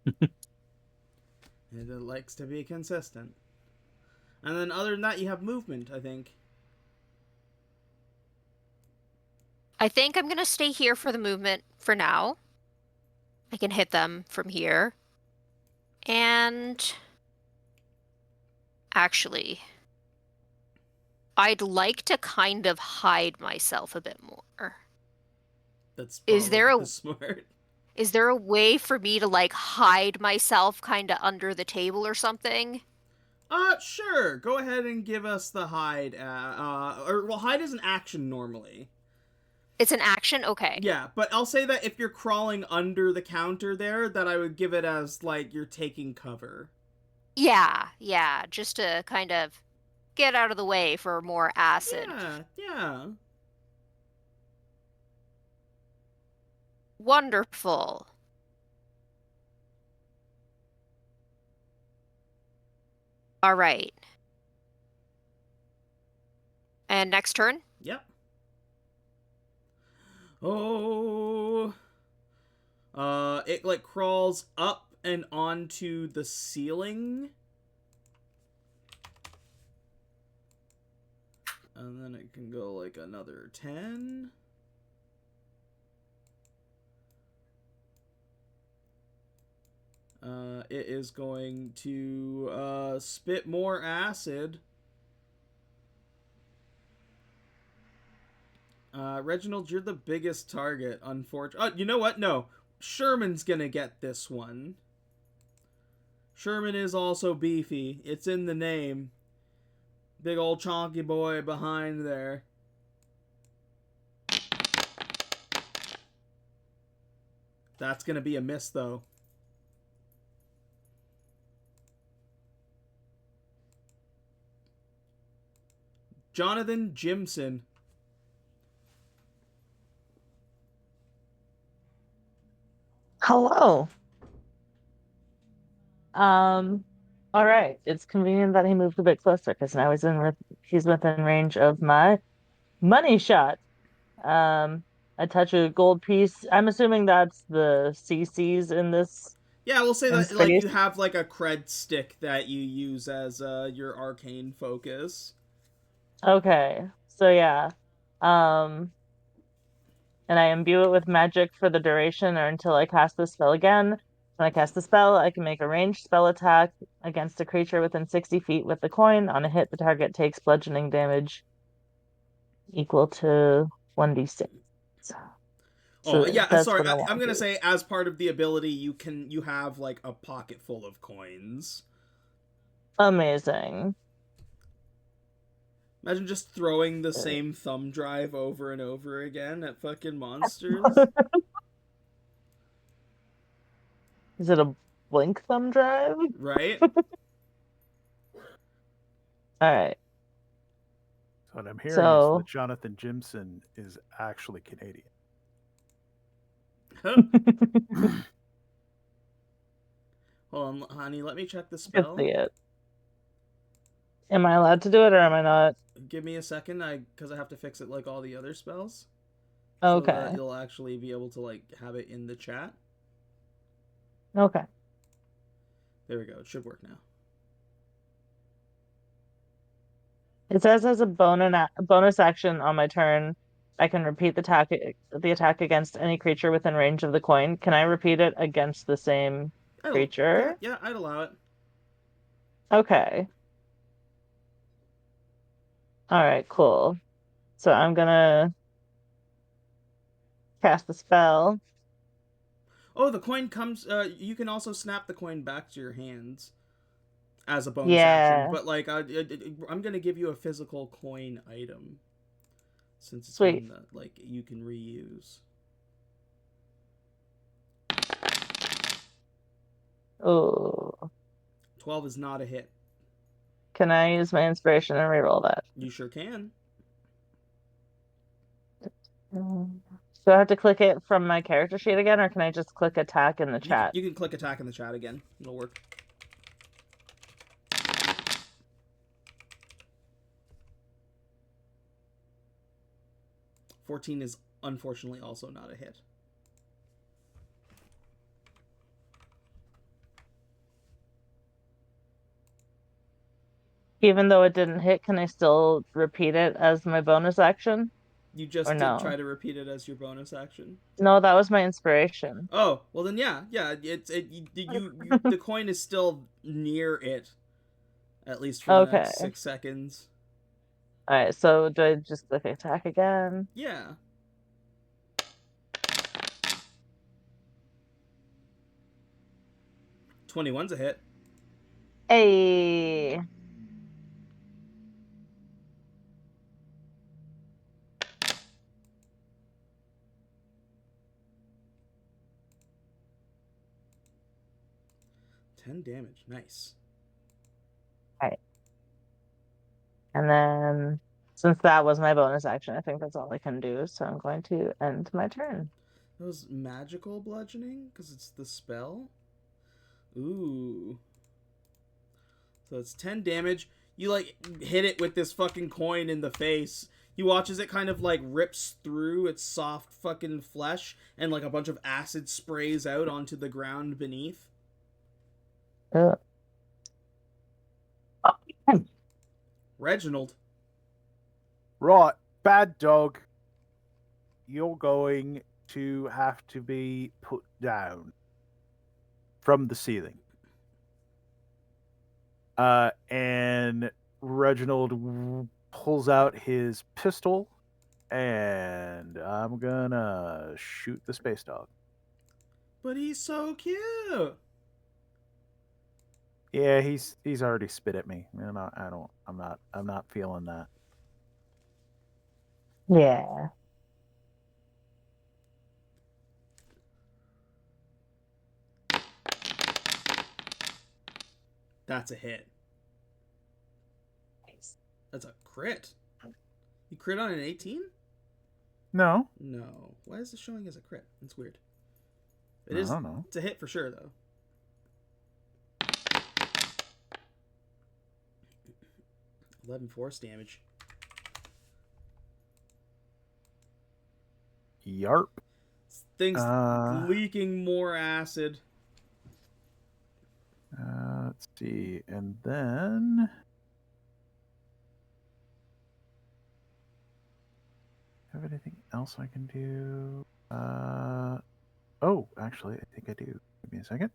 It likes to be consistent. And then other than that, you have movement, I think. I think I'm going to stay here for the movement for now. I can hit them from here. And actually, I'd like to kind of hide myself a bit more. That's Is there probably a- smart. Is there a way for me to like hide myself kind of under the table or something? Sure. Go ahead and give us the hide. Well, hide is an action normally. It's an action? Okay. Yeah, but I'll say that if you're crawling under the counter there, that I would give it as, like, you're taking cover. Yeah, just to kind of get out of the way for more acid. Yeah. Wonderful. All right. And next turn? Yep. Oh. It, like, crawls up and onto the ceiling. And then it can go, like, another 10. it is going to spit more acid. Reginald, you're the biggest target, unfortunately. Oh, you know what? No. Sherman's gonna get this one. Sherman is also beefy. It's in the name. Big old chonky boy behind there. That's gonna be a miss, though. Johnathan Jimson. Hello. All right. It's convenient that he moved a bit closer because now he's within range of my money shot. I touch a gold piece. I'm assuming that's the CCs in this Yeah, we'll say that like space. you have like a cred stick that you use as your arcane focus. Okay. So yeah. Um, and I imbue it with magic for the duration or until I cast the spell again. When I cast the spell, I can make a ranged spell attack against a creature within 60 feet with the coin. On a hit, the target takes bludgeoning damage equal to 1d6. Oh So yeah, that's sorry. what I I'm want to gonna do. say as part of the ability, you have like a pocket full of coins. Amazing. Imagine just throwing the same thumb drive over and over again at fucking monsters. Is it a blink thumb drive? Right? All right. So what I'm hearing is So that Johnathan Jimson is actually Canadian. Hold on, honey. Let me check the I can spell. see it. Am I allowed to do it or am I not? Give me a second, because I have to fix it like all the other spells, so that Okay. you'll actually be able to like have it in the chat. Okay. There we go. It should work now. It says as a bonus action on my turn, I can repeat the attack against any creature within range of the coin. Can I repeat it against the same creature? Yeah, I'd allow it. Okay. All right, cool. So I'm gonna cast the spell. Oh, the coin comes. You can also snap the coin back to your hands as a bonus action. Yeah. But like, I'm gonna give you a physical coin item since it's Sweet. one that like you can reuse. Oh. 12 is not a hit. Can I use my inspiration and reroll that? You sure can. Do I have to click it from my character sheet again, or can I just click attack in the chat? You can click attack in the chat again. It'll work. $14 is unfortunately also not a hit. Even though it didn't hit, can I still repeat it as my bonus action? You just Or did no? try to repeat it as your bonus action. No, that was my inspiration. Oh, well then yeah. The coin is still near it, at least for the Okay. next 6 seconds. All right, so do I just click attack again? Yeah. $21's a hit. Hey. $10 damage. Nice. All right. And then, since that was my bonus action, I think that's all I can do. So I'm going to end my turn. That was magical bludgeoning because it's the spell. Ooh. So it's 10 damage. You like hit it with this fucking coin in the face. You watch as it kind of like rips through its soft fucking flesh and like a bunch of acid sprays out onto the ground beneath. Reginald. Right, bad dog. You're going to have to be put down from the ceiling. And Reginald pulls out his pistol, and I'm gonna shoot the space dog. But he's so cute. Yeah, he's already spit at me. And I'm not feeling that. Yeah. That's a hit. That's a crit. You crit on an 18? No. No. Why is it showing as a crit? That's weird. I don't know. It's a hit for sure, though. 11 force damage. Yarp. Thing's leaking more acid. Let's see. And then... have anything else I can do? Oh, actually, I think I do. Give me a second.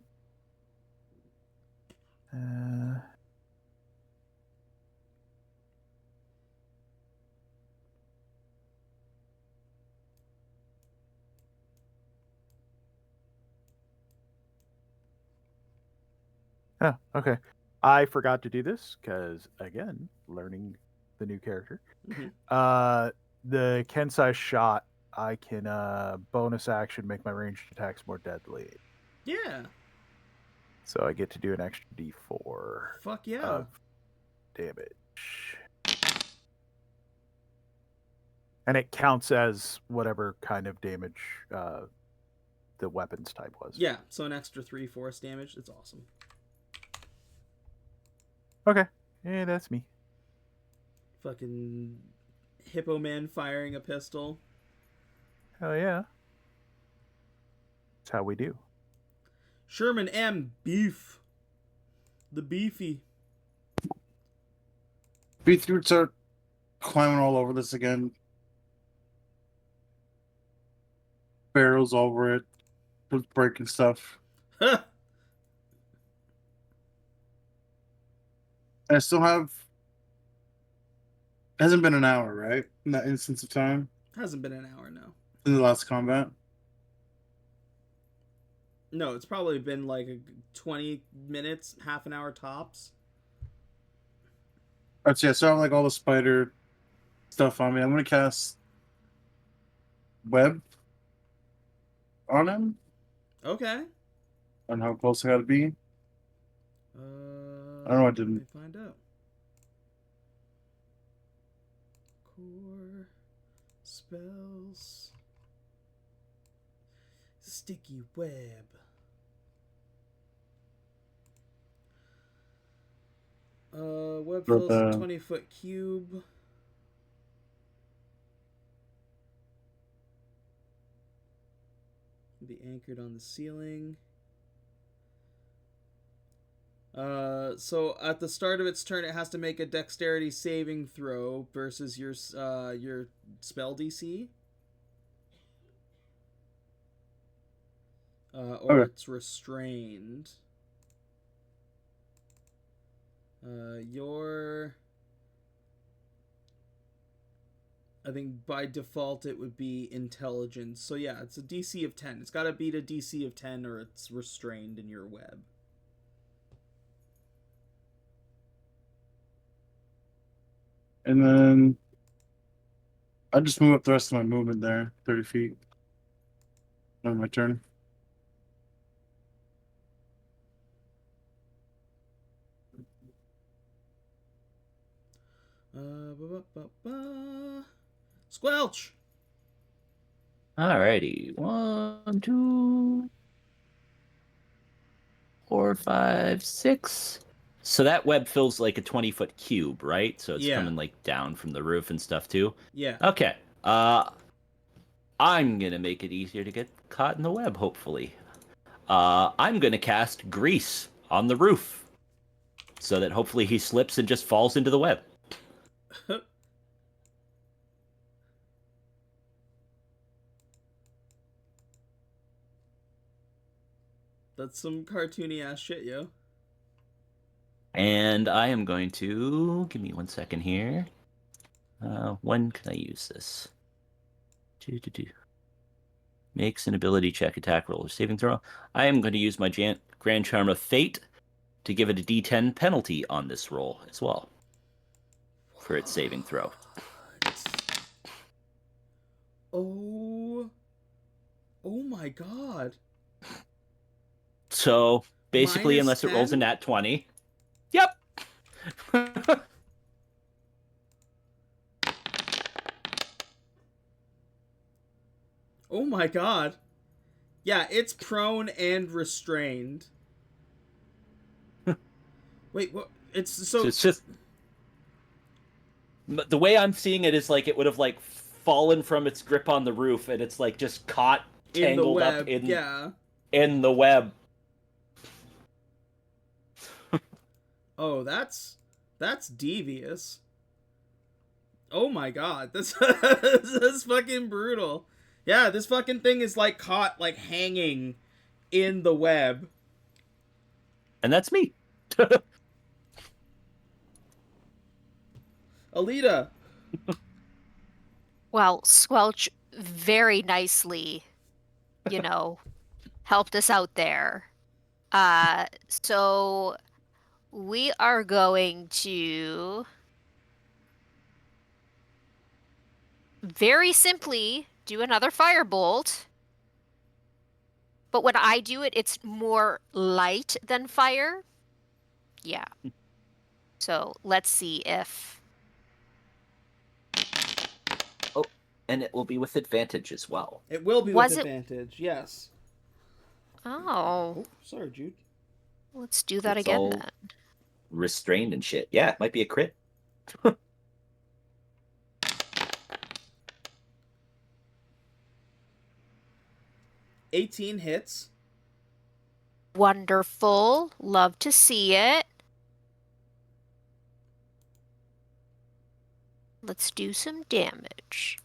Oh, okay. I forgot to do this because, again, learning the new character. Mm-hmm. The Kensai shot, I can bonus action make my ranged attacks more deadly. Yeah. So I get to do an extra D4 Fuck yeah. of damage. And it counts as whatever kind of damage the weapons type was. Yeah, so an extra 3 force damage. It's awesome. Okay. Yeah, that's me. Fucking Hippo Man firing a pistol. Hell yeah. That's how we do. Sherman M. Beef. The beefy. Beetroots are climbing all over this again. Barrels over it. Just breaking stuff. Huh. I still have... It hasn't been an hour, right? In that instance of time? Hasn't been an hour now. In the last combat? No, it's probably been like 20 minutes, half an hour tops. Alright, so yeah, so I have like all the spider stuff on me. I'm gonna cast web on him. Okay. On how close I gotta be. I don't know, I didn't. Let me find out. Core spells. Sticky web. Web fills a 20-foot cube. Be anchored on the ceiling. So at the start of its turn, it has to make a dexterity saving throw versus your spell DC. Or Okay. it's restrained. I think by default it would be intelligence. So yeah, it's a DC of 10. It's got to beat a DC of 10 or it's restrained in your web. And then I just move up the rest of my movement there, 30 feet. On my turn. Squelch! Alrighty. 1, 2, 4, 5, 6. So that web fills like a 20-foot cube, right? So it's Yeah. coming like down from the roof and stuff too. Yeah. Okay. I'm gonna make it easier to get caught in the web, hopefully. I'm gonna cast grease on the roof, so that hopefully he slips and just falls into the web. That's some cartoony ass shit, yo. And I am going to give me 1 second here. When can I use this? Makes an ability check, attack roll, or saving throw. I am going to use my Grand Charm of Fate to give it a D10 penalty on this roll as well for its saving throw. Oh my god. So basically, Minus unless it rolls a 10? nat 20. Yep. Oh my god. Yeah, it's prone and restrained. Wait, what? So it's just the way I'm seeing it is like it would have like fallen from its grip on the roof, and it's like just caught in the tangled web. up in Yeah. in the web. Oh, that's devious. Oh my god, this is fucking brutal. Yeah, this fucking thing is like caught like hanging in the web. And that's me. Aelita. Well, Squelch very nicely, helped us out there. So we are going to very simply do another firebolt. But when I do it, it's more light than fire. Yeah. So let's see if... Oh, and it will be with advantage as well. It will be Was with it- advantage, yes. Oh, Oh, sorry, Jude. let's do that It's again all- then. Restrained and shit. Yeah, it might be a crit. 18 hits. Wonderful. Love to see it. Let's do some damage.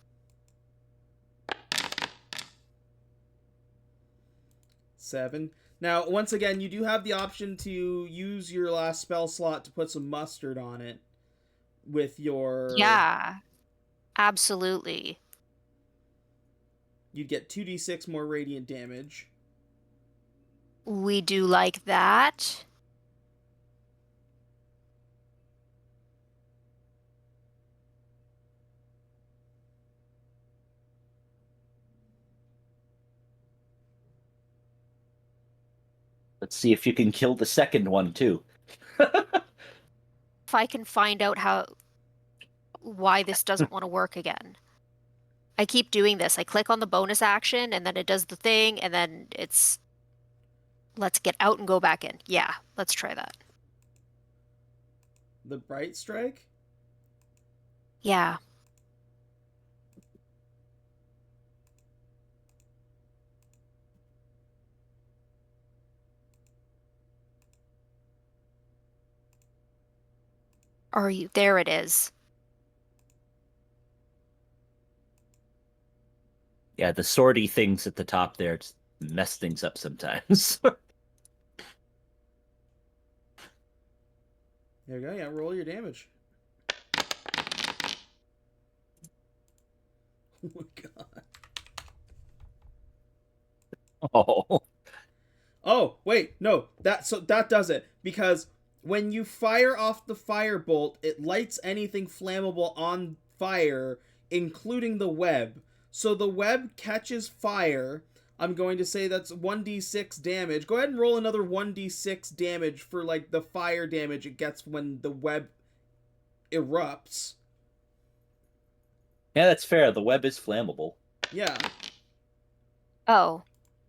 Seven. Now, once again, you do have the option to use your last spell slot to put some mustard on it with your... Yeah, absolutely. You'd get 2d6 more radiant damage. We do like that. Let's see if you can kill the second one too. If I can find out why this doesn't want to work again. I keep doing this. I click on the bonus action and then it does the thing and then it's let's get out and go back in. Yeah, let's try that. The Bright Strike? Yeah. Are you? There it is. Yeah, the swordy things at the top there just mess things up sometimes. There you go, yeah, roll your damage. Oh my god. Oh. Oh, wait, no, that does it. Because when you fire off the firebolt, it lights anything flammable on fire, including the web. So the web catches fire. I'm going to say that's 1d6 damage. Go ahead and roll another 1d6 damage for, like, the fire damage it gets when the web erupts. Yeah, that's fair. The web is flammable. Yeah. Oh.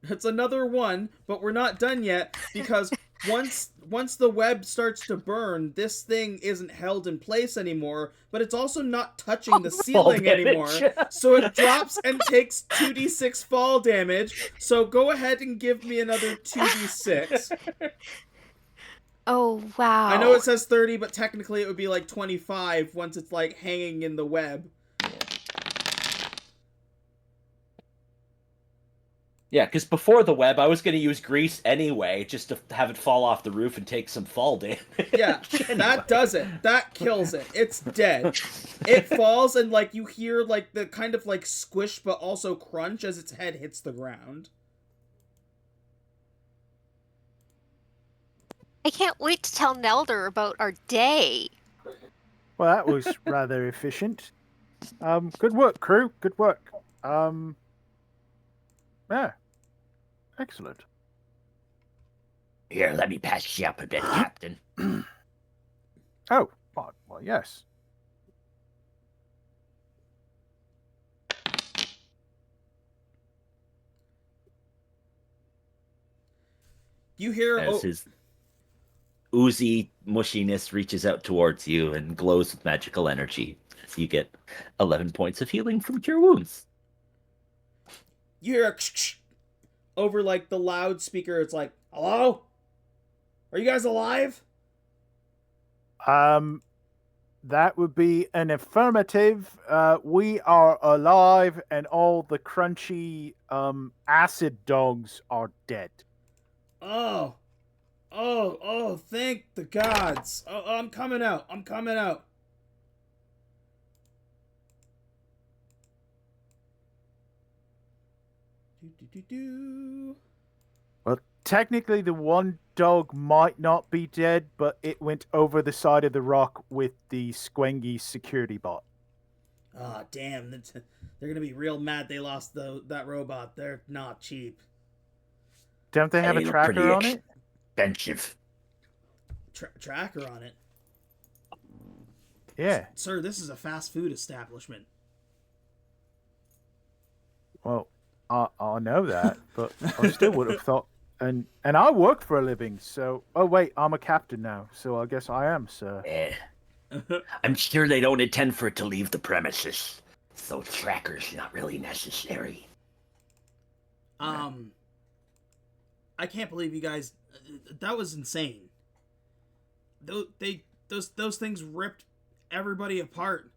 It's another one, but we're not done yet, because once the web starts to burn, this thing isn't held in place anymore, but it's also not touching the ceiling damage. anymore. So it drops and takes 2d6 fall damage. So go ahead and give me another 2d6. Oh, wow. I know it says 30, but technically it would be like 25 once it's like hanging in the web. Yeah, because before the web, I was going to use grease anyway, just to have it fall off the roof and take some fall damage. Yeah, that does it. That kills it. It's dead. It falls and like you hear like the kind of like squish but also crunch as its head hits the ground. I can't wait to tell Nelder about our day. Well, that was rather efficient. Good work, crew. Good work. Yeah. Excellent. Here, let me patch you up a bit, Captain. Oh, well, yes. You hear As his oozy mushiness reaches out towards you and glows with magical energy. So you get 11 points of healing from Cure Wounds. you hear over like the loudspeaker. It's like, "Hello? Are you guys alive?" That would be an affirmative. We are alive, and all the crunchy acid dogs are dead. Oh. Thank the gods. Oh, I'm coming out. I'm coming out. Do. Well, technically, the one dog might not be dead, but it went over the side of the rock with the Squengy security bot. Ah, damn. They're gonna be real mad they lost that robot. They're not cheap. Don't they have They a look tracker pretty on it? expensive. Tracker on it. Yeah. Sir, this is a fast food establishment. Well, I know that, but I still would have thought. And I work for a living, so. Oh wait, I'm a captain now, so I guess I am, sir. Eh. I'm sure they don't intend for it to leave the premises, so tracker's not really necessary. I can't believe you guys. That was insane. Those things ripped everybody apart.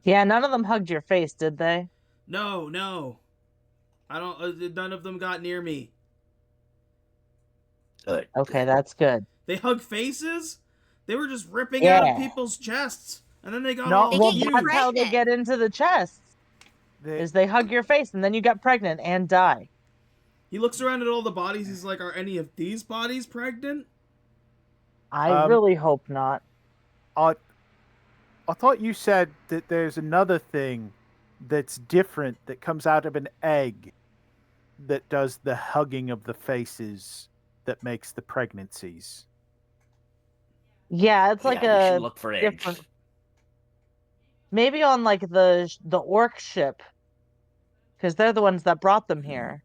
Yeah, none of them hugged your face, did they? No. I don't. None of them got near me. Good. Okay, that's good. They hug faces. They were just ripping out of Yeah. people's chests, and then they got No, all They Well, get huge. that's how they pregnant. get into the chests. Is they hug your face and then you get pregnant and die. He looks around at all the bodies. He's like, "Are any of these bodies pregnant?" I really hope not. I thought you said that there's another thing that's different that comes out of an egg that does the hugging of the faces that makes the pregnancies. Yeah, it's like Yeah, we should a look for eggs. different. Maybe on like the orc ship, because they're the ones that brought them here.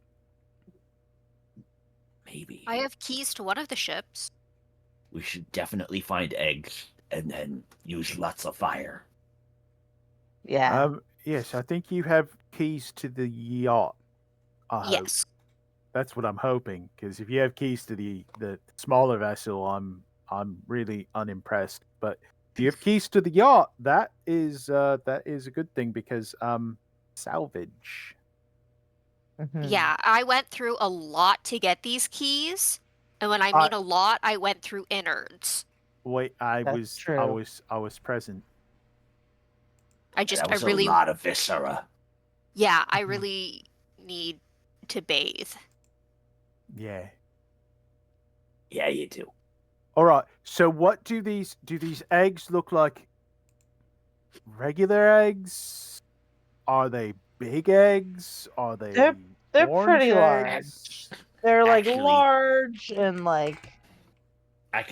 Maybe. I have keys to one of the ships. We should definitely find eggs and then use lots of fire. Yeah. Yes, I think you have keys to the yacht. I hope. Yes. That's what I'm hoping. Because if you have keys to the smaller vessel, I'm really unimpressed. But if you have keys to the yacht, that is a good thing because salvage. Mhm. Yeah, I went through a lot to get these keys. And when I mean a lot, I went through innards. Wait, I That's was present. I That was really a lot of viscera. Yeah, I really need to bathe. Yeah. Yeah, you do. All right. So what do these eggs look like? Regular eggs? Are they big eggs? Are they They're orange pretty eggs? large. They're like Actually- large and like I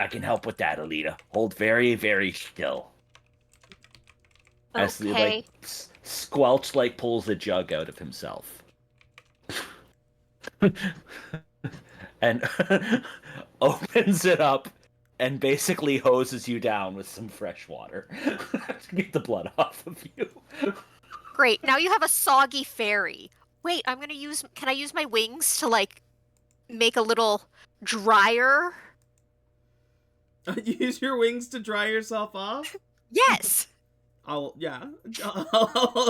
can help with that, Aelita. Hold very, very still. As he, Okay. like, Squelch, like, pulls a jug out of himself. And opens it up and basically hoses you down with some fresh water to get the blood off of you. Great. Now you have a soggy fairy. Wait, can I use my wings to like make a little dryer? Use your wings to dry yourself off. Yes. I'll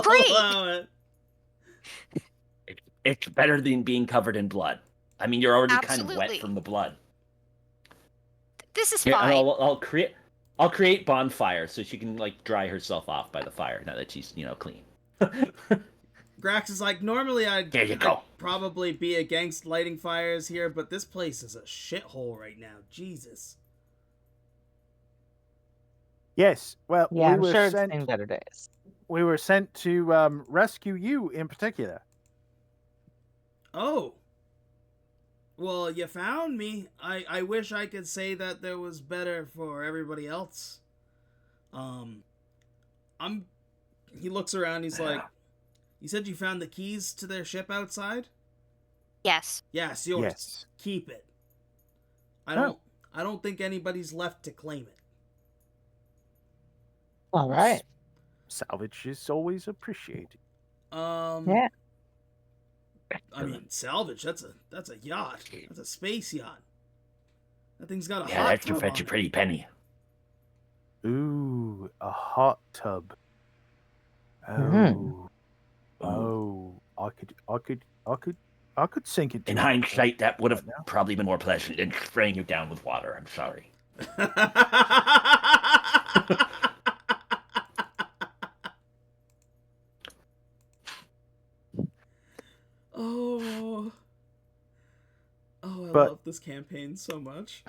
Great. allow it. It's better than being covered in blood. I mean, you're already kind of wet Absolutely. from the blood. This is Here, fine. I'll create bonfire so she can like dry herself off by the fire now that she's clean. Grax is like, normally I'd go. probably be against lighting fires here, but this place is a shithole right now. Jesus. Yes. Well, Yeah, we I'm were sure sent. it's seen better days. We were sent to rescue you in particular. Oh. Well, you found me. I wish I could say that there was better for everybody else. He looks around, he's like, you said you found the keys to their ship outside? Yes. Yes, yours. Yes. Keep it. Oh. I don't think anybody's left to claim it. All right. Salvage is always appreciated. Yeah. I mean, salvage, that's a yacht. That's a space yacht. That thing's got a Yeah, hot that could tub fetch on a it. pretty penny. Ooh, a hot tub. Oh, Mhm. oh, I could sink it. In hindsight, that would have probably been more pleasant than spraying you down with water. I'm sorry. Oh, I But- love this campaign so much.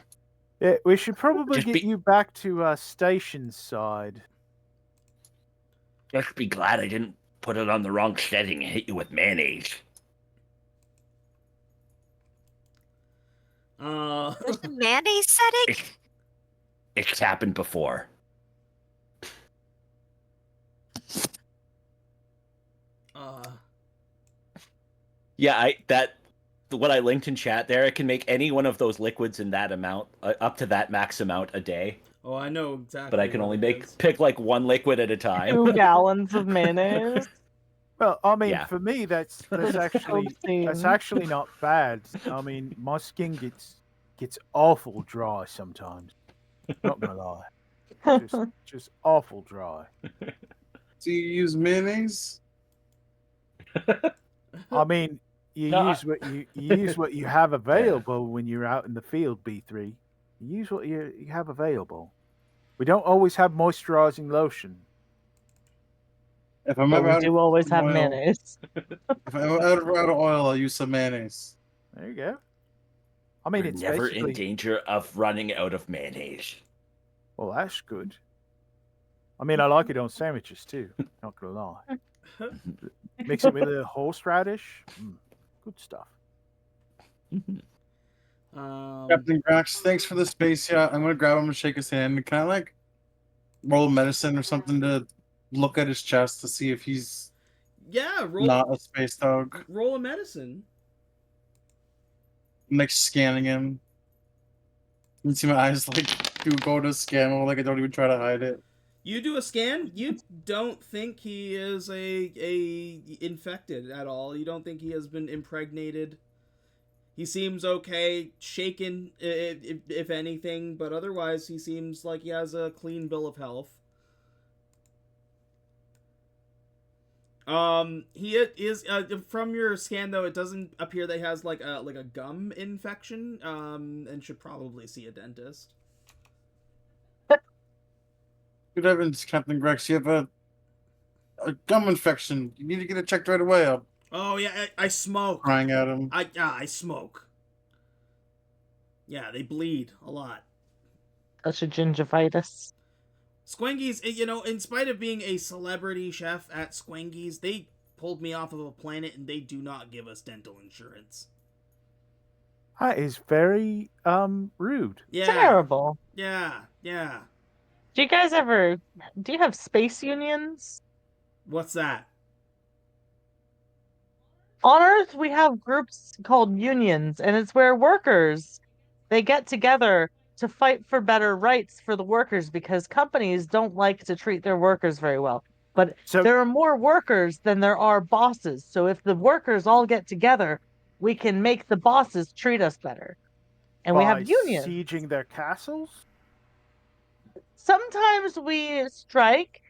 Yeah, we should probably Just get be- you back to station side. Just be glad I didn't put it on the wrong setting and hit you with mayonnaise. There's a mayonnaise setting? It's happened before. Yeah, what I linked in chat there, it can make any one of those liquids in that amount, up to that max amount a day. Oh, I know exactly. But I can what only it is. pick like one liquid at a time. 2 gallons of mayonnaise. Well, I mean, Yeah. for me, that's That's obscene. actually not bad. I mean, my skin gets awful dry sometimes. Not gonna lie, just awful dry. Do you use mayonnaise? I mean, you No, use what you have available when you're out in the field. B3, you use what you have available. We don't always have moisturizing lotion. If I'm But ever we out do of always have oil, mayonnaise. if I'm ever out of oil, I'll use some mayonnaise. There you go. I mean, We're it's never basically. in danger of running out of mayonnaise. Well, that's good. I mean, I like it on sandwiches too. Not gonna lie. Mix it with a horseradish. Good stuff. Captain Grax, thanks for the space yacht. I'm gonna grab him and shake his hand. Can I like roll medicine or something to look at his chest to see if he's Yeah, roll not a space dog? roll a medicine. I'm like scanning him. You can see my eyes like go to scan mode, like I don't even try to hide it. You do a scan. You don't think he is a infected at all. You don't think he has been impregnated. He seems okay, shaken if anything, but otherwise he seems like he has a clean bill of health. He is from your scan though. It doesn't appear that he has like a gum infection. And should probably see a dentist. Good heavens, Captain Grax, you have a gum infection. You need to get it checked right away. I'm Oh yeah, I smoke. crying at him. I smoke. Yeah, they bleed a lot. Such a gingivitis. Squengies, in spite of being a celebrity chef at Squengies, they pulled me off of a planet and they do not give us dental insurance. That is very rude. Yeah. Terrible. Yeah. Do you have space unions? What's that? On Earth, we have groups called unions, and it's where workers, they get together to fight for better rights for the workers because companies don't like to treat their workers very well. But So- there are more workers than there are bosses. So if the workers all get together, we can make the bosses treat us better. And we By have unions. sieging their castles. Sometimes we strike.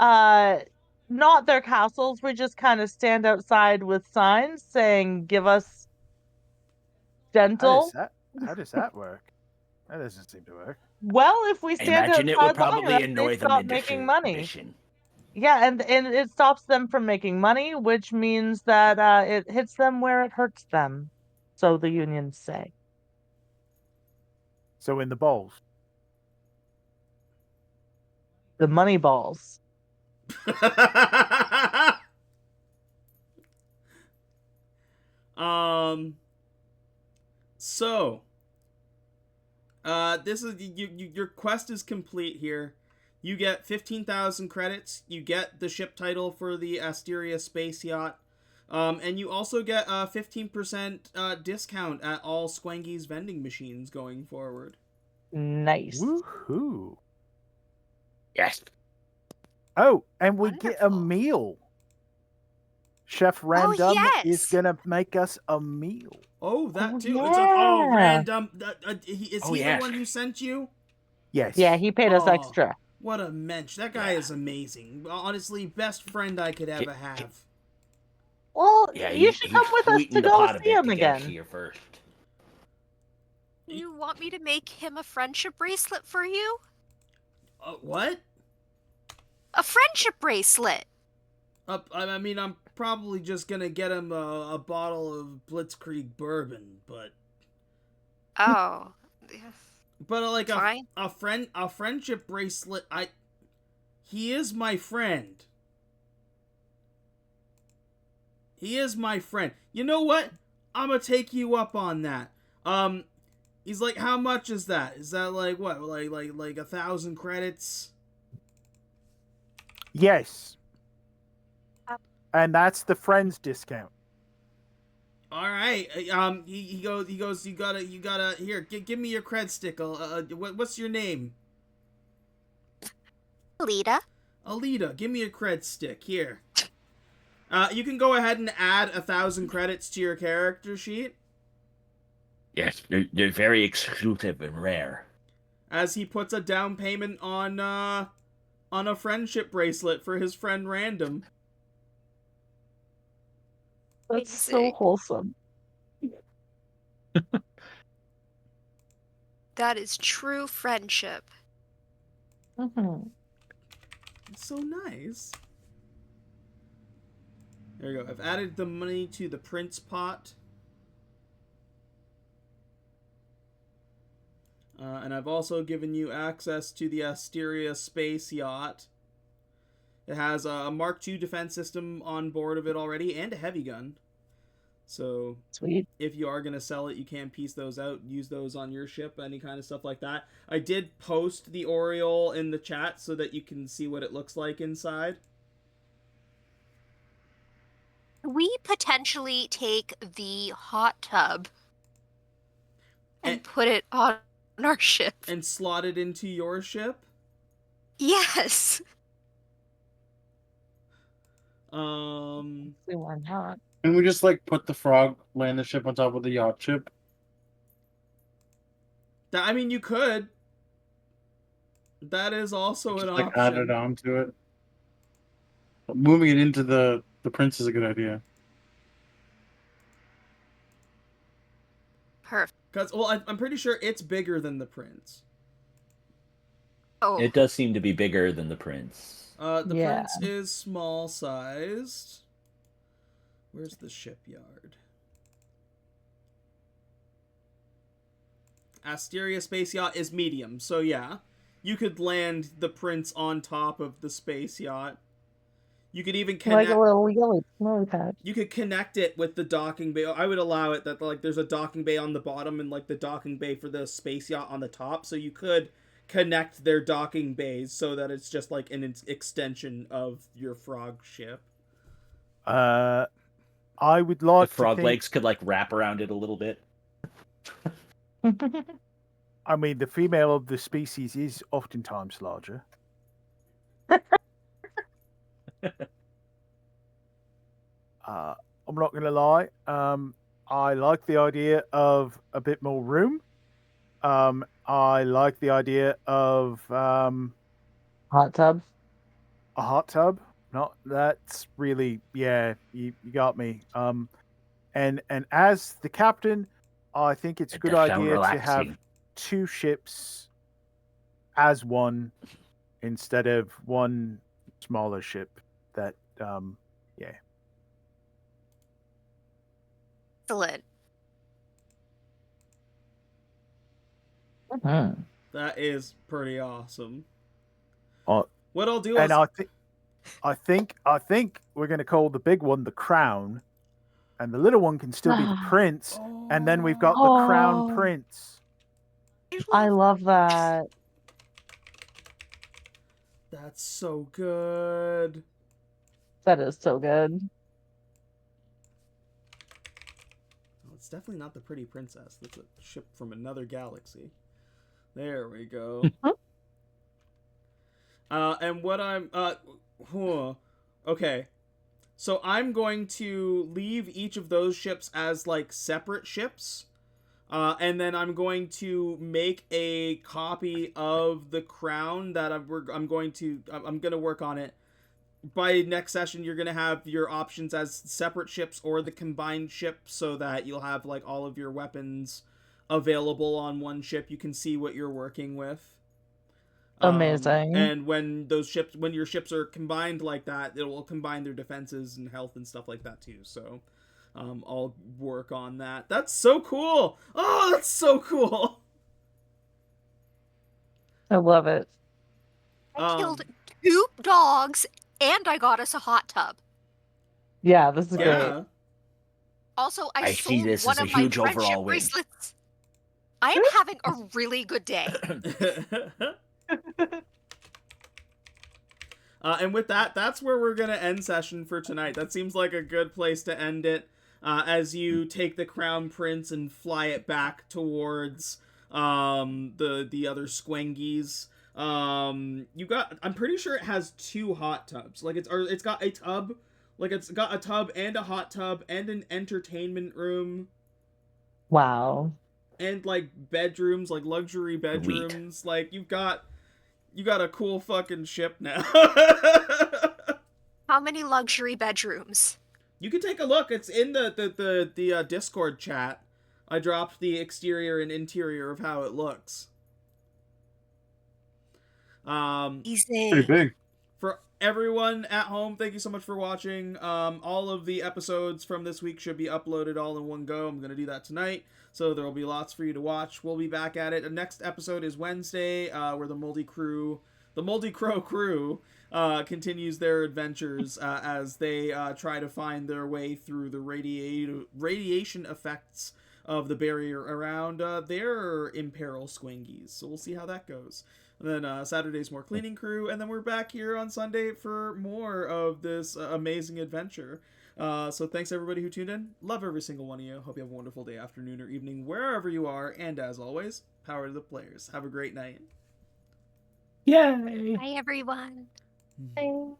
not their castles. We just kind of stand outside with signs saying, "Give us dental." How does that work? That doesn't seem to work. Well, if we I stand imagine it would outside long probably enough, annoy they them stop into making money. submission. Yeah, and it stops them from making money, which means that it hits them where it hurts them. So the unions say. So in the bowls. The money balls. So, this is your quest is complete here. You get 15,000 credits. You get the ship title for the Asteria space yacht. And you also get a 15% discount at all Squangy's vending machines going forward. Nice. Woohoo! Yes. Oh, and we get a Wonderful. meal. Chef Random is yes. gonna make us a meal. Oh, that Oh, too. yeah. It's random. Is Oh, he yeah. the one who sent you? Yes. Yeah, he paid us Oh. extra. What a mensch. That guy is amazing. Honestly, best friend I could ever have. Well, Yeah, you should come with us sweetened to the go pot a see bit him to get us again. here first. You want me to make him a friendship bracelet for you? What? A friendship bracelet. I mean, I'm probably just gonna get him a bottle of Blitzkrieg bourbon, but Oh. like Fine. a friendship bracelet. He is my friend. He is my friend. You know what? I'm gonna take you up on that. He's like, how much is that? Is that like what? Like 1,000 credits? Yes. And that's the friends discount. All right. He goes. You gotta. Here, give me your cred stick. What's your name? Aelita. Aelita. Give me a cred stick. Here. You can go ahead and add 1,000 credits to your character sheet. Yes, they're very exclusive and rare. As he puts a down payment on a friendship bracelet for his friend Random. That's so Amazing. wholesome. That is true friendship. Mm-hmm. It's so nice. There you go. I've added the money to the prince pot. And I've also given you access to the Asteria space yacht. It has a Mark II defense system on board of it already and a heavy gun. So Sweet. if you are going to sell it, you can piece those out, use those on your ship, any kind of stuff like that. I did post the Oriole in the chat so that you can see what it looks like inside. We potentially take the hot tub and put it on our ship. And slot it into your ship? Yes. See, why not? And we just like put the frog land the ship on top of the yacht ship. I mean, you could. That is also Just an like option. add it onto it. But moving it into the prince is a good idea. Perfect. Because, well, I'm pretty sure it's bigger than the prince. Oh. It does seem to be bigger than the prince. The Yeah. prince is small sized. Where's the shipyard? Asteria space yacht is medium, so yeah. You could land the prince on top of the space yacht. You could even connect. Like a little yellow snowy patch. You could connect it with the docking bay. I would allow it that like there's a docking bay on the bottom and like the docking bay for the space yacht on the top, so you could connect their docking bays so that it's just like an extension of your frog ship. I would like The frog to think, legs could like wrap around it a little bit. I mean, the female of the species is oftentimes larger. I'm not going to lie. I like the idea of a bit more room. I like the idea of Hot tub. A hot tub? No, that's really you got me. And as the captain, I think it's a It good does sound idea to have relaxing. 2 ships as one instead of one smaller ship. That yeah. Excellent. Mhm. That is pretty awesome. Uh, What I'll do and is I think we're gonna call the big one the crown, and the little one can still be the prince, and then we've got the crown Oh, prince. I love that. that's so good. That is so good. Oh, it's definitely not the pretty princess. That's a ship from another galaxy. There we go. And what I'm okay. So I'm going to leave each of those ships as like separate ships. And then I'm going to make a copy of the crown that I'm going to work on it. By next session, you're going to have your options as separate ships or the combined ship, so that you'll have like all of your weapons available on one ship. You can see what you're working with. Amazing. And when your ships are combined like that, it will combine their defenses and health and stuff like that too. So, I'll work on that. That's so cool. Oh, that's so cool. I love it. I killed 2 dogs and I got us a hot tub. Yeah, this is great. Yeah. Also, I I see sold this one as a of my huge friendship overall win. bracelets. I am having a really good day. And with that, that's where we're gonna end session for tonight. That seems like a good place to end it. As you take the crown prince and fly it back towards the other squengies. I'm pretty sure it has 2 hot tubs. Like it's got a tub, like it's got a tub and a hot tub and an entertainment room Wow. and like bedrooms, like luxury bedrooms. Like you got a cool fucking ship now. How many luxury bedrooms? You can take a look. It's in the Discord chat. I dropped the exterior and interior of how it looks. Pretty Easy. big. For everyone at home, thank you so much for watching. All of the episodes from this week should be uploaded all in one go. I'm going to do that tonight, so there will be lots for you to watch. We'll be back at it. The next episode is Wednesday, where the Moldy Crow crew, continues their adventures as they try to find their way through the radiation effects of the barrier around their imperil squingies. So we'll see how that goes. And then Saturday's more cleaning crew, and then we're back here on Sunday for more of this amazing adventure. So thanks everybody who tuned in. Love every single one of you. Hope you have a wonderful day, afternoon, or evening, wherever you are. And as always, power to the players. Have a great night. Yay! Bye, everyone. Bye.